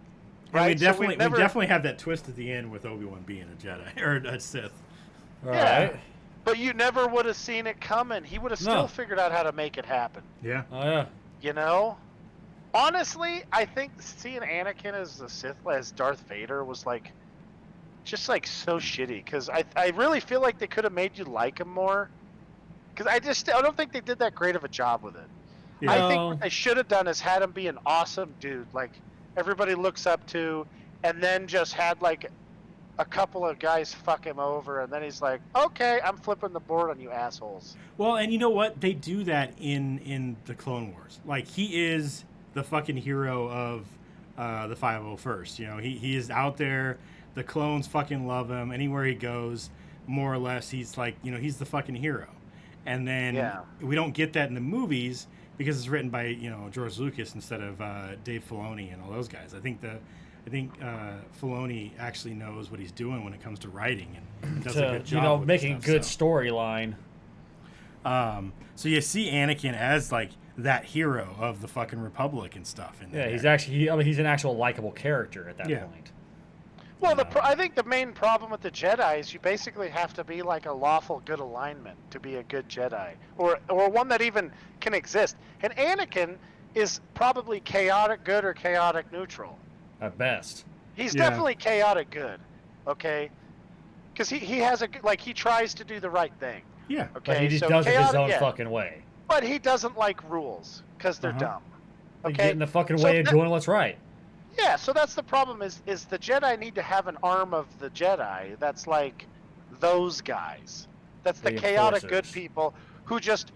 [SPEAKER 1] And
[SPEAKER 4] right?
[SPEAKER 1] we definitely
[SPEAKER 4] we'd never,
[SPEAKER 1] we definitely have that twist at the end with Obi-Wan being a Jedi or a Sith.
[SPEAKER 3] All
[SPEAKER 4] Yeah.
[SPEAKER 3] right.
[SPEAKER 4] But you never would have seen it coming. He would have still
[SPEAKER 3] No.
[SPEAKER 4] figured out how to make it happen.
[SPEAKER 1] Yeah.
[SPEAKER 3] Oh yeah.
[SPEAKER 4] You know? Honestly, I think seeing Anakin as the Sith, as Darth Vader, was like, just like so shitty. Because I really feel like they could have made you like him more. Because I don't think they did that great of a job with it.
[SPEAKER 1] Yeah.
[SPEAKER 4] I think what they should have done is had him be an awesome dude, like everybody looks up to, and then just had like a couple of guys fuck him over, and then he's like, okay, I'm flipping the board on you assholes.
[SPEAKER 1] Well, and you know what? They do that in the Clone Wars. Like, he is the fucking hero of the 501st. You know, he is out there. The clones fucking love him. Anywhere he goes, more or less, he's like, you know, he's the fucking hero. And then we don't get that in the movies because it's written by, you know, George Lucas instead of Dave Filoni and all those guys. I think Filoni actually knows what he's doing when it comes to writing and does a good job.
[SPEAKER 3] You know,
[SPEAKER 1] with
[SPEAKER 3] making
[SPEAKER 1] stuff,
[SPEAKER 3] good
[SPEAKER 1] so.
[SPEAKER 3] storyline.
[SPEAKER 1] So you see Anakin as like that hero of the fucking Republic and stuff.
[SPEAKER 3] Yeah, he's actually. I mean, he's an actual likable character at that point.
[SPEAKER 4] Well, I think the main problem with the Jedi is you basically have to be like a lawful good alignment to be a good Jedi, or one that even can exist. And Anakin is probably chaotic good or chaotic neutral.
[SPEAKER 3] At best.
[SPEAKER 4] He's definitely chaotic good, okay? Because he has he tries to do the right thing.
[SPEAKER 1] Yeah.
[SPEAKER 3] But
[SPEAKER 4] Okay.
[SPEAKER 3] he just
[SPEAKER 4] so
[SPEAKER 3] does it his
[SPEAKER 4] chaotic,
[SPEAKER 3] own
[SPEAKER 4] yeah.
[SPEAKER 3] fucking way.
[SPEAKER 4] But he doesn't like rules because they're dumb.
[SPEAKER 3] They
[SPEAKER 4] Okay.
[SPEAKER 3] get in the fucking
[SPEAKER 4] So
[SPEAKER 3] way of
[SPEAKER 4] that-
[SPEAKER 3] doing what's right.
[SPEAKER 4] Yeah, so that's the problem is the Jedi need to have an arm of the Jedi that's like those guys. That's the
[SPEAKER 3] The
[SPEAKER 4] chaotic
[SPEAKER 3] enforcers.
[SPEAKER 4] good people who just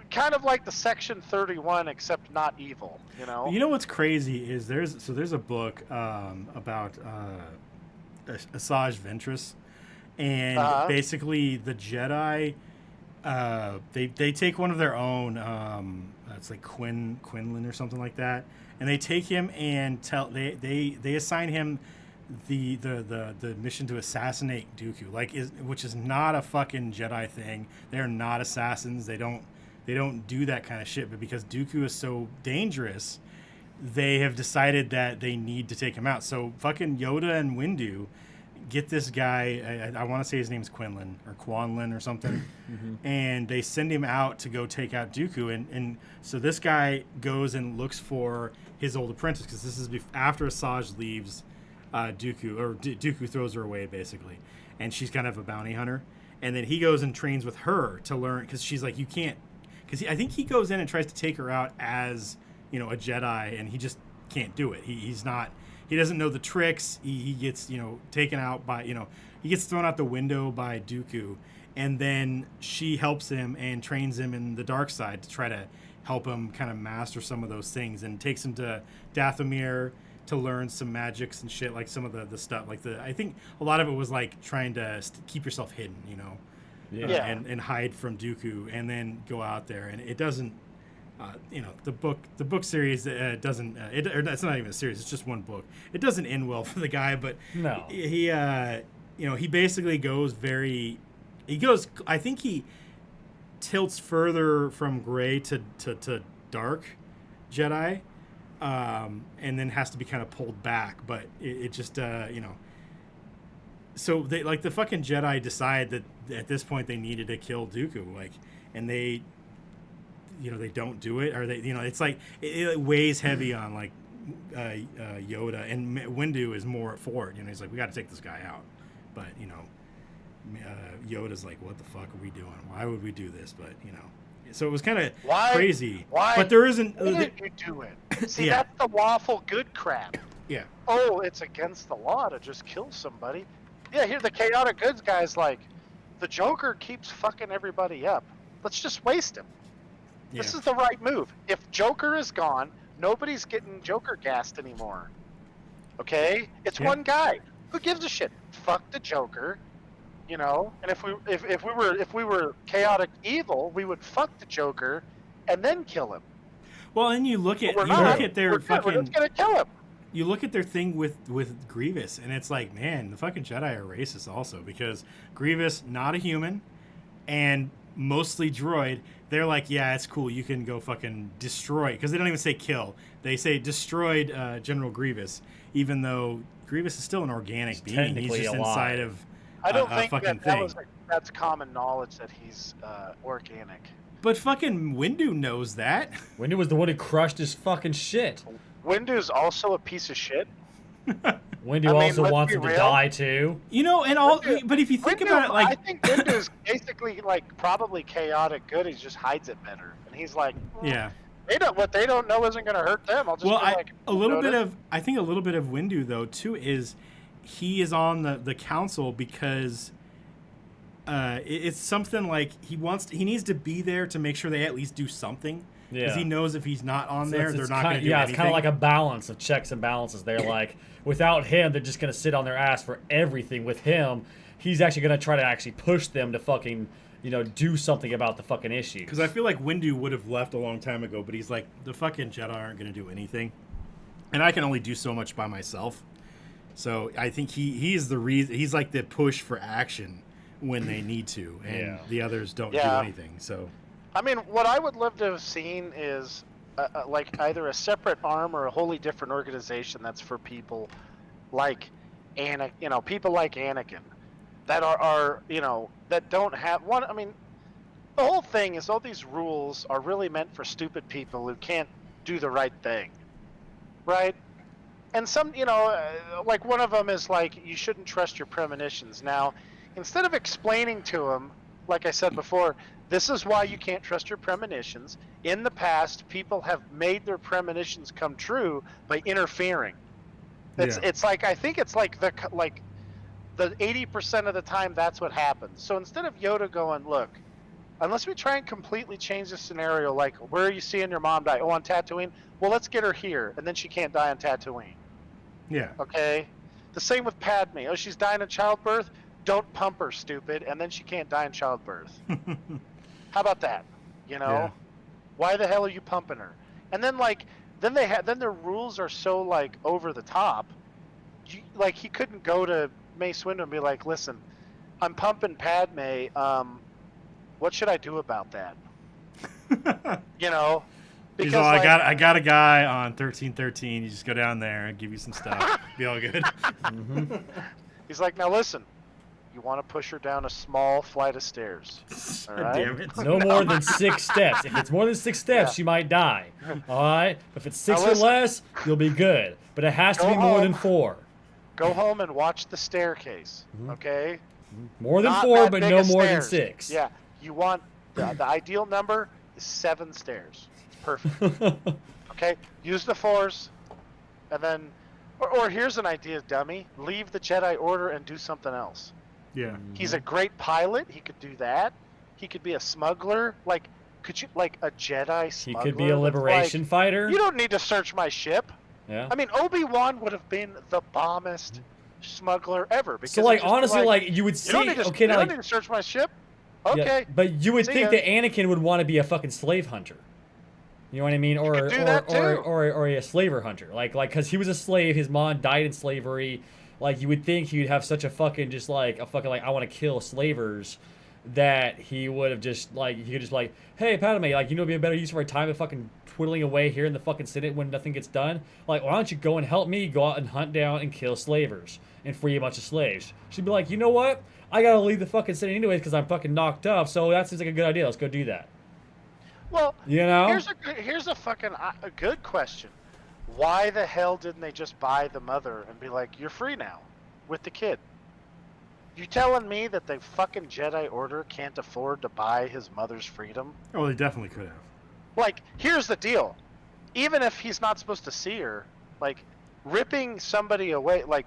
[SPEAKER 4] kind of like the Section 31 except not evil, you know?
[SPEAKER 1] You know what's crazy is there's a book about Asajj Ventress, and basically the Jedi they take one of their own it's like Quinlan or something like that, and they take him and they assign him the mission to assassinate Dooku, which is not a fucking Jedi thing. They're not assassins. They don't do that kind of shit. But because Dooku is so dangerous, they have decided that they need to take him out. So fucking Yoda and Windu get this guy, I want to say his name's Quinlan or Quanlan or something, and they send him out to go take out Dooku. And so this guy goes and looks for his old apprentice, because this is after Asajj leaves Dooku, or Dooku throws her away, basically. And she's kind of a bounty hunter. And then he goes and trains with her to learn, because she's like, you can't, because I think he goes in and tries to take her out as, you know, a Jedi, and he just can't do it. He's not, he doesn't know the tricks. He gets, you know, taken out by, you know, he gets thrown out the window by Dooku, and then she helps him and trains him in the dark side to try to help him kind of master some of those things, and takes him to Dathomir to learn some magics and shit, like some of the stuff, like I think a lot of it was like trying to keep yourself hidden, you know, and hide from Dooku, and then go out there. And it doesn't, you know, the book series doesn't. It's not even a series. It's just one book. It doesn't end well for the guy, but
[SPEAKER 3] No.
[SPEAKER 1] he, you know, he basically goes I think he tilts further from gray to dark Jedi, and then has to be kind of pulled back. But it just, you know. So they, like, the fucking Jedi decide that at this point they needed to kill Dooku, like, and they, you know, they don't do it, or they, you know, it's like it weighs heavy on like Yoda, and Windu is more for it. You know, he's like, we got to take this guy out, but you know, Yoda's like, what the fuck are we doing? Why would we do this? But you know, so it was kind of crazy.
[SPEAKER 4] Why?
[SPEAKER 1] But there isn't.
[SPEAKER 4] Why did you do it? See,
[SPEAKER 1] Yeah.
[SPEAKER 4] that's the lawful good crap.
[SPEAKER 1] Yeah.
[SPEAKER 4] Oh, it's against the law to just kill somebody. Yeah, here the chaotic goods guy's like, the Joker keeps fucking everybody up. Let's just waste him.
[SPEAKER 1] Yeah.
[SPEAKER 4] This is the right move. If Joker is gone, nobody's getting Joker gassed anymore. Okay? It's one guy. Who gives a shit? Fuck the Joker. You know? And if we were chaotic evil, we would fuck the Joker and then kill him.
[SPEAKER 1] Well, and you look at
[SPEAKER 4] But we're not.
[SPEAKER 1] look at their
[SPEAKER 4] We're
[SPEAKER 1] fucking.
[SPEAKER 4] just gonna kill him.
[SPEAKER 1] You look at their thing with Grievous, and it's like, man, the fucking Jedi are racist also, because Grievous, not a human, and mostly droid. They're like, yeah, it's cool, you can go fucking destroy, because they don't even say kill. They say destroyed General Grievous, even though Grievous is still an organic being. He's
[SPEAKER 3] technically
[SPEAKER 1] just
[SPEAKER 3] alive.
[SPEAKER 1] inside of
[SPEAKER 4] I don't think
[SPEAKER 1] fucking
[SPEAKER 4] that
[SPEAKER 1] thing.
[SPEAKER 4] that's common knowledge that he's organic.
[SPEAKER 1] But fucking Windu knows that.
[SPEAKER 3] Windu was the one who crushed his fucking shit.
[SPEAKER 4] Windu's also a piece of shit.
[SPEAKER 3] Windu
[SPEAKER 4] I mean,
[SPEAKER 3] also
[SPEAKER 4] let's
[SPEAKER 3] wants
[SPEAKER 4] be
[SPEAKER 3] him to
[SPEAKER 4] real.
[SPEAKER 3] die too.
[SPEAKER 1] You know, and all.
[SPEAKER 4] Windu-
[SPEAKER 1] But if you think
[SPEAKER 4] Windu-
[SPEAKER 1] about it,
[SPEAKER 4] I
[SPEAKER 1] like,
[SPEAKER 4] think Windu's basically like probably chaotic good. He just hides it better, and he's like,
[SPEAKER 1] yeah.
[SPEAKER 4] what they don't know isn't going to hurt them. I'll just
[SPEAKER 1] Well,
[SPEAKER 4] be like,
[SPEAKER 1] I think a little bit of Windu though too is he is on the council because it's something like he needs to be there to make sure they at least do something. Because he knows if he's not on there, they're not going to do anything.
[SPEAKER 3] Yeah, it's kind of like a balance of checks and balances. They're like, without him, they're just going to sit on their ass for everything. With him, he's actually going to try to actually push them to fucking, do something about the fucking issue.
[SPEAKER 1] Because I feel like Windu would have left a long time ago, but he's like, the fucking Jedi aren't going to do anything. And I can only do so much by myself. So I think he's the reason. He's like the push for action when they need to. And the others don't do anything. So...
[SPEAKER 4] I mean, what I would love to have seen is like either a separate arm or a wholly different organization that's for people like people like Anakin that are that don't have one. I mean, the whole thing is all these rules are really meant for stupid people who can't do the right thing, right? And some, like one of them is like, you shouldn't trust your premonitions. Now, instead of explaining to them, like I said before, this is why you can't trust your premonitions. In the past, people have made their premonitions come true by interfering. It's like, I think it's like the 80% of the time that's what happens. So instead of Yoda going, look, unless we try and completely change the scenario, like where are you seeing your mom die? Oh, on Tatooine? Well, let's get her here, and then she can't die on Tatooine.
[SPEAKER 1] Yeah.
[SPEAKER 4] Okay? The same with Padme. Oh, she's dying in childbirth? Don't pump her, stupid, and then she can't die in childbirth. How about that? Why the hell are you pumping her? And then then their rules are so like over the top. Like he couldn't go to Mace Windu and be like, "Listen, I'm pumping Padme. What should I do about that?" Because
[SPEAKER 1] he's all, I got a guy on 1313. You just go down there and give you some stuff. Be all good.
[SPEAKER 3] Mm-hmm.
[SPEAKER 4] He's like, now listen. You want to push her down a small flight of stairs. All right?
[SPEAKER 1] Damn it.
[SPEAKER 3] No more than 6 steps. If it's more than 6 steps, she might die. All right? If it's 6 or less, you'll be good. But it has to be more than 4.
[SPEAKER 4] Go home and watch the staircase, okay?
[SPEAKER 3] More than
[SPEAKER 4] Not
[SPEAKER 3] 4,
[SPEAKER 4] that
[SPEAKER 3] but
[SPEAKER 4] big
[SPEAKER 3] no
[SPEAKER 4] of
[SPEAKER 3] more than
[SPEAKER 4] stairs.
[SPEAKER 3] 6.
[SPEAKER 4] Yeah, you want the ideal number is 7 stairs. It's perfect. Okay, use the 4s, and then, or here's an idea, dummy. Leave the Jedi Order and do something else.
[SPEAKER 1] Yeah.
[SPEAKER 4] He's a great pilot. He could do that. He could be a smuggler. Like, could you like a Jedi smuggler?
[SPEAKER 3] He could be a liberation fighter.
[SPEAKER 4] You don't need to search my ship.
[SPEAKER 3] Yeah.
[SPEAKER 4] I mean, Obi-Wan would have been the bombest smuggler ever. Because
[SPEAKER 3] So, like,
[SPEAKER 4] it's just
[SPEAKER 3] honestly, like, you would
[SPEAKER 4] you don't
[SPEAKER 3] see...
[SPEAKER 4] need to,
[SPEAKER 3] Okay,
[SPEAKER 4] you
[SPEAKER 3] now,
[SPEAKER 4] don't
[SPEAKER 3] like...
[SPEAKER 4] need to search my ship. Okay.
[SPEAKER 3] Yeah, but you would
[SPEAKER 4] See
[SPEAKER 3] think
[SPEAKER 4] ya.
[SPEAKER 3] that Anakin would want to be a fucking slave hunter. You know what I mean? Or
[SPEAKER 4] could do that too.
[SPEAKER 3] or a slaver hunter. Like because he was a slave, his mom died in slavery. Like you would think he'd have such a fucking just like a fucking like I want to kill slavers that he would have just like he could just like, hey Padme, like it'd be a better use of our time than fucking twiddling away here in the fucking Senate when nothing gets done. Like why don't you go and help me go out and hunt down and kill slavers and free a bunch of slaves? She'd be like, you know what? I gotta leave the fucking Senate anyways because I'm fucking knocked up. So that seems like a good idea. Let's go do that.
[SPEAKER 4] Well,
[SPEAKER 3] you know,
[SPEAKER 4] here's a fucking a good question. Why the hell didn't they just buy the mother and be like, you're free now with the kid? You telling me that the fucking Jedi Order can't afford to buy his mother's freedom?
[SPEAKER 1] Oh, they definitely could have.
[SPEAKER 4] Like, here's the deal. Even if he's not supposed to see her, like, ripping somebody away, like,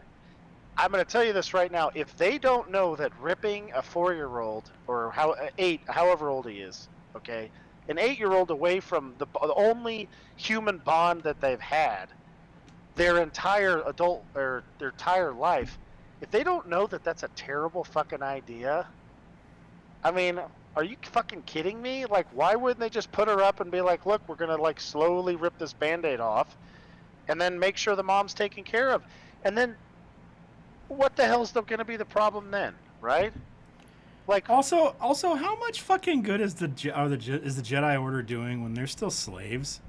[SPEAKER 4] I'm going to tell you this right now. If they don't know that ripping a 4-year-old, or however old he is, okay, an 8-year-old away from the only human bond that they've had their entire their entire life, if they don't know that that's a terrible fucking idea, I mean, are you fucking kidding me? Like, why wouldn't they just put her up and be like, look, we're gonna like slowly rip this Band-Aid off and then make sure the mom's taken care of, and then what the hell's gonna be the problem then, right? Like,
[SPEAKER 1] also, how much fucking good is the Jedi Order doing when they're still slaves?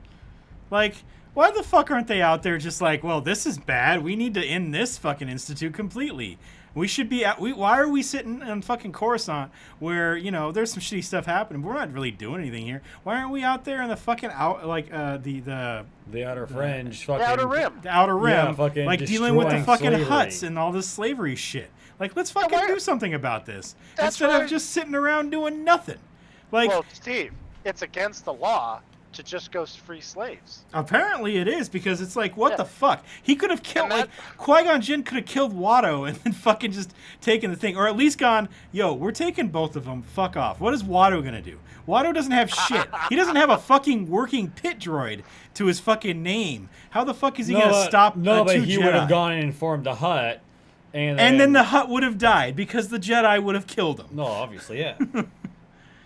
[SPEAKER 1] Like, why the fuck aren't they out there just like, well, this is bad. We need to end this fucking institute completely. We should be at. Why are we sitting on fucking Coruscant where there's some shitty stuff happening? But we're not really doing anything here. Why aren't we out there in the fucking
[SPEAKER 3] the outer fringe, fucking
[SPEAKER 4] The outer rim.
[SPEAKER 1] the outer rim,
[SPEAKER 3] Yeah, fucking
[SPEAKER 1] like dealing with the
[SPEAKER 3] destroying
[SPEAKER 1] fucking
[SPEAKER 3] slavery.
[SPEAKER 1] huts and all this slavery shit? Like, let's fucking
[SPEAKER 4] why-
[SPEAKER 1] do something about this
[SPEAKER 4] That's
[SPEAKER 1] instead
[SPEAKER 4] why-
[SPEAKER 1] of just sitting around doing nothing. Like,
[SPEAKER 4] Well, Steve, it's against the law to just go free slaves.
[SPEAKER 1] apparently it is, because it's like, what
[SPEAKER 4] Yeah.
[SPEAKER 1] the fuck? He could have killed,
[SPEAKER 4] And
[SPEAKER 1] like, Qui-Gon Jinn could have killed Watto and then fucking just taken the thing. Or at least gone, yo, we're taking both of them, fuck off. What is Watto gonna do? Watto doesn't have shit. He doesn't have a fucking working pit droid to his fucking name. How the fuck is he gonna stop
[SPEAKER 3] but
[SPEAKER 1] two
[SPEAKER 3] he
[SPEAKER 1] Jedi?
[SPEAKER 3] would have gone and informed the hut, and
[SPEAKER 1] then the hut would have died because the Jedi would have killed him.
[SPEAKER 3] No, obviously, yeah.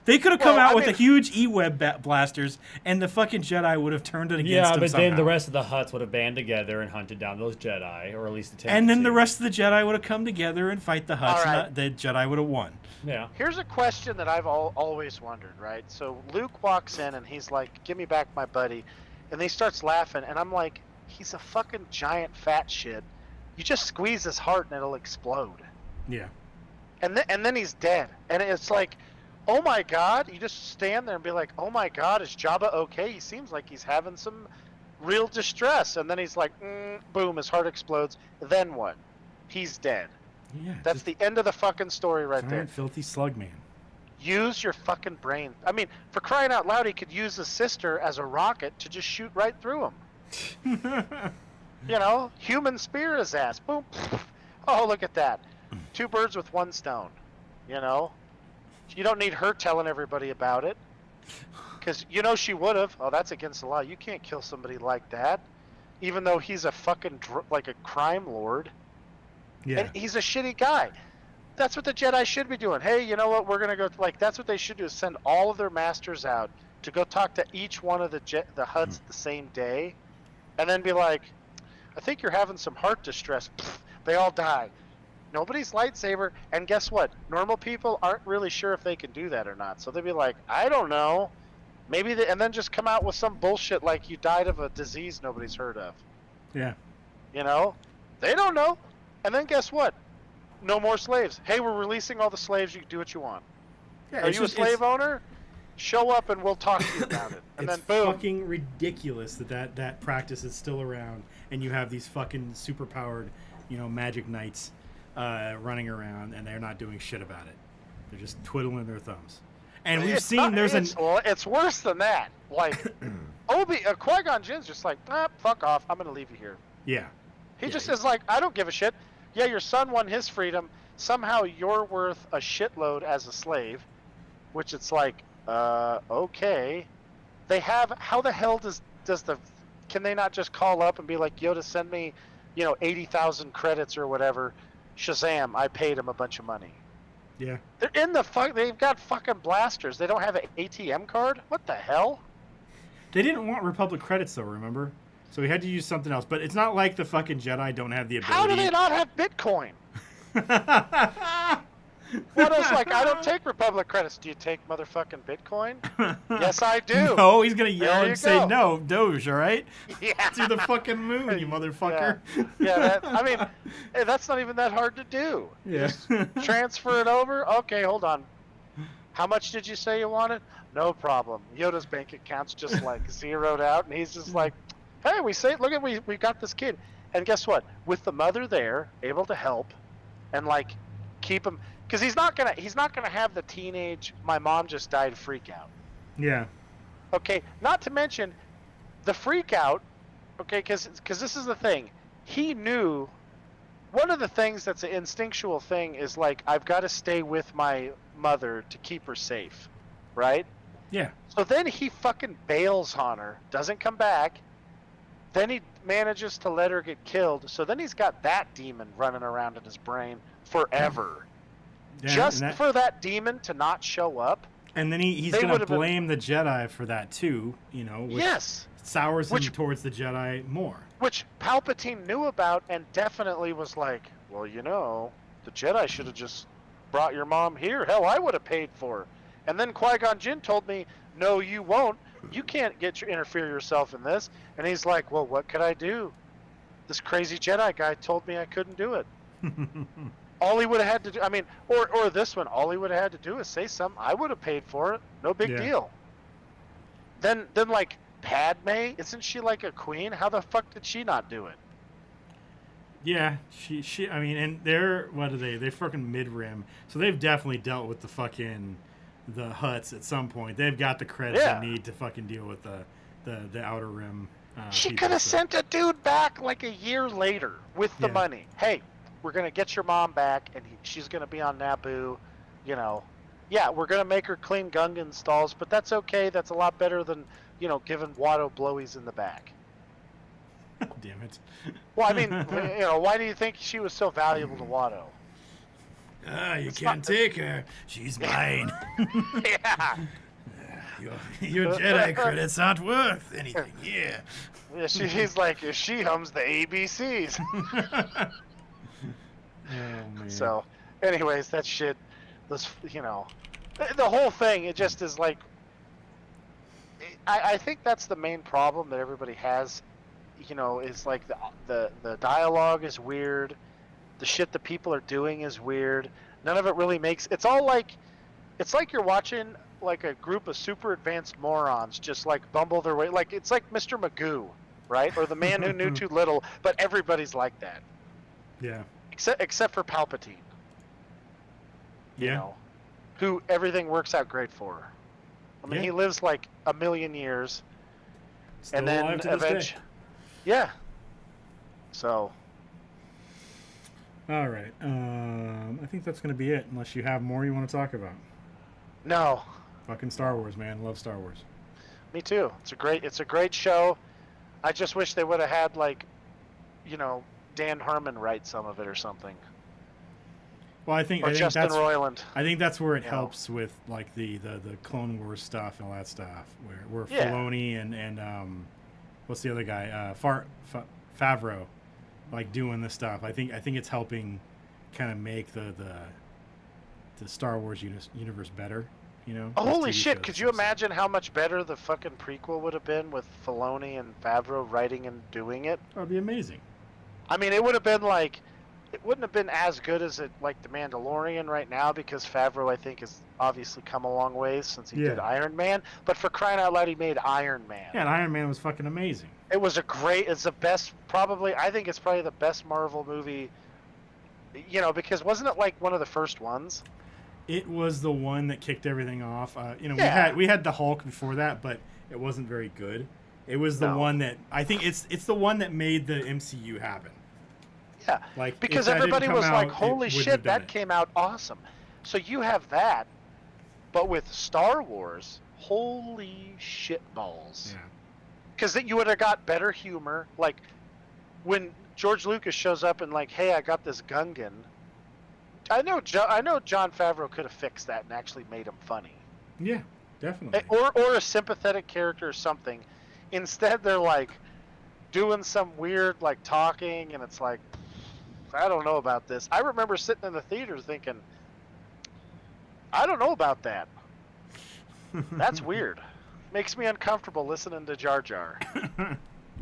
[SPEAKER 1] They could have come
[SPEAKER 4] Well,
[SPEAKER 1] out
[SPEAKER 4] I
[SPEAKER 1] with
[SPEAKER 4] mean-
[SPEAKER 1] the huge E-Web blasters, and the fucking Jedi would have turned it against
[SPEAKER 3] Yeah,
[SPEAKER 1] him
[SPEAKER 3] but
[SPEAKER 1] somehow.
[SPEAKER 3] then the rest of the huts would have band together and hunted down those Jedi, or at least attempted
[SPEAKER 1] And then
[SPEAKER 3] to.
[SPEAKER 1] the rest of the Jedi would have come together and fight the Hutts,
[SPEAKER 4] All right.
[SPEAKER 1] and the Jedi would have won.
[SPEAKER 3] Yeah.
[SPEAKER 4] Here's a question that I've always wondered, right? So Luke walks in and he's like, "Give me back my buddy," and he starts laughing, and I'm like, "He's a fucking giant fat shit. You just squeeze his heart and it'll explode."
[SPEAKER 1] Yeah.
[SPEAKER 4] And then he's dead, and it's like, oh my god! You just stand there and be like, "Oh my god, is Jabba okay? He seems like he's having some real distress." And then he's like, boom, his heart explodes. Then what? He's dead.
[SPEAKER 1] Yeah.
[SPEAKER 4] That's the end of the fucking story right there.
[SPEAKER 1] giant filthy slug man.
[SPEAKER 4] Use your fucking brain. I mean, for crying out loud, he could use his sister as a rocket to just shoot right through him. Human spear his ass. Boom. Oh, look at that. Two birds with one stone. You don't need her telling everybody about it. Because she would have. Oh, that's against the law. You can't kill somebody like that. Even though he's a fucking, like a crime lord.
[SPEAKER 1] Yeah.
[SPEAKER 4] And he's a shitty guy. That's what the Jedi should be doing. Hey, you know what? We're going to go, that's what they should do, is send all of their masters out to go talk to each one of the Hutts the same day. And then be like, "I think you're having some heart distress." They all die. Nobody's lightsaber. And guess what? Normal people aren't really sure if they can do that or not. So they'd be like, "I don't know. Maybe," and then just come out with some bullshit like you died of a disease nobody's heard of.
[SPEAKER 1] Yeah.
[SPEAKER 4] They don't know. And then guess what? No more slaves. Hey, we're releasing all the slaves. You can do what you want.
[SPEAKER 1] Yeah,
[SPEAKER 4] Are
[SPEAKER 1] it's
[SPEAKER 4] you a
[SPEAKER 1] just-
[SPEAKER 4] slave owner? Show up and we'll talk to you about it. And
[SPEAKER 1] it's
[SPEAKER 4] then boom.
[SPEAKER 1] fucking ridiculous that practice is still around, and you have these fucking super-powered, magic knights running around, and they're not doing shit about it. They're just twiddling their thumbs. And we've seen
[SPEAKER 4] it's worse than that. Like Qui-Gon Jinn's just like, fuck off. I'm gonna leave you here.
[SPEAKER 1] Yeah.
[SPEAKER 4] He just is like, I don't give a shit. Yeah, your son won his freedom. Somehow you're worth a shitload as a slave, which it's like, okay. How the hell can they not just call up and be like, Yoda, send me, 80,000 credits or whatever. Shazam, I paid him a bunch of money.
[SPEAKER 1] Yeah.
[SPEAKER 4] They're in they've got fucking blasters. They don't have an ATM card? What the hell?
[SPEAKER 1] They didn't want Republic credits, though, remember? So we had to use something else. But it's not like the fucking Jedi don't have the ability.
[SPEAKER 4] How do they not have Bitcoin? What else? Like, I don't take Republic credits. Do you take motherfucking Bitcoin? Yes, I do.
[SPEAKER 1] No, he's going to yell
[SPEAKER 4] There
[SPEAKER 1] and
[SPEAKER 4] you
[SPEAKER 1] say,
[SPEAKER 4] go.
[SPEAKER 1] no, Doge, all right?
[SPEAKER 4] Yeah.
[SPEAKER 1] To the fucking moon, you motherfucker.
[SPEAKER 4] Yeah, that's not even that hard to do.
[SPEAKER 1] Yeah.
[SPEAKER 4] Transfer it over. Okay, hold on. How much did you say you wanted? No problem. Yoda's bank account's just like zeroed out, and he's just like, hey, we got this kid. And guess what? With the mother there, able to help, and like keep him, because he's not gonna have the teenage "my mom just died" freak out.
[SPEAKER 1] Yeah.
[SPEAKER 4] Okay, not to mention the freak out. Okay, because this is the thing. He knew one of the things that's an instinctual thing is like, I've got to stay with my mother to keep her safe, right?
[SPEAKER 1] Yeah.
[SPEAKER 4] So then he fucking bails on her, doesn't come back. Then he manages to let her get killed. So then he's got that demon running around in his brain forever.
[SPEAKER 1] Yeah,
[SPEAKER 4] Just
[SPEAKER 1] and
[SPEAKER 4] for that demon to not show up.
[SPEAKER 1] And then he's
[SPEAKER 4] They
[SPEAKER 1] going to
[SPEAKER 4] would've been-
[SPEAKER 1] blame the Jedi for that, too, which
[SPEAKER 4] Yes.
[SPEAKER 1] sours him
[SPEAKER 4] Which-
[SPEAKER 1] towards the Jedi more.
[SPEAKER 4] Which Palpatine knew about and definitely was like, well, the Jedi should have just brought your mom here. Hell, I would have paid for her. And then Qui-Gon Jinn told me, no, you won't. You can't interfere yourself in this. And he's like, well, what could I do? This crazy Jedi guy told me I couldn't do it. All he would have had to do, I mean, or this one, all he would have had to do is say something. I would have paid for it. No big
[SPEAKER 1] Yeah.
[SPEAKER 4] deal. Then like Padme, isn't she like a queen? How the fuck did she not do it?
[SPEAKER 1] Yeah, she. I mean, and they're what are they? They're fucking mid rim, so they've definitely dealt with the fucking the Hutts at some point. They've got the credits
[SPEAKER 4] Yeah.
[SPEAKER 1] they need to fucking deal with the outer rim.
[SPEAKER 4] She
[SPEAKER 1] people,
[SPEAKER 4] could have
[SPEAKER 1] so-
[SPEAKER 4] sent a dude back like a year later with the
[SPEAKER 1] Yeah.
[SPEAKER 4] money. Hey, we're gonna get your mom back, and she's gonna be on Naboo. You know, yeah, we're gonna make her clean Gungan stalls, but that's okay. That's a lot better than giving Watto blowies in the back.
[SPEAKER 1] Damn it.
[SPEAKER 4] Well, I mean, why do you think she was so valuable to Watto?
[SPEAKER 1] You
[SPEAKER 4] It's
[SPEAKER 1] can't
[SPEAKER 4] not-
[SPEAKER 1] take her. She's mine.
[SPEAKER 4] Yeah.
[SPEAKER 1] Your Jedi credits aren't worth anything. Yeah.
[SPEAKER 4] Yeah, he's like, she hums the ABCs.
[SPEAKER 1] Oh man.
[SPEAKER 4] So, anyways, that shit, this, the whole thing, it just is like, I think that's the main problem that everybody has, is like the dialogue is weird, the shit that people are doing is weird, none of it really makes, it's like you're watching like a group of super advanced morons just like bumble their way, like it's like Mr. Magoo, right? Or the man who knew too little, but everybody's like that.
[SPEAKER 1] Yeah.
[SPEAKER 4] Except for Palpatine.
[SPEAKER 1] Yeah.
[SPEAKER 4] Who everything works out great for. I mean,
[SPEAKER 1] Yeah.
[SPEAKER 4] he lives like a million years,
[SPEAKER 1] Still
[SPEAKER 4] and then
[SPEAKER 1] alive to this day.
[SPEAKER 4] eventually, yeah. So,
[SPEAKER 1] All right. I think that's going to be it, unless you have more you want to talk about.
[SPEAKER 4] no,
[SPEAKER 1] Fucking Star Wars, man. Love Star Wars.
[SPEAKER 4] me too. It's a great show. I just wish they would have had like, Dan Harmon write some of it or something,
[SPEAKER 1] Well, I think
[SPEAKER 4] or Justin
[SPEAKER 1] that's
[SPEAKER 4] Roiland.
[SPEAKER 1] I think that's where it
[SPEAKER 4] Yeah.
[SPEAKER 1] helps with like the Clone Wars stuff and all that stuff, where
[SPEAKER 4] Yeah.
[SPEAKER 1] Filoni and what's the other guy, Favreau, like doing this stuff. I think it's helping kind of make the Star Wars universe better.
[SPEAKER 4] Oh,
[SPEAKER 1] with
[SPEAKER 4] holy
[SPEAKER 1] TV
[SPEAKER 4] shit!
[SPEAKER 1] shows
[SPEAKER 4] Could
[SPEAKER 1] and
[SPEAKER 4] you
[SPEAKER 1] stuff.
[SPEAKER 4] imagine how much better the fucking prequel would have been with Filoni and Favreau writing and doing it?
[SPEAKER 1] That'd be amazing.
[SPEAKER 4] I mean, it would have been like, it wouldn't have been as good as it like The Mandalorian right now, because Favreau, I think, has obviously come a long ways since he
[SPEAKER 1] Yeah.
[SPEAKER 4] did Iron Man. But for crying out loud, he made Iron Man.
[SPEAKER 1] Yeah, and Iron Man was fucking amazing.
[SPEAKER 4] It's the best, probably, I think it's probably the best Marvel movie, because wasn't it like one of the first ones?
[SPEAKER 1] It was the one that kicked everything off.
[SPEAKER 4] Yeah.
[SPEAKER 1] We had the Hulk before that, but it wasn't very good. It was the
[SPEAKER 4] No.
[SPEAKER 1] one that I think it's the one that made the MCU happen.
[SPEAKER 4] Yeah,
[SPEAKER 1] Like
[SPEAKER 4] because
[SPEAKER 1] if that didn't
[SPEAKER 4] everybody
[SPEAKER 1] come
[SPEAKER 4] was
[SPEAKER 1] out,
[SPEAKER 4] like,
[SPEAKER 1] it
[SPEAKER 4] holy
[SPEAKER 1] wouldn't have
[SPEAKER 4] shit,
[SPEAKER 1] done
[SPEAKER 4] that
[SPEAKER 1] it.
[SPEAKER 4] came out awesome. So you have that, but with Star Wars, holy shit balls.
[SPEAKER 1] Yeah.
[SPEAKER 4] Because then you would have got better humor. Like when George Lucas shows up and like, hey, I got this Gungan. I know John Favreau could have fixed that and actually made him funny,
[SPEAKER 1] Yeah, definitely.
[SPEAKER 4] or a sympathetic character or something. Instead, they're like doing some weird like talking, and it's like, I don't know about this. I remember sitting in the theater thinking, I don't know about that. That's weird. Makes me uncomfortable listening to Jar Jar.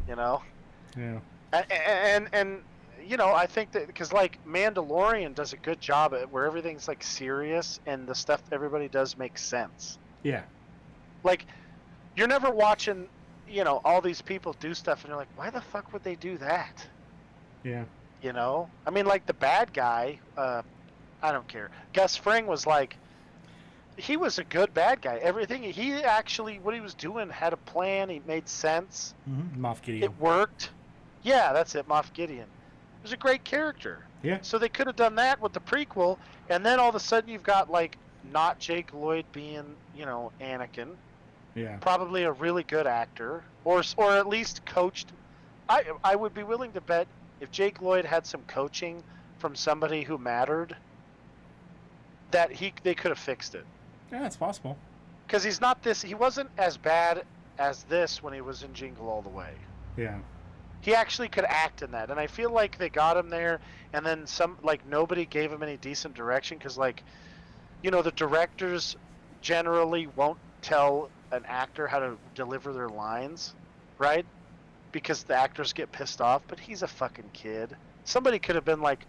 [SPEAKER 1] Yeah.
[SPEAKER 4] And I think that because like Mandalorian does a good job at where everything's like serious and the stuff everybody does makes sense.
[SPEAKER 1] Yeah.
[SPEAKER 4] Like you're never watching, all these people do stuff and you're like, why the fuck would they do that?
[SPEAKER 1] Yeah.
[SPEAKER 4] I mean, like the bad guy, I don't care. Gus Fring was like, he was a good bad guy. Everything he actually, what he was doing had a plan. He made sense.
[SPEAKER 1] Mm-hmm. Moff Gideon.
[SPEAKER 4] It worked. Yeah, that's it. Moff Gideon. He was a great character.
[SPEAKER 1] Yeah.
[SPEAKER 4] So they could have done that with the prequel, and then all of a sudden you've got like not Jake Lloyd being, Anakin.
[SPEAKER 1] Yeah.
[SPEAKER 4] Probably a really good actor, or at least coached. I would be willing to bet if Jake Lloyd had some coaching from somebody who mattered, that they could have fixed it.
[SPEAKER 1] Yeah, it's possible.
[SPEAKER 4] Because he wasn't as bad as this when he was in Jingle All the Way.
[SPEAKER 1] Yeah.
[SPEAKER 4] He actually could act in that, and I feel like they got him there, and then nobody gave him any decent direction, because the directors generally won't tell an actor how to deliver their lines, right? Because the actors get pissed off, but he's a fucking kid. Somebody could have been like,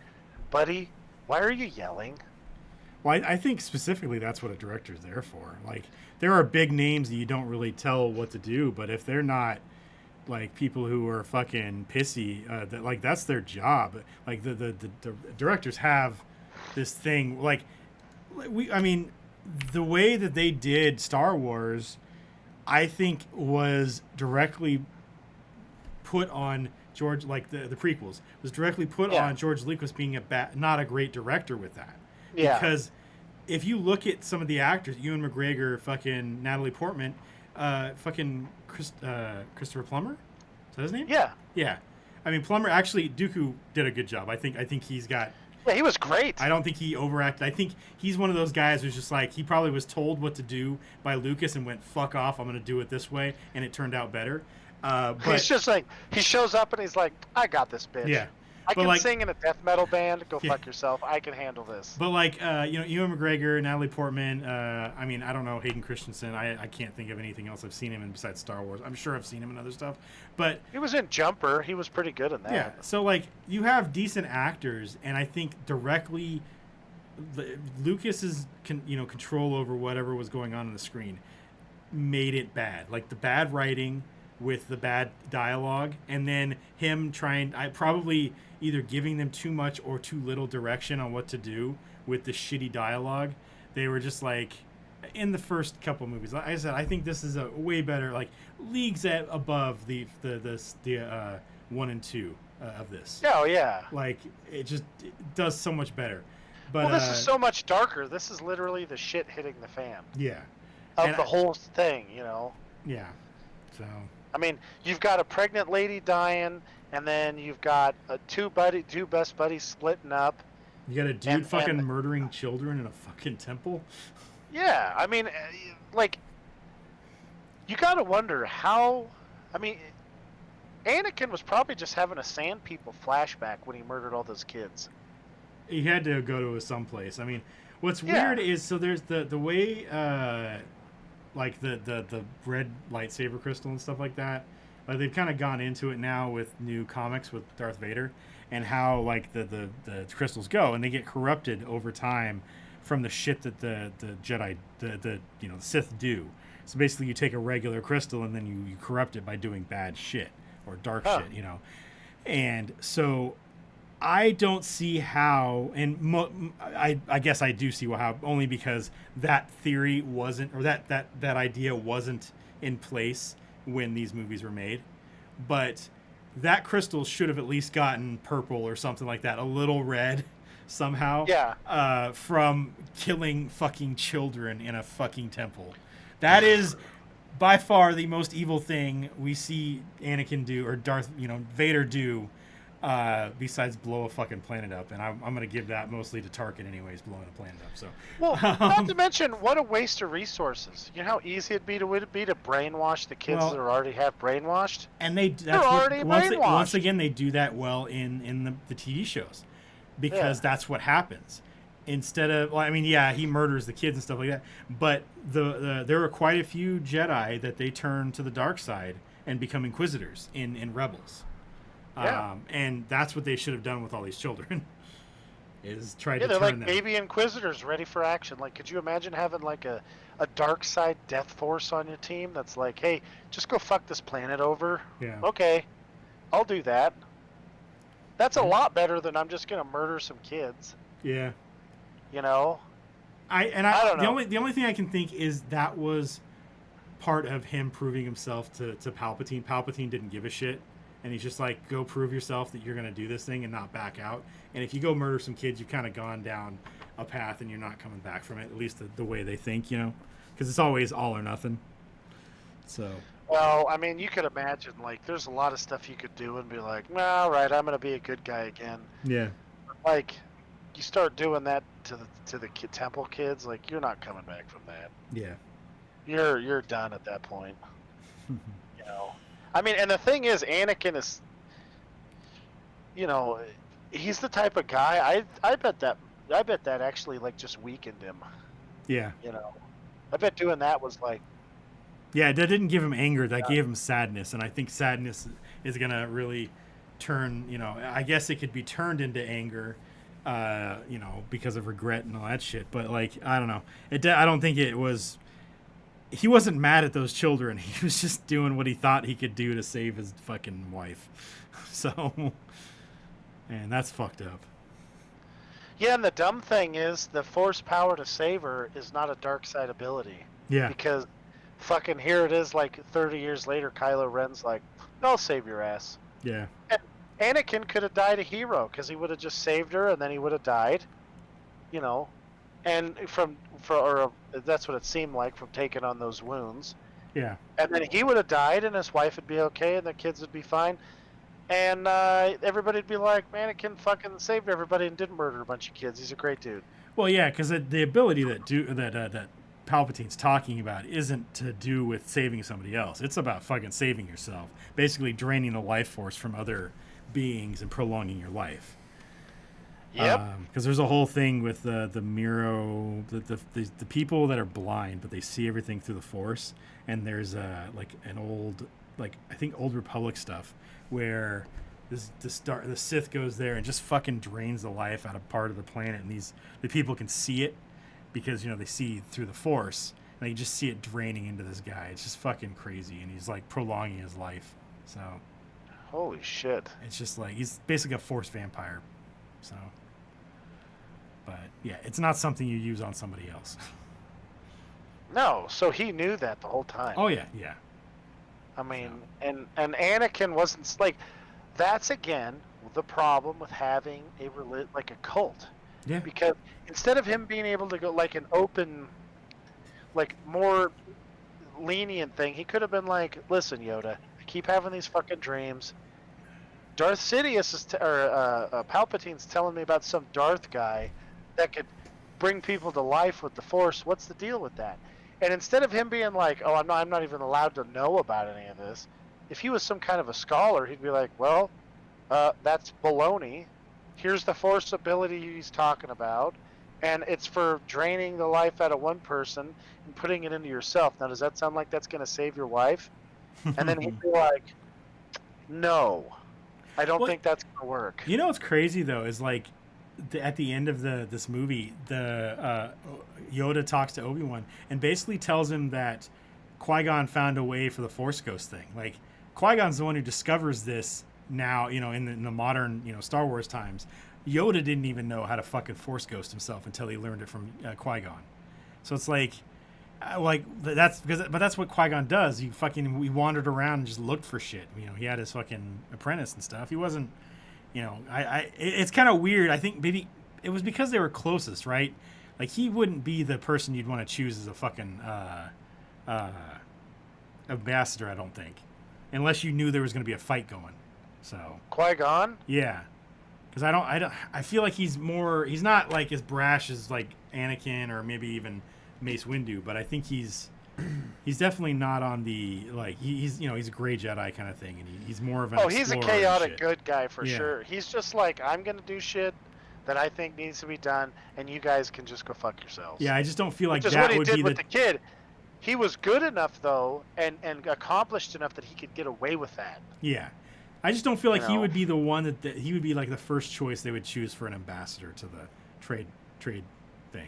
[SPEAKER 4] buddy, Why are you yelling?
[SPEAKER 1] Well, I think specifically that's what a director's there for. Like, there are big names that you don't really tell what to do, but if they're not like people who are fucking pissy, that's their job. Like the directors have this thing. Like I mean, the way that they did Star Wars, I think was directly put on George, like the prequels was directly put on George Lucas being not a great director with that.
[SPEAKER 4] Yeah.
[SPEAKER 1] Because if you look at some of the actors, Ewan McGregor, fucking Natalie Portman, fucking Christopher Plummer, is that his name?
[SPEAKER 4] Yeah.
[SPEAKER 1] Yeah. I mean, Plummer, actually, Dooku did a good job. I think he's got...
[SPEAKER 4] Yeah, he was great.
[SPEAKER 1] I don't think he overacted. I think he's one of those guys who's just like, he probably was told what to do by Lucas and went, fuck off, I'm going to do it this way, and it turned out better. But
[SPEAKER 4] he's just like, he shows up and he's like, I got this, bitch.
[SPEAKER 1] Yeah.
[SPEAKER 4] I
[SPEAKER 1] But,
[SPEAKER 4] can
[SPEAKER 1] like,
[SPEAKER 4] sing in a death metal band. Go
[SPEAKER 1] Yeah.
[SPEAKER 4] fuck yourself. I can handle this.
[SPEAKER 1] But like, Ewan McGregor, Natalie Portman. I mean, I don't know Hayden Christensen. I can't think of anything else I've seen him in besides Star Wars. I'm sure I've seen him in other stuff, but
[SPEAKER 4] He was in Jumper. He was pretty good in that.
[SPEAKER 1] yeah. So like, you have decent actors, and I think directly, Lucas's control over whatever was going on the screen made it bad. Like the bad writing with the bad dialogue, and then him probably either giving them too much or too little direction on what to do with the shitty dialogue. They were just like, in the first couple movies, like I said, I think this is a way better, like leagues above the 1 and 2 of this.
[SPEAKER 4] Oh, yeah.
[SPEAKER 1] Like it does so much better. But
[SPEAKER 4] Well, this is so much darker. This is literally the shit hitting the fan
[SPEAKER 1] yeah,
[SPEAKER 4] of
[SPEAKER 1] And
[SPEAKER 4] the whole thing, you know?
[SPEAKER 1] yeah. So
[SPEAKER 4] I mean, you've got a pregnant lady dying, and then you've got two best buddies splitting up.
[SPEAKER 1] you got a dude
[SPEAKER 4] And-
[SPEAKER 1] fucking
[SPEAKER 4] and-
[SPEAKER 1] murdering children in a fucking temple.
[SPEAKER 4] Yeah, I mean, like, you gotta wonder how. I mean, Anakin was probably just having a Sand People flashback when he murdered all those kids.
[SPEAKER 1] He had to go to someplace. I mean, what's
[SPEAKER 4] Yeah.
[SPEAKER 1] weird is, so there's the way like the red lightsaber crystal and stuff like that. Like they've kind of gone into it now with new comics with Darth Vader, and how like the crystals go, and they get corrupted over time from the shit that the Jedi, the Sith do. So basically, you take a regular crystal and then you corrupt it by doing bad shit or dark
[SPEAKER 4] Huh.
[SPEAKER 1] shit, And so I don't see how, and I guess I do see how, only because that theory wasn't, or that idea wasn't in place when these movies were made. But that crystal should have at least gotten purple or something like that, a little red somehow.
[SPEAKER 4] Yeah.
[SPEAKER 1] From killing fucking children in a fucking temple. That is by far the most evil thing we see Anakin do, or Vader do, besides blow a fucking planet up. And I'm going to give that mostly to Tarkin anyways, blowing a planet up. So,
[SPEAKER 4] Well, not to mention, what a waste of resources. You know how easy it'd be to brainwash the kids
[SPEAKER 1] Well,
[SPEAKER 4] that are already have brainwashed?
[SPEAKER 1] and that's
[SPEAKER 4] already brainwashed.
[SPEAKER 1] once again, they do that well in the TV shows, because that's what happens. Instead of, well, I mean, yeah, he murders the kids and stuff like that, but there are quite a few Jedi that they turn to the dark side and become Inquisitors in Rebels.
[SPEAKER 4] Yeah.
[SPEAKER 1] And that's what they should have done with all these children, is try to
[SPEAKER 4] They're
[SPEAKER 1] turn
[SPEAKER 4] like
[SPEAKER 1] them.
[SPEAKER 4] baby Inquisitors ready for action. Like, could you imagine having like a dark side death force on your team that's like, hey, just go fuck this planet over?
[SPEAKER 1] Yeah.
[SPEAKER 4] Okay, I'll do that. That's a lot better than I'm just gonna murder some kids.
[SPEAKER 1] Yeah.
[SPEAKER 4] You know?
[SPEAKER 1] I
[SPEAKER 4] don't know.
[SPEAKER 1] The only thing I can think is that was part of him proving himself to Palpatine. Palpatine didn't give a shit, and he's just like, go prove yourself that you're going to do this thing and not back out. And if you go murder some kids, you've kind of gone down a path and you're not coming back from it, at least the way they think, because it's always all or nothing. So
[SPEAKER 4] Well, I mean, you could imagine, like, there's a lot of stuff you could do and be like, well, all right, I'm gonna be a good guy again.
[SPEAKER 1] yeah,
[SPEAKER 4] Like, you start doing that to the temple kids, like, you're not coming back from that.
[SPEAKER 1] yeah.
[SPEAKER 4] You're done at that point. You know, I mean, and the thing is, Anakin is, he's the type of guy. I bet that actually like just weakened him.
[SPEAKER 1] Yeah.
[SPEAKER 4] I bet doing that was like,
[SPEAKER 1] Yeah, that didn't give him anger. That gave him sadness, and I think sadness is gonna really turn. I guess it could be turned into anger you know, because of regret and all that shit. But like, I don't know. I don't think it was. He wasn't mad at those children. He was just doing what he thought he could do to save his fucking wife. So, and that's fucked up.
[SPEAKER 4] Yeah, and the dumb thing is the force power to save her is not a dark side ability.
[SPEAKER 1] Yeah.
[SPEAKER 4] Because fucking here it is, like 30 years later, Kylo Ren's like, I'll save your ass.
[SPEAKER 1] Yeah.
[SPEAKER 4] And Anakin could have died a hero because he would have just saved her and then he would have died, you know, and that's what it seemed like from taking on those wounds.
[SPEAKER 1] Yeah.
[SPEAKER 4] And then he would have died and his wife would be okay and the kids would be fine. And everybody'd be like, Anakin fucking saved everybody and didn't murder a bunch of kids. He's a great dude.
[SPEAKER 1] Well, yeah, because the ability that Palpatine's talking about isn't to do with saving somebody else. It's about fucking saving yourself. Basically draining the life force from other beings and prolonging your life.
[SPEAKER 4] Yep.
[SPEAKER 1] Because there's a whole thing with the Miro, the people that are blind, but they see everything through the Force. And there's like an old, like I think Old Republic stuff where the Sith goes there and just fucking drains the life out of part of the planet, and the people can see it because, you know, they see through the Force, and you just see it draining into this guy. It's just fucking crazy, and he's like prolonging his life. So
[SPEAKER 4] Holy shit.
[SPEAKER 1] it's just like he's basically a Force vampire. So, but yeah, it's not something you use on somebody else.
[SPEAKER 4] No, so he knew that the whole time.
[SPEAKER 1] Oh yeah, yeah.
[SPEAKER 4] I mean, and Anakin wasn't like. That's again the problem with having like a cult.
[SPEAKER 1] Yeah.
[SPEAKER 4] Because instead of him being able to go like an open, like more lenient thing, he could have been like, "Listen, Yoda, I keep having these fucking dreams. Darth Sidious Palpatine's telling me about some Darth guy that could bring people to life with the Force. What's the deal with that?" And instead of him being like, "Oh, I'm not even allowed to know about any of this," if he was some kind of a scholar, he'd be like, "Well, that's baloney. Here's the Force ability he's talking about, and it's for draining the life out of one person and putting it into yourself. Now, does that sound like that's going to save your wife?" And then he'd be like, "No, I don't think that's going to work."
[SPEAKER 1] You know what's crazy though is like at the end of this movie, Yoda talks to Obi-Wan and basically tells him that Qui-Gon found a way for the Force Ghost thing. Like Qui-Gon's the one who discovers this now, you know, in the modern, you know, Star Wars times. Yoda didn't even know how to fucking Force Ghost himself until he learned it from Qui-Gon. So it's like that's what Qui-Gon does. He wandered around and just looked for shit. You know, he had his fucking apprentice and stuff. He wasn't, you know, it's kind of weird. I think maybe it was because they were closest, right? Like he wouldn't be the person you'd want to choose as a fucking ambassador, I don't think, unless you knew there was going to be a fight going. So
[SPEAKER 4] Qui-Gon?
[SPEAKER 1] Yeah, because I feel like he's not like as brash as like Anakin or maybe even Mace Windu, but I think he's definitely not on the like he's you know, he's a gray Jedi kind of thing, and he's more of an
[SPEAKER 4] he's a
[SPEAKER 1] explorer and
[SPEAKER 4] chaotic
[SPEAKER 1] shit.
[SPEAKER 4] good guy for
[SPEAKER 1] Yeah.
[SPEAKER 4] sure. He's just like, I'm gonna do shit that I think needs to be done, and you guys can just go fuck yourselves.
[SPEAKER 1] Yeah, I just don't feel like
[SPEAKER 4] Which is
[SPEAKER 1] that
[SPEAKER 4] what he
[SPEAKER 1] would
[SPEAKER 4] did
[SPEAKER 1] be
[SPEAKER 4] with
[SPEAKER 1] the
[SPEAKER 4] the kid. He was good enough though, and accomplished enough that he could get away with that.
[SPEAKER 1] yeah. I just don't feel like
[SPEAKER 4] You
[SPEAKER 1] he
[SPEAKER 4] know?
[SPEAKER 1] would be the one that he would be like the first choice they would choose for an ambassador to the trade thing.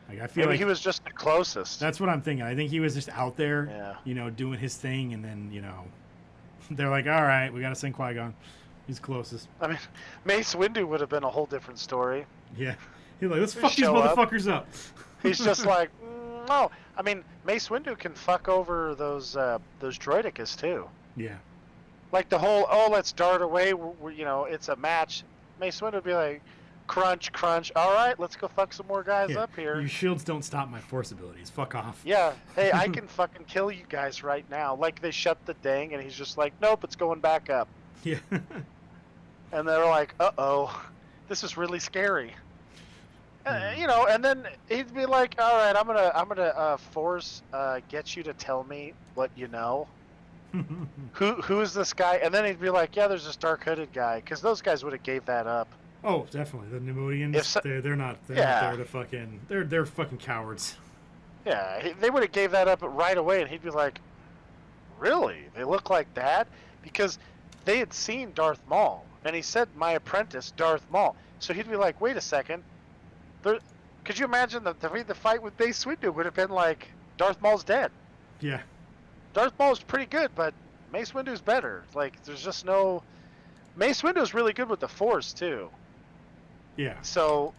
[SPEAKER 1] Like I feel
[SPEAKER 4] Maybe
[SPEAKER 1] like
[SPEAKER 4] he was just the closest.
[SPEAKER 1] that's what I'm thinking. I think he was just out there,
[SPEAKER 4] Yeah.
[SPEAKER 1] you know, doing his thing, and then, you know, they're like, all right, we got to send Qui-Gon. He's closest.
[SPEAKER 4] I mean, Mace Windu would have been a whole different story.
[SPEAKER 1] Yeah. He's like, let's
[SPEAKER 4] Just
[SPEAKER 1] fuck these
[SPEAKER 4] show up.
[SPEAKER 1] motherfuckers up.
[SPEAKER 4] He's just like, no. I mean, Mace Windu can fuck over those droidicus too.
[SPEAKER 1] Yeah.
[SPEAKER 4] Like the whole, let's dart away. You know, it's a match. Mace Windu would be like, crunch, crunch. All right, let's go fuck some more guys
[SPEAKER 1] Yeah.
[SPEAKER 4] up here.
[SPEAKER 1] Your shields don't stop my force abilities. Fuck off.
[SPEAKER 4] Yeah. Hey, I can fucking kill you guys right now. Like they shut the thing, and he's just like, nope, it's going back up.
[SPEAKER 1] Yeah.
[SPEAKER 4] And they're like, uh-oh, this is really scary. You know, and then he'd be like, all right, I'm gonna force get you to tell me what you know. Who's this guy? And then he'd be like, yeah, there's this dark hooded guy, because those guys would have gave that up.
[SPEAKER 1] Oh, definitely. The Neimoidians, they're not
[SPEAKER 4] Yeah.
[SPEAKER 1] there to fucking they're fucking cowards.
[SPEAKER 4] Yeah, they would have gave that up right away, and he'd be like, really? They look like that? Because they had seen Darth Maul, and he said, "My apprentice, Darth Maul." So he'd be like, "Wait a second, there." Could you imagine the fight with Mace Windu would have been like, Darth Maul's dead.
[SPEAKER 1] Yeah.
[SPEAKER 4] Darth Maul's pretty good, but Mace Windu's better. Like, there's just no. Mace Windu's really good with the Force too.
[SPEAKER 1] Yeah.
[SPEAKER 4] So,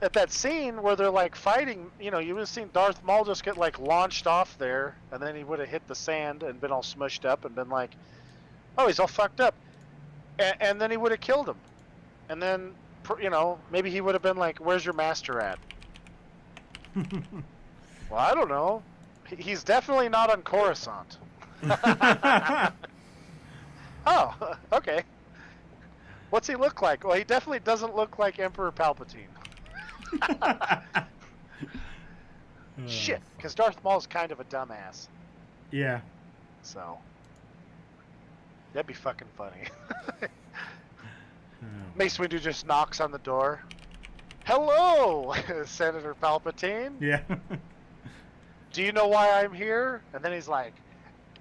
[SPEAKER 4] at that scene where they're like fighting, you would have seen Darth Maul just get like launched off there, and then he would have hit the sand and been all smushed up and been like, "Oh, he's all fucked up," and then he would have killed him, and then maybe he would have been like, "Where's your master at?" Well, I don't know. He's definitely not on Coruscant. Oh, okay. What's he look like? Well, he definitely doesn't look like Emperor Palpatine. Shit, because Darth Maul's kind of a dumbass.
[SPEAKER 1] Yeah.
[SPEAKER 4] So that'd be fucking funny.
[SPEAKER 1] Oh.
[SPEAKER 4] Mace Windu just knocks on the door. Hello, Senator Palpatine.
[SPEAKER 1] Yeah.
[SPEAKER 4] Do you know why I'm here? And then he's like,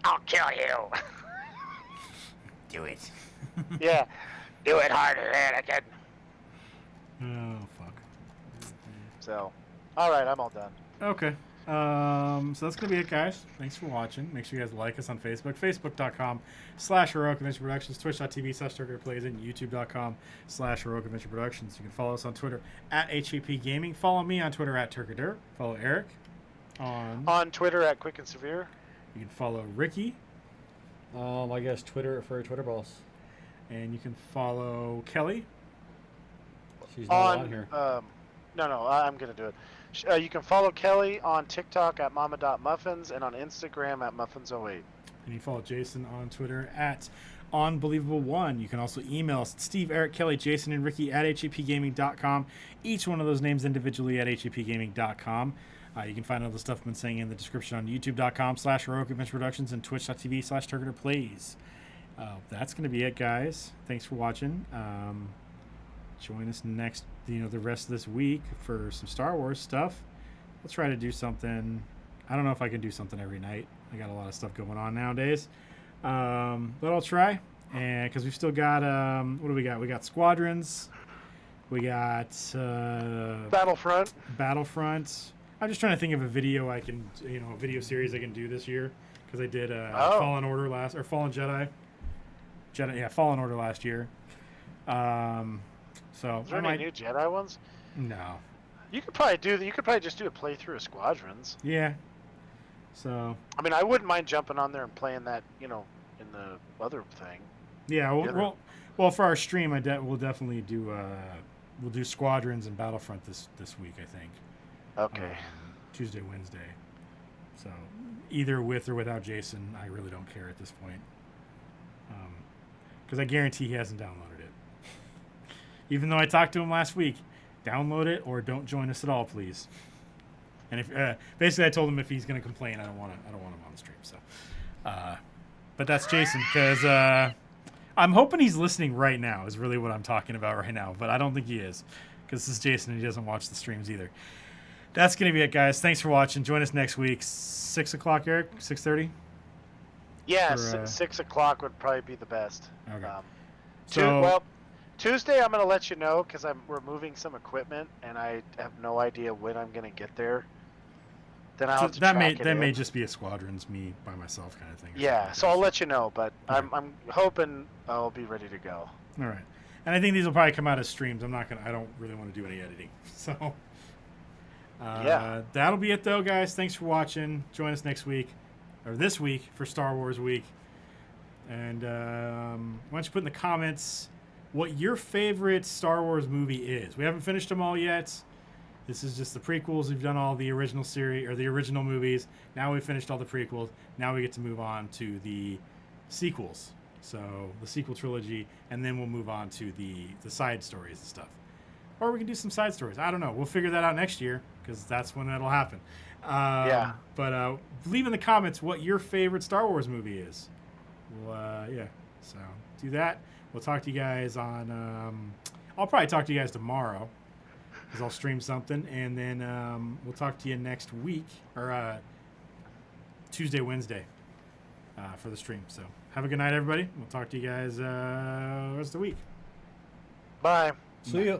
[SPEAKER 4] "I'll kill you."
[SPEAKER 1] Do it.
[SPEAKER 4] Yeah. Do it harder, Anakin.
[SPEAKER 1] Oh, fuck.
[SPEAKER 4] So, all right, I'm all done.
[SPEAKER 1] Okay. So that's going to be it, guys. Thanks for watching. Make sure you guys like us on Facebook. Facebook.com/Heroic Adventure Productions. Twitch.tv/TurkeyPlays and YouTube.com/Heroic Adventure Productions. You can follow us on Twitter @HAP Gaming. Follow me on Twitter @Turkadur. Follow Eric
[SPEAKER 4] on Twitter @Quick and Severe.
[SPEAKER 1] You can follow Ricky.
[SPEAKER 3] I guess Twitter for Twitter Balls.
[SPEAKER 1] And you can follow Kelly.
[SPEAKER 3] She's not on here.
[SPEAKER 4] No, I'm going to do it. You can follow Kelly on TikTok @mama.muffins and on Instagram @muffins08.
[SPEAKER 1] And you can follow Jason on Twitter @unbelievable1. You can also email us Steve, Eric, Kelly, Jason, and Ricky @hapgaming.com. Each one of those names individually @hapgaming.com. You can find all the stuff I've been saying in the description on youtube.com/Heroic Adventure Productions and twitch.tv/TurkaderPlays. That's going to be it, guys. Thanks for watching. Join us next, the rest of this week for some Star Wars stuff. We'll try to do something. I don't know if I can do something every night. I got a lot of stuff going on nowadays. But I'll try. And because we've still got, what do we got? We got Squadrons. We got
[SPEAKER 4] Battlefront.
[SPEAKER 1] I'm just trying to think of a video I can, a video series I can do this year. Because I did Fallen Order Fallen Order last year. So
[SPEAKER 4] Is there any new Jedi ones?
[SPEAKER 1] No.
[SPEAKER 4] You could probably just do a playthrough of Squadrons.
[SPEAKER 1] Yeah. So.
[SPEAKER 4] I mean, I wouldn't mind jumping on there and playing that, in the other thing.
[SPEAKER 1] Yeah. Well, for our stream, we'll definitely do. We'll do Squadrons and Battlefront this week, I think.
[SPEAKER 4] Okay.
[SPEAKER 1] Tuesday, Wednesday. So either with or without Jason, I really don't care at this point. Because I guarantee he hasn't downloaded it. Even though I talked to him last week, download it or don't join us at all, please. And if basically I told him if he's going to complain, I don't want him on the stream. So, but that's Jason because I'm hoping he's listening right now. Is really what I'm talking about right now. But I don't think he is because this is Jason and he doesn't watch the streams either. That's going to be it, guys. Thanks for watching. Join us next week, 6 o'clock, Eric, 6:30.
[SPEAKER 4] Yeah, 6 o'clock would probably be the best.
[SPEAKER 1] Okay.
[SPEAKER 4] Tuesday I'm going to let you know because we're moving some equipment and I have no idea when I'm going to get there. Then I'll have to track it
[SPEAKER 1] may just be a Squadrons, me by myself kind of thing.
[SPEAKER 4] Yeah, so I'll let you know, but okay. I'm hoping I'll be ready to go.
[SPEAKER 1] All right, and I think these will probably come out as streams. I don't really want to do any editing, so.
[SPEAKER 4] Yeah.
[SPEAKER 1] That'll be it though, guys. Thanks for watching. Join us next week or this week for Star Wars Week. And why don't you put in the comments what your favorite Star Wars movie is? We haven't finished them all yet. This is just the prequels. We've done all the original series or the original movies. Now we've finished all the prequels. Now we get to move on to the sequels. So the sequel trilogy, and then we'll move on to the side stories and stuff. Or we can do some side stories. I don't know. We'll figure that out next year because that's when that'll happen.
[SPEAKER 4] Yeah.
[SPEAKER 1] But leave in the comments what your favorite Star Wars movie is. Well, yeah. So do that. We'll talk to you guys on. I'll probably talk to you guys tomorrow because I'll stream something, and then we'll talk to you next week or Tuesday, Wednesday for the stream. So have a good night, everybody. We'll talk to you guys the rest of the week.
[SPEAKER 4] Bye.
[SPEAKER 3] See ya.